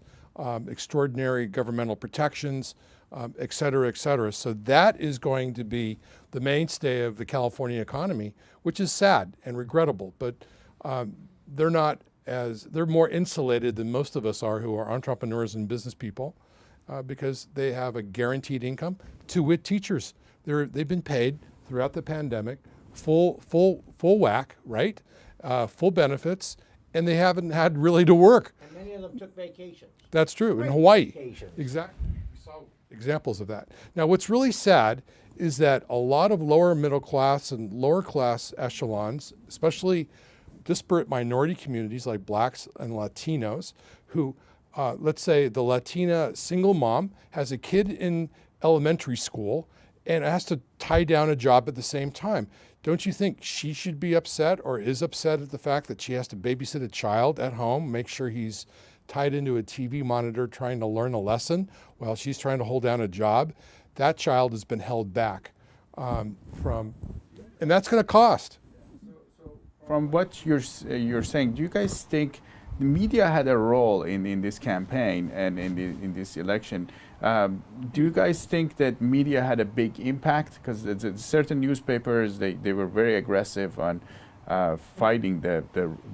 extraordinary governmental protections, et cetera, et cetera. So that is going to be the mainstay of the California economy, which is sad and regrettable, but they're more insulated than most of us are who are entrepreneurs and business people because they have a guaranteed income. To wit, teachers, they've been paid throughout the pandemic, full whack, right? Full benefits, and they haven't had really to work. And many of them took vacations. That's true, in Hawaii. Vacations. Exactly. We saw examples of that. Now, what's really sad is that a lot of lower middle class and lower class echelons, especially disparate minority communities like blacks and Latinos, who, let's say the Latina single mom has a kid in elementary school and has to tie down a job at the same time. Don't you think she should be upset or is upset at the fact that she has to babysit a child at home, make sure he's tied into a TV monitor trying to learn a lesson while she's trying to hold down a job? That child has been held back and that's going to cost. From what you're saying, do you guys think the media had a role in this campaign and in this election? Do you guys think that media had a big impact? Because certain newspapers, they were very aggressive on fighting the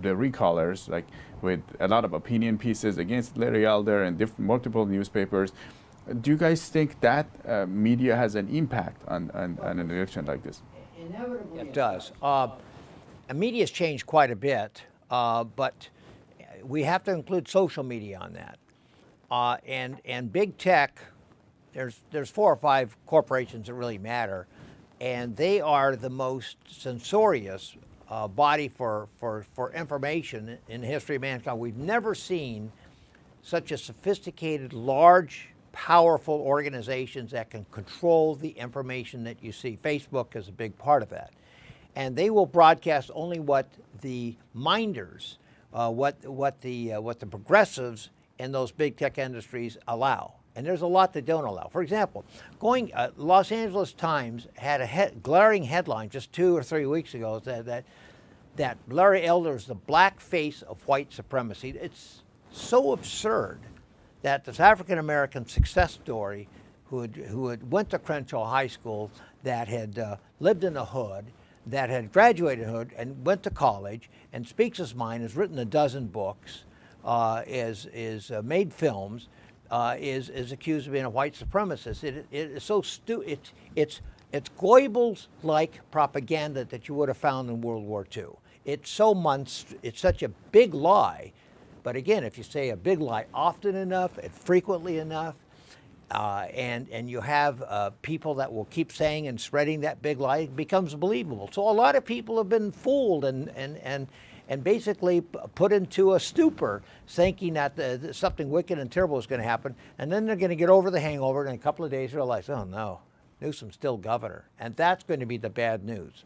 recallers, like with a lot of opinion pieces against Larry Elder and multiple newspapers. Do you guys think that media has an impact on an election like this? It does. Media's changed quite a bit, but we have to include social media on that. And big tech, there's 4 or 5 corporations that really matter, and they are the most censorious body for information in the history of mankind. We've never seen such a sophisticated, large, powerful organizations that can control the information that you see. Facebook is a big part of that. And they will broadcast only what the minders, what the progressives in those big tech industries allow. And there's a lot that don't allow. For example, Los Angeles Times had a glaring headline just 2 or 3 weeks ago that Larry Elder is the black face of white supremacy. It's so absurd that this African-American success story who had went to Crenshaw High School, that had lived in the hood, that had graduated hood and went to college and speaks his mind, has written a dozen books, is made films, is accused of being a white supremacist. It is so stupid. It's Goebbels-like propaganda that you would have found in World War II. It's such a big lie. But again, if you say a big lie often enough and frequently enough, and you have people that will keep saying and spreading that big lie, it becomes believable. So a lot of people have been fooled and basically put into a stupor, thinking that something wicked and terrible is going to happen, and then they're going to get over the hangover, and in a couple of days realize, oh no, Newsom's still governor, and that's going to be the bad news.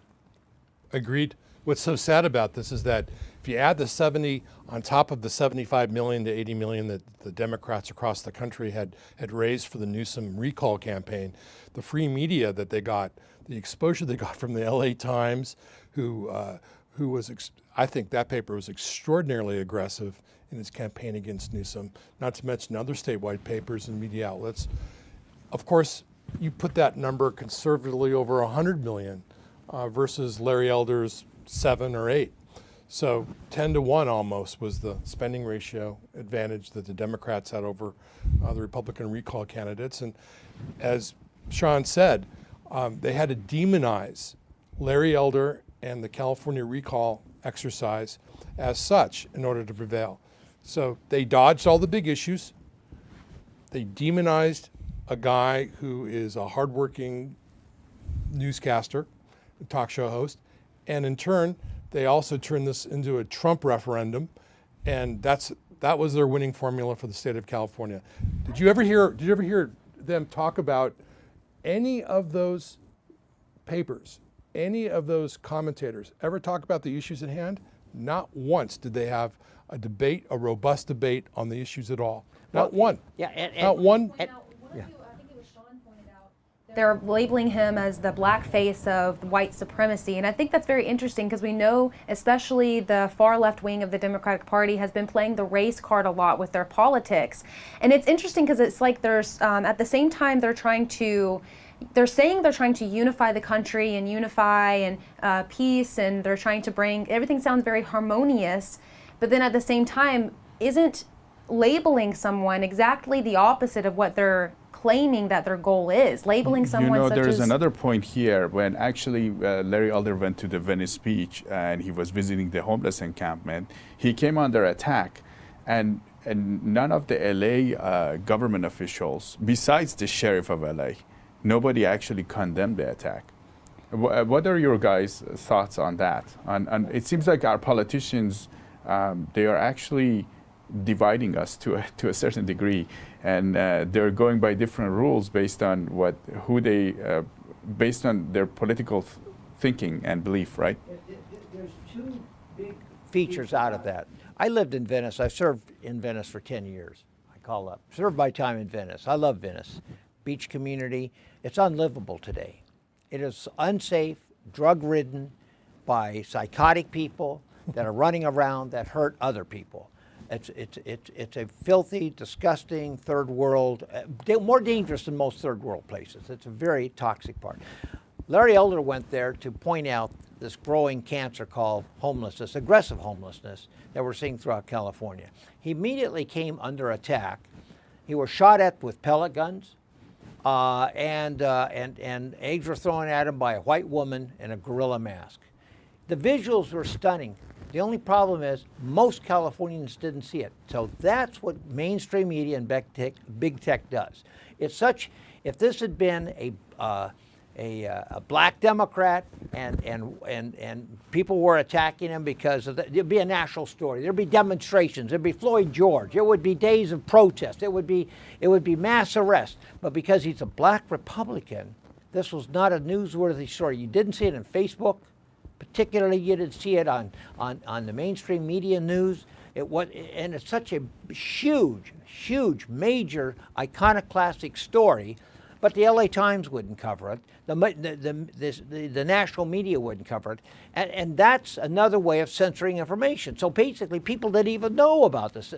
Agreed. What's so sad about this is that if you add the 70 on top of the 75 million to 80 million that the Democrats across the country had raised for the Newsom recall campaign, the free media that they got, the exposure they got from the LA Times, who was, I think that paper was extraordinarily aggressive in its campaign against Newsom, not to mention other statewide papers and media outlets. Of course, you put that number conservatively over 100 million versus Larry Elder's 7 or 8. So 10 to 1 almost was the spending ratio advantage that the Democrats had over the Republican recall candidates. And as Sean said, they had to demonize Larry Elder and the California recall exercise as such in order to prevail. So they dodged all the big issues. They demonized a guy who is a hardworking newscaster, talk show host, and in turn, they also turned this into a Trump referendum, and that was their winning formula for the state of California. Did you ever hear them talk about any of those papers, any of those commentators ever talk about the issues at hand? Not once did they have a debate, a robust debate on the issues at all. Not one. Yeah, not one. They're labeling him as the black face of white supremacy. And I think that's very interesting because we know especially the far left wing of the Democratic Party has been playing the race card a lot with their politics. And it's interesting because it's like there's, at the same time they're saying they're trying to unify the country and unify and peace, and they're trying to bring, everything sounds very harmonious, but then at the same time isn't labeling someone exactly the opposite of what they're claiming that their goal is, labeling someone such there's as... another point here when actually Larry Elder went to the Venice Beach and he was visiting the homeless encampment. He came under attack, and none of the LA government officials, besides the sheriff of LA, nobody actually condemned the attack. What are your guys' thoughts on that? It seems like our politicians, they are actually dividing us to a certain degree, and they're going by different rules based on who they based on their political thinking and belief, right? There's two big features out of that. I lived in Venice. I served in Venice for 10 years. I call up. Served my time in Venice. I love Venice. Beach community. It's unlivable today. It is unsafe, drug-ridden by psychotic people that are running around that hurt other people. It's a filthy, disgusting third world, more dangerous than most third world places. It's a very toxic part. Larry Elder went there to point out this growing cancer called homelessness, aggressive homelessness that we're seeing throughout California. He immediately came under attack. He was shot at with pellet guns, and eggs were thrown at him by a white woman in a gorilla mask. The visuals were stunning. The only problem is most Californians didn't see it. So that's what mainstream media and big tech does. It's such, if this had been a black Democrat and people were attacking him because of it'd be a national story. There'd be demonstrations. There'd be Floyd George. It would be days of protest. It would be mass arrest. But because he's a black Republican, this was not a newsworthy story. You didn't see it on Facebook. Particularly, you didn't see it on the mainstream media news. And it's such a huge, major, iconoclastic story. But the LA Times wouldn't cover it. The national media wouldn't cover it. And that's another way of censoring information. So basically, people didn't even know about this.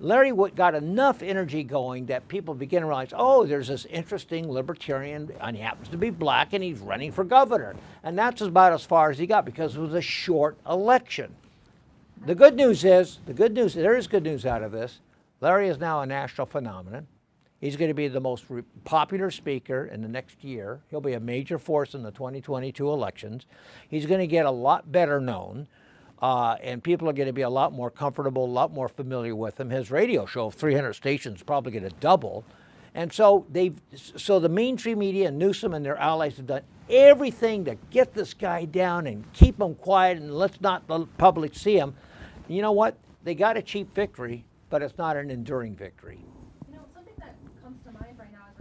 Larry got enough energy going that people begin to realize, oh, there's this interesting libertarian, and he happens to be black, and he's running for governor. And that's about as far as he got because it was a short election. The good news is, there is good news out of this. Larry is now a national phenomenon. He's going to be the most popular speaker in the next year. He'll be a major force in the 2022 elections. He's going to get a lot better known, and people are going to be a lot more comfortable, a lot more familiar with him. His radio show of 300 stations is probably going to double. And so the mainstream media and Newsom and their allies have done everything to get this guy down and keep him quiet and let's not the public see him. You know what? They got a cheap victory, but it's not an enduring victory.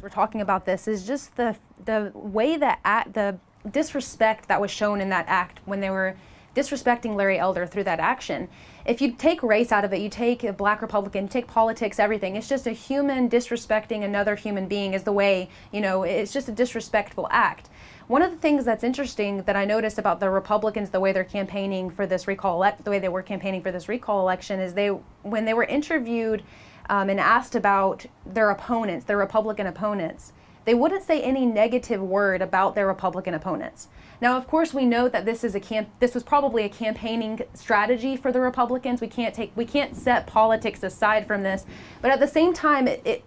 We're talking about this is just the way that the disrespect that was shown in that act when they were disrespecting Larry Elder through that action. If you take race out of it, you take a black Republican, you take politics, everything. It's just a human disrespecting another human being is the way, it's just a disrespectful act. One of the things that's interesting that I noticed about the Republicans, the way they're campaigning for this recall, the way they were campaigning for this recall election is when they were interviewed and asked about their opponents, their Republican opponents, they wouldn't say any negative word about their Republican opponents. Now, of course, we know that this was probably a campaigning strategy for the Republicans. We can't set politics aside from this, but at the same time, it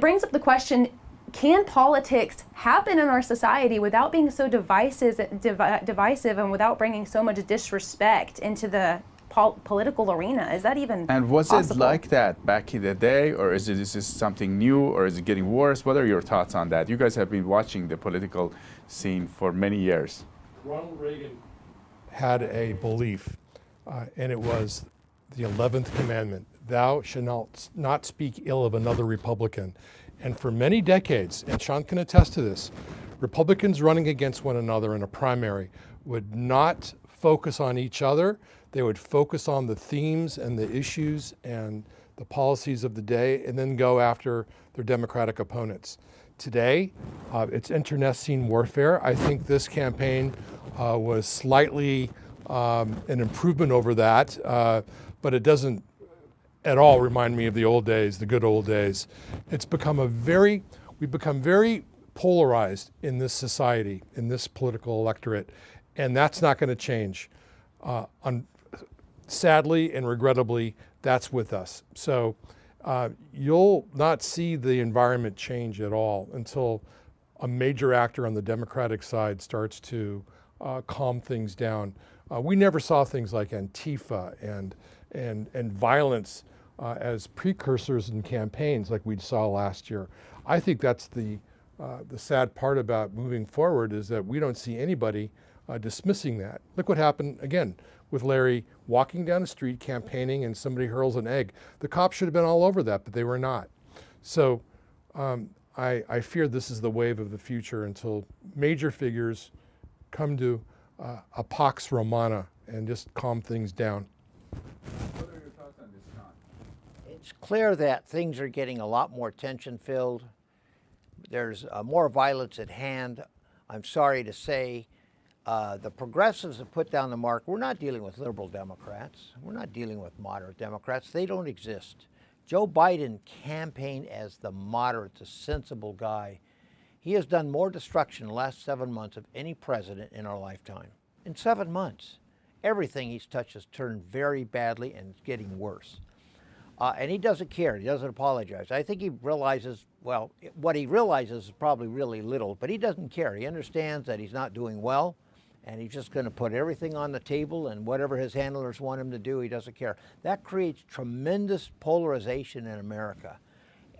brings up the question: can politics happen in our society without being so divisive and without bringing so much disrespect into the political arena? Is that even And was possible? it like that back in the day, or is this something new, or is it getting worse? What are your thoughts on that? You guys have been watching the political scene for many years. Ronald Reagan had a belief, and it was the 11th commandment: thou shalt not speak ill of another Republican. And for many decades, and Sean can attest to this, Republicans running against one another in a primary would not focus on each other. They would focus on the themes and the issues and the policies of the day, and then go after their Democratic opponents. Today, it's internecine warfare. I think this campaign was slightly an improvement over that, but it doesn't at all remind me of the old days, the good old days. We've become very polarized in this society, in this political electorate, and that's not going to change. Sadly and regrettably, that's with us. So you'll not see the environment change at all until a major actor on the Democratic side starts to calm things down. We never saw things like Antifa and violence as precursors in campaigns like we saw last year. I think that's the sad part about moving forward, is that we don't see anybody dismissing that. Look what happened again with Larry walking down the street campaigning and somebody hurls an egg. The cops should have been all over that, but they were not. So I'm I fear this is the wave of the future until major figures come to a pax romana and just calm things down. What are your thoughts on this, John? It's clear that things are getting a lot more tension-filled. There's more violence at hand. I'm sorry to say the progressives have put down the mark. We're not dealing with liberal Democrats. We're not dealing with moderate Democrats. They don't exist. Joe Biden campaigned as the moderate, the sensible guy. He has done more destruction in the last 7 months of any president in our lifetime. In 7 months, everything he's touched has turned very badly and it's getting worse. And he doesn't care. He doesn't apologize. I think he realizes, well, what he realizes is probably really little, but he doesn't care. He understands that he's not doing well, and he's just going to put everything on the table, and whatever his handlers want him to do, he doesn't care. That creates tremendous polarization in America.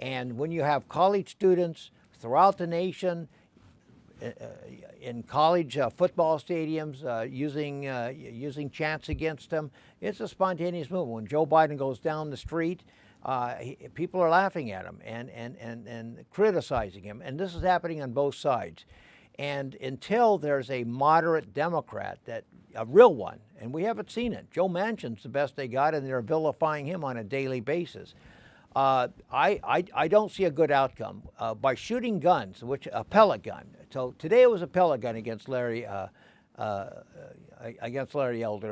And when you have college students throughout the nation, in college football stadiums, using chants against him, it's a spontaneous movement. When Joe Biden goes down the street, people are laughing at him and criticizing him. And this is happening on both sides. And until there's a moderate Democrat, a real one, and we haven't seen it. Joe Manchin's the best they got, and they're vilifying him on a daily basis. I don't see a good outcome by shooting guns, which a pellet gun. So today it was a pellet gun against Larry Elder.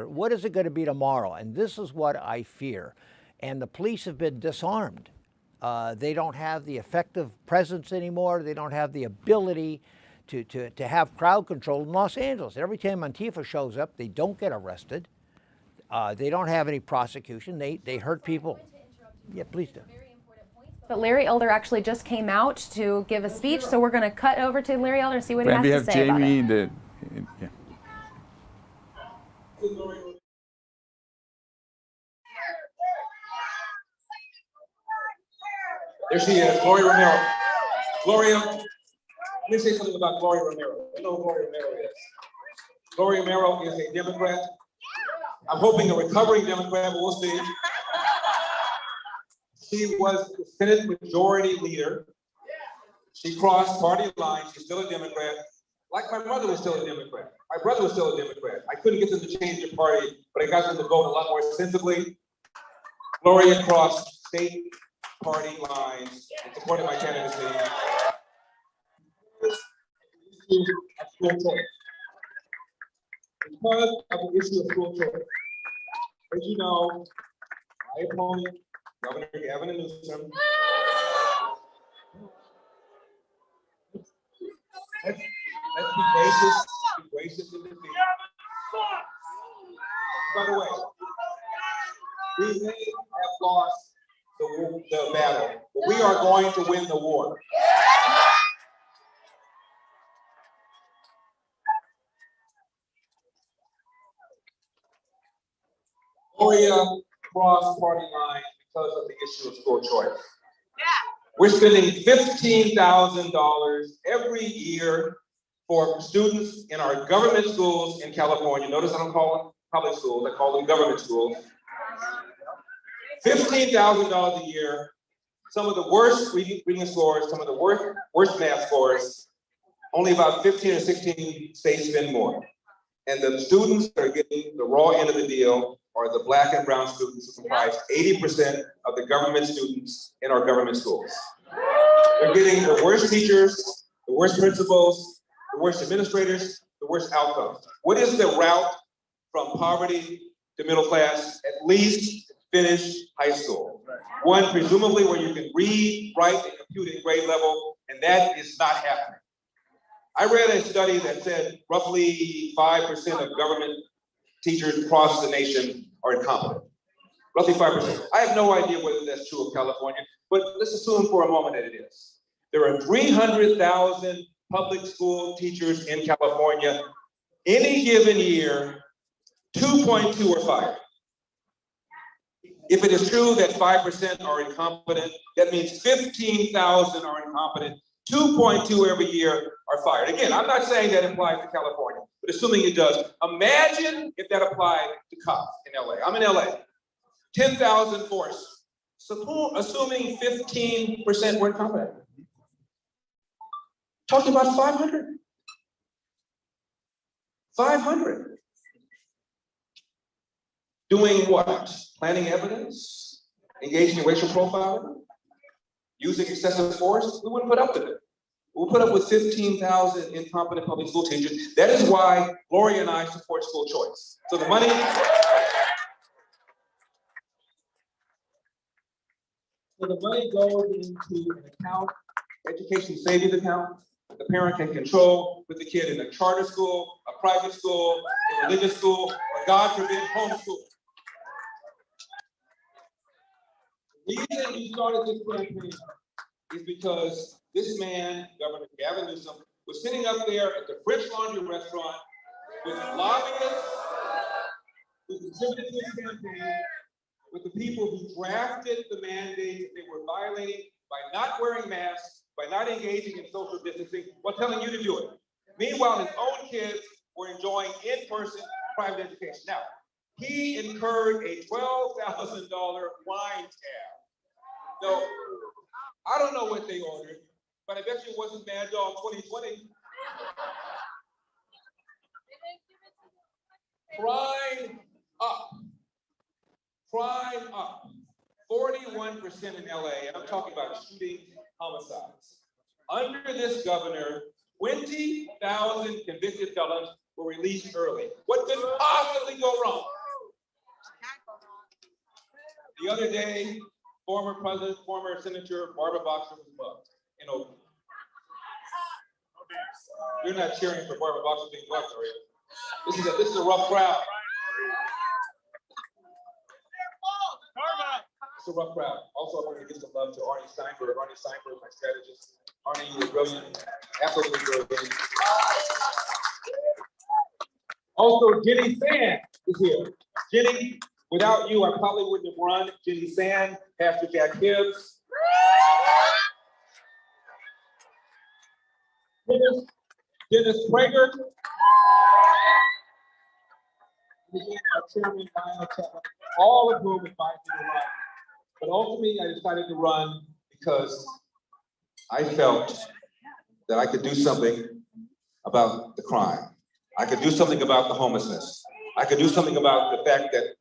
What is it going to be tomorrow? And this is what I fear. And the police have been disarmed. They don't have the effective presence anymore. They don't have the ability to have crowd control in Los Angeles. Every time Antifa shows up, they don't get arrested. They don't have any prosecution. They hurt people. Yeah, please do. But Larry Elder actually just came out to give a speech, so we're going to cut over to Larry Elder and see what he has to say about it. We have Jamie. Yeah. There she is, Gloria Romero. Gloria, let me say something about Gloria Romero. You know who Gloria Romero is. Gloria Romero is a Democrat. I'm hoping a recovering Democrat, but we'll see. She was the Senate Majority Leader. She crossed party lines. She's still a Democrat. Like my mother was still a Democrat. My brother was still a Democrat. I couldn't get them to change their party, but I got them to vote a lot more sensibly. Gloria crossed state party lines and supported my candidacy. Because of the issue of school choice. As you know, my opponent, Governor Gavin Newsom, let's be gracious in the field. By the way, we may have lost the battle, but we are going to win the war. Gloria crossed party lines because of the issue of school choice. We're spending $15,000 every year for students in our government schools in California. Notice I don't call them public schools, I call them government schools. $15,000 a year, some of the worst reading scores, some of the worst math scores. Only about 15 or 16 states spend more. And the students that are getting the raw end of the deal are the Black and brown students who comprise 80% of the government students in our government schools. They're getting the worst teachers, the worst principals, the worst administrators, the worst outcomes. What is the route from poverty to middle class? At least finish high school. One, presumably where you can read, write, and compute at grade level, and that is not happening. I read a study that said roughly 5% of government teachers across the nation are incompetent. Roughly 5%. I have no idea whether that's true of California, but let's assume for a moment that it is. There are 300,000 public school teachers in California. Any given year, 2.2 are fired. If it is true that 5% are incompetent, that means 15,000 are incompetent. 2.2 every year are fired. Again, I'm not saying that applies to California, but assuming it does, imagine if that applied to cops in LA. I'm in LA. 10,000 force. Assuming 15% were incompetent. Talking about 500. 500. Doing what? Planting evidence, engaging in racial profiling, using excessive force. We wouldn't put up with it. We'll put up with 15,000 incompetent public school teachers. That is why Gloria and I support school choice. So the money goes into an account, education savings account. The parent can control, put the kid in a charter school, a private school, a religious school, or God forbid, homeschool. The reason we started this campaign is because this man, Governor Gavin Newsom, was sitting up there at the French Laundry restaurant with lobbyists who contributed to his campaign, with the people who drafted the mandate that they were violating by not wearing masks, by not engaging in social distancing, while telling you to do it. Meanwhile, his own kids were enjoying in-person private education. Now, he incurred a $12,000 wine tab. No, I don't know what they ordered, but I bet you it wasn't Mad Dog 2020. Crime up. Crime up. 41% in LA, and I'm talking about shooting homicides. Under this governor, 20,000 convicted felons were released early. What could possibly go wrong? The other day, former Senator Barbara Boxer was mugged in Oakland. You're not cheering for Barbara Boxer being mugged, are you? This is a rough crowd. It's a rough crowd. Also, I want to give some love to Arnie Steinberg. Arnie Steinberg, my strategist. Arnie, you were brilliant. Absolutely brilliant. Also, Jenny Sand is here. Jenny, without you, I probably wouldn't have run. Jenny Sand, Pastor Jack Hibbs. Dennis Prager. Our chairman, Lionel Chapman, all of whom advised me to run. But ultimately, I decided to run because I felt that I could do something about the crime. I could do something about the homelessness. I could do something about the fact that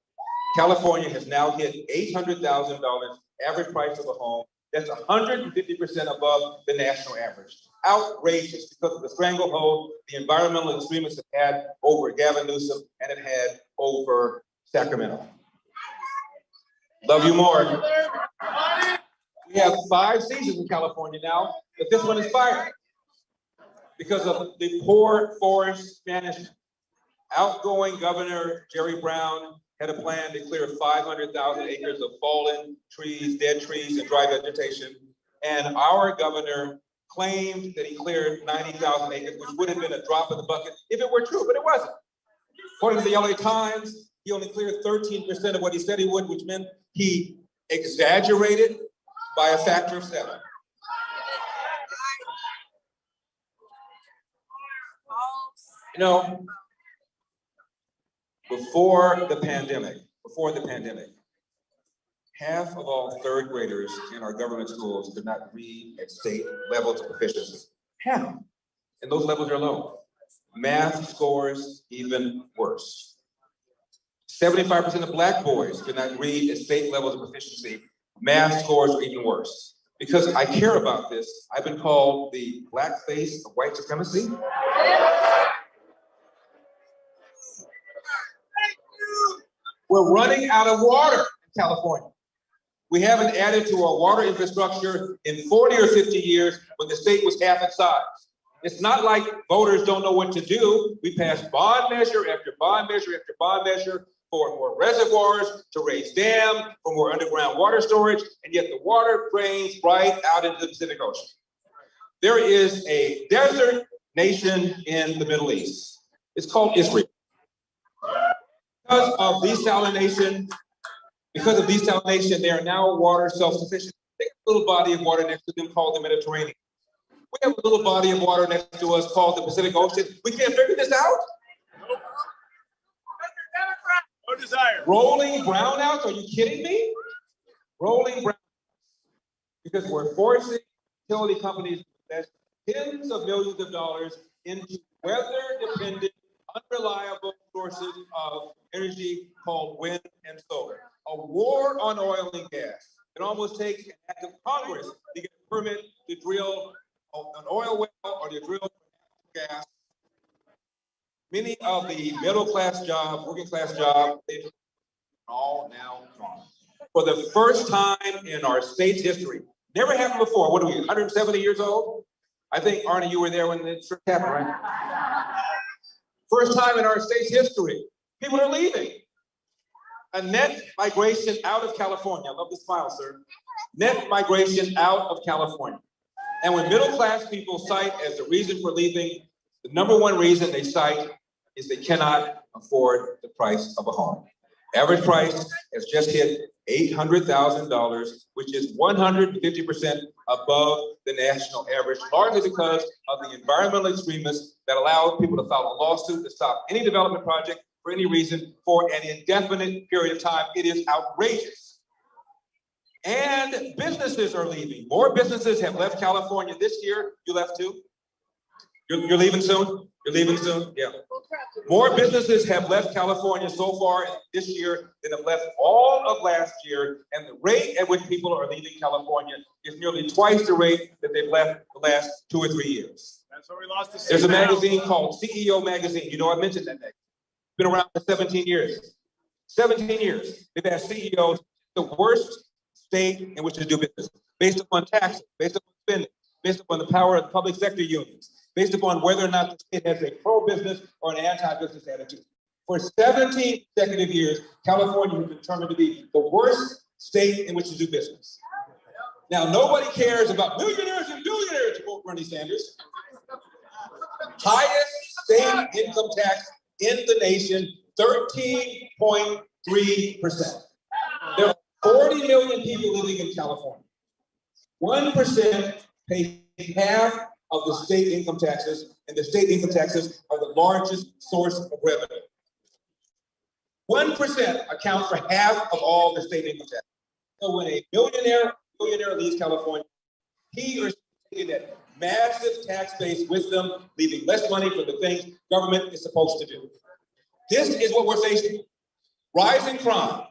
California has now hit $800,000 average price of a home. That's 150% above the national average. Outrageous because of the stranglehold the environmental extremists have had over Gavin Newsom and it had over Sacramento. Love you more. We have 5 seasons in California now, but this one is fired because of the poor forest management. Outgoing Governor Jerry Brown had a plan to clear 500,000 acres of fallen trees, dead trees, and dry vegetation. And our governor claimed that he cleared 90,000 acres, which would have been a drop in the bucket if it were true, but it wasn't. According to the LA Times, he only cleared 13% of what he said he would, which meant he exaggerated by a factor of 7. You know, before the pandemic, half of all 3rd graders in our government schools could not read at state levels of proficiency. Half. And those levels are low. Math scores even worse. 75% of Black boys could not read at state levels of proficiency. Math scores are even worse. Because I care about this, I've been called the black face of white supremacy. We're running out of water in California. We haven't added to our water infrastructure in 40 or 50 years when the state was half its size. It's not like voters don't know what to do. We passed bond measure after bond measure after bond measure for more reservoirs, to raise dams, for more underground water storage, and yet the water drains right out into the Pacific Ocean. There is a desert nation in the Middle East. It's called Israel. Because of desalination, they are now water self-sufficient. Take a little body of water next to them called the Mediterranean. We have a little body of water next to us called the Pacific Ocean. We can't figure this out? No desire. Rolling brownouts? Are you kidding me? Rolling brownouts. Because we're forcing utility companies to invest tens of millions of dollars into weather-dependent, unreliable sources of energy called wind and solar. A war on oil and gas. It almost takes an act of Congress to get a permit to drill an oil well or to drill gas. Many of the middle-class jobs, working-class jobs, they're all now gone. For the first time in our state's history, never happened before. What are we, 170 years old? I think, Arnie, you were there when it first happened, right? First time in our state's history, people are leaving. A net migration out of California. I love the smile, sir. Net migration out of California. And when middle-class people cite as the reason for leaving, the number one reason they cite is they cannot afford the price of a home. Average price has just hit $800,000, which is 150% above the national average, largely because of the environmental extremists that allow people to file a lawsuit to stop any development project for any reason for an indefinite period of time. It is outrageous. And businesses are leaving. More businesses have left California this year. You left too? You're leaving soon? You're leaving soon? Yeah. More businesses have left California so far this year than have left all of last year. And the rate at which people are leaving California is nearly twice the rate that they've left the last 2 or 3 years. That's where we lost the There's a magazine called CEO Magazine. You know, I mentioned that magazine. Been around for 17 years. 17 years. They've asked CEOs the worst state in which to do business, based upon taxes, based upon spending, based upon the power of the public sector unions, based upon whether or not the state has a pro-business or an anti-business attitude. For 17 consecutive years, California has been determined to be the worst state in which to do business. Now, nobody cares about millionaires and billionaires, to quote Bernie Sanders. Highest state income tax in the nation, 13.3%. There are 40 million people living in California. 1% pay half of the state income taxes, and the state income taxes are the largest source of revenue. 1% account for half of all the state income taxes. So when a billionaire leaves California, he or she is taking that massive tax base with them, leaving less money for the things government is supposed to do. This is what we're facing. Rising crime,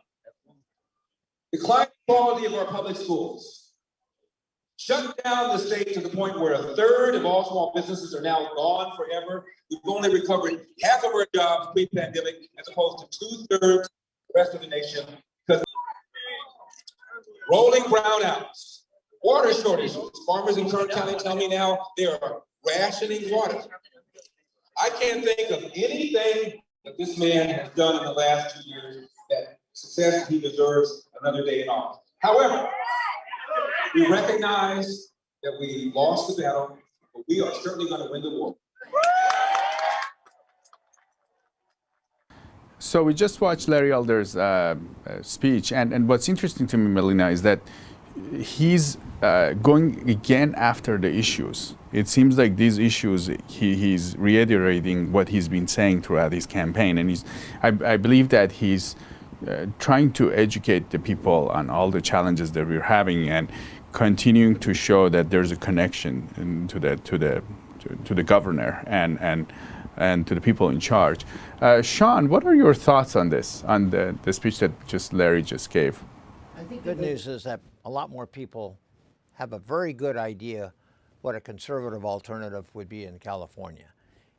declining quality of our public schools, shut down the state to the point where 1/3 of all small businesses are now gone forever. We've only recovered half of our jobs pre-pandemic as opposed to 2/3 of the rest of the nation. Because rolling brownouts, water shortages. Farmers in Kern County tell me now they are rationing water. I can't think of anything that this man has done in the last 2 years that success he deserves another day in office. However, we recognize that we lost the battle, but we are certainly going to win the war. So we just watched Larry Elder's speech, and what's interesting to me, Melina, is that he's going again after the issues. It seems like these issues, he's reiterating what he's been saying throughout his campaign, and I believe that he's trying to educate the people on all the challenges that we're having and continuing to show that there's a connection to the governor and to the people in charge. Sean, what are your thoughts on this, on the speech that Larry just gave? I think the good news is that a lot more people have a very good idea what a conservative alternative would be in California.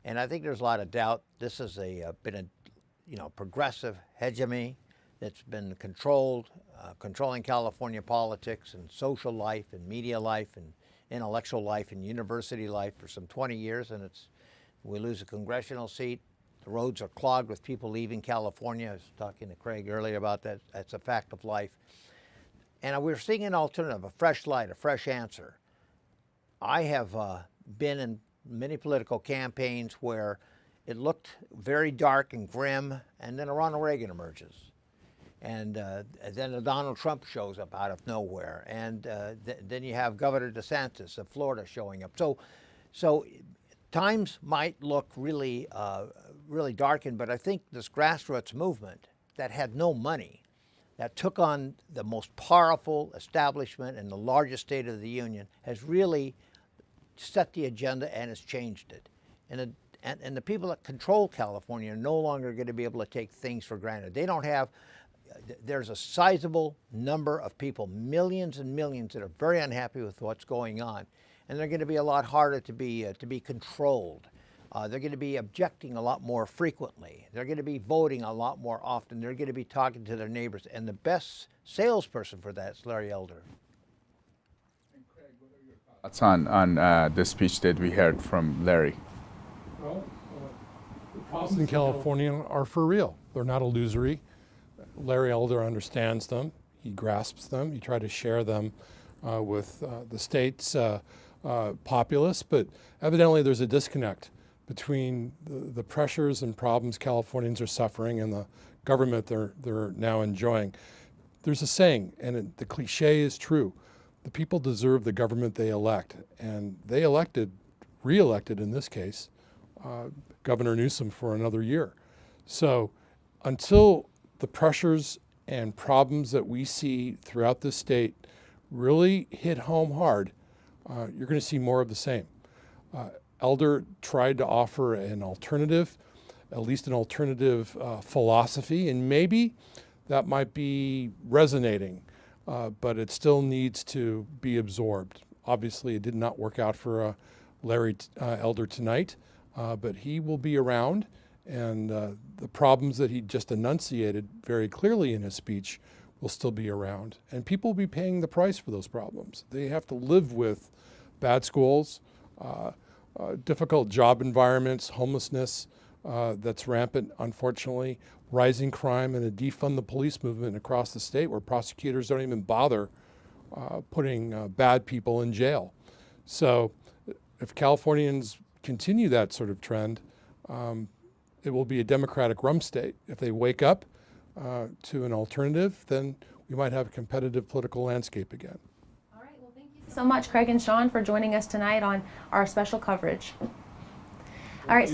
And I think there's a lot of doubt. This has been a progressive hegemony that's been controlling California politics and social life and media life and intellectual life and university life for some 20 years. And we lose a congressional seat. The roads are clogged with people leaving California. I was talking to Craig earlier about that. That's a fact of life. And we're seeing an alternative, a fresh light, a fresh answer. I have been in many political campaigns where it looked very dark and grim, and then a Ronald Reagan emerges. And then a Donald Trump shows up out of nowhere. And then you have Governor DeSantis of Florida showing up. So times might look really darkened, but I think this grassroots movement that had no money, that took on the most powerful establishment in the largest state of the union, has really set the agenda and has changed it. And the people that control California are no longer going to be able to take things for granted. They don't have, there's a sizable number of people, millions and millions, that are very unhappy with what's going on. And they're going to be a lot harder to be controlled. They're going to be objecting a lot more frequently. They're going to be voting a lot more often. They're going to be talking to their neighbors. And the best salesperson for that is Larry Elder. Thoughts on the speech that we heard from Larry? Well, the problems in California are for real. They're not illusory. Larry Elder understands them. He grasps them. He tried to share them with the state's populace. But evidently there's a disconnect between the pressures and problems Californians are suffering and the government they're now enjoying. There's a saying, and the cliche is true: the people deserve the government they elect. And they re-elected in this case, Governor Newsom for another year. So until the pressures and problems that we see throughout the state really hit home hard, you're going to see more of the same. Elder tried to offer an alternative, at least an alternative philosophy, and maybe that might be resonating, but it still needs to be absorbed. Obviously, it did not work out for Larry Elder tonight, but he will be around, and the problems that he just enunciated very clearly in his speech will still be around. And people will be paying the price for those problems. They have to live with bad schools, difficult job environments, homelessness that's rampant, unfortunately, rising crime, and a defund the police movement across the state where prosecutors don't even bother putting bad people in jail. So if Californians continue that sort of trend, it will be a Democratic rum state. If they wake up to an alternative, then we might have a competitive political landscape again. So much, Craig and Sean, for joining us tonight on our special coverage. All right,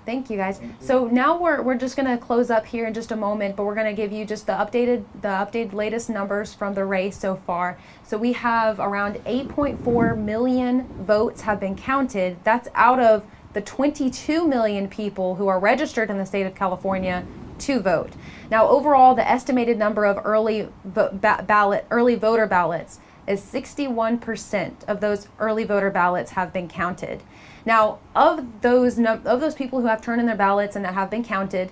thank you guys. So now we're just going to close up here in just a moment, but we're going to give you just the updated latest numbers from the race so far. So we have around 8.4 million votes have been counted. That's out of the 22 million people who are registered in the state of California to vote. Now, overall, the estimated number of early voter ballots is 61% of those early voter ballots have been counted. Now, of those people who have turned in their ballots and that have been counted,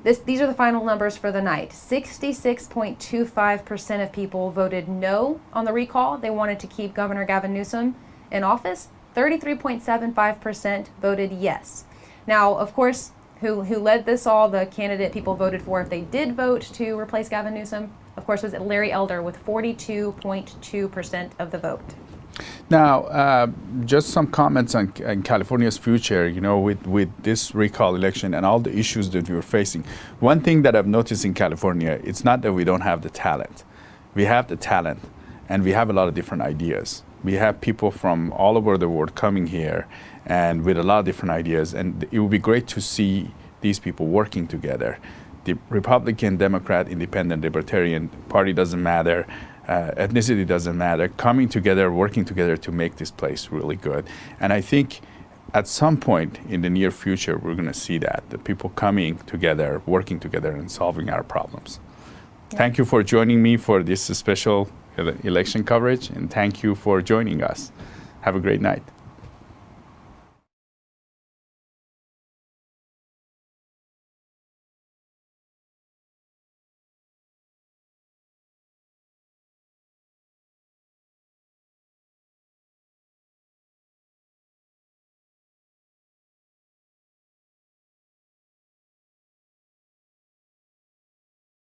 these are the final numbers for the night. 66.25% of people voted no on the recall. They wanted to keep Governor Gavin Newsom in office. 33.75% voted yes. Now, of course, who led this all, the candidate people voted for if they did vote to replace Gavin Newsom, of course, was Larry Elder with 42.2% of the vote. Now, just some comments on California's future, you know, with this recall election and all the issues that we're facing. One thing that I've noticed in California, it's not that we don't have the talent. We have the talent, and we have a lot of different ideas. We have people from all over the world coming here and with a lot of different ideas, and it would be great to see these people working together. The Republican, Democrat, Independent, Libertarian Party doesn't matter, ethnicity doesn't matter, coming together, working together to make this place really good. And I think at some point in the near future, we're going to see that, the people coming together, working together, and solving our problems. Yeah. Thank you for joining me for this special election coverage, and thank you for joining us. Have a great night.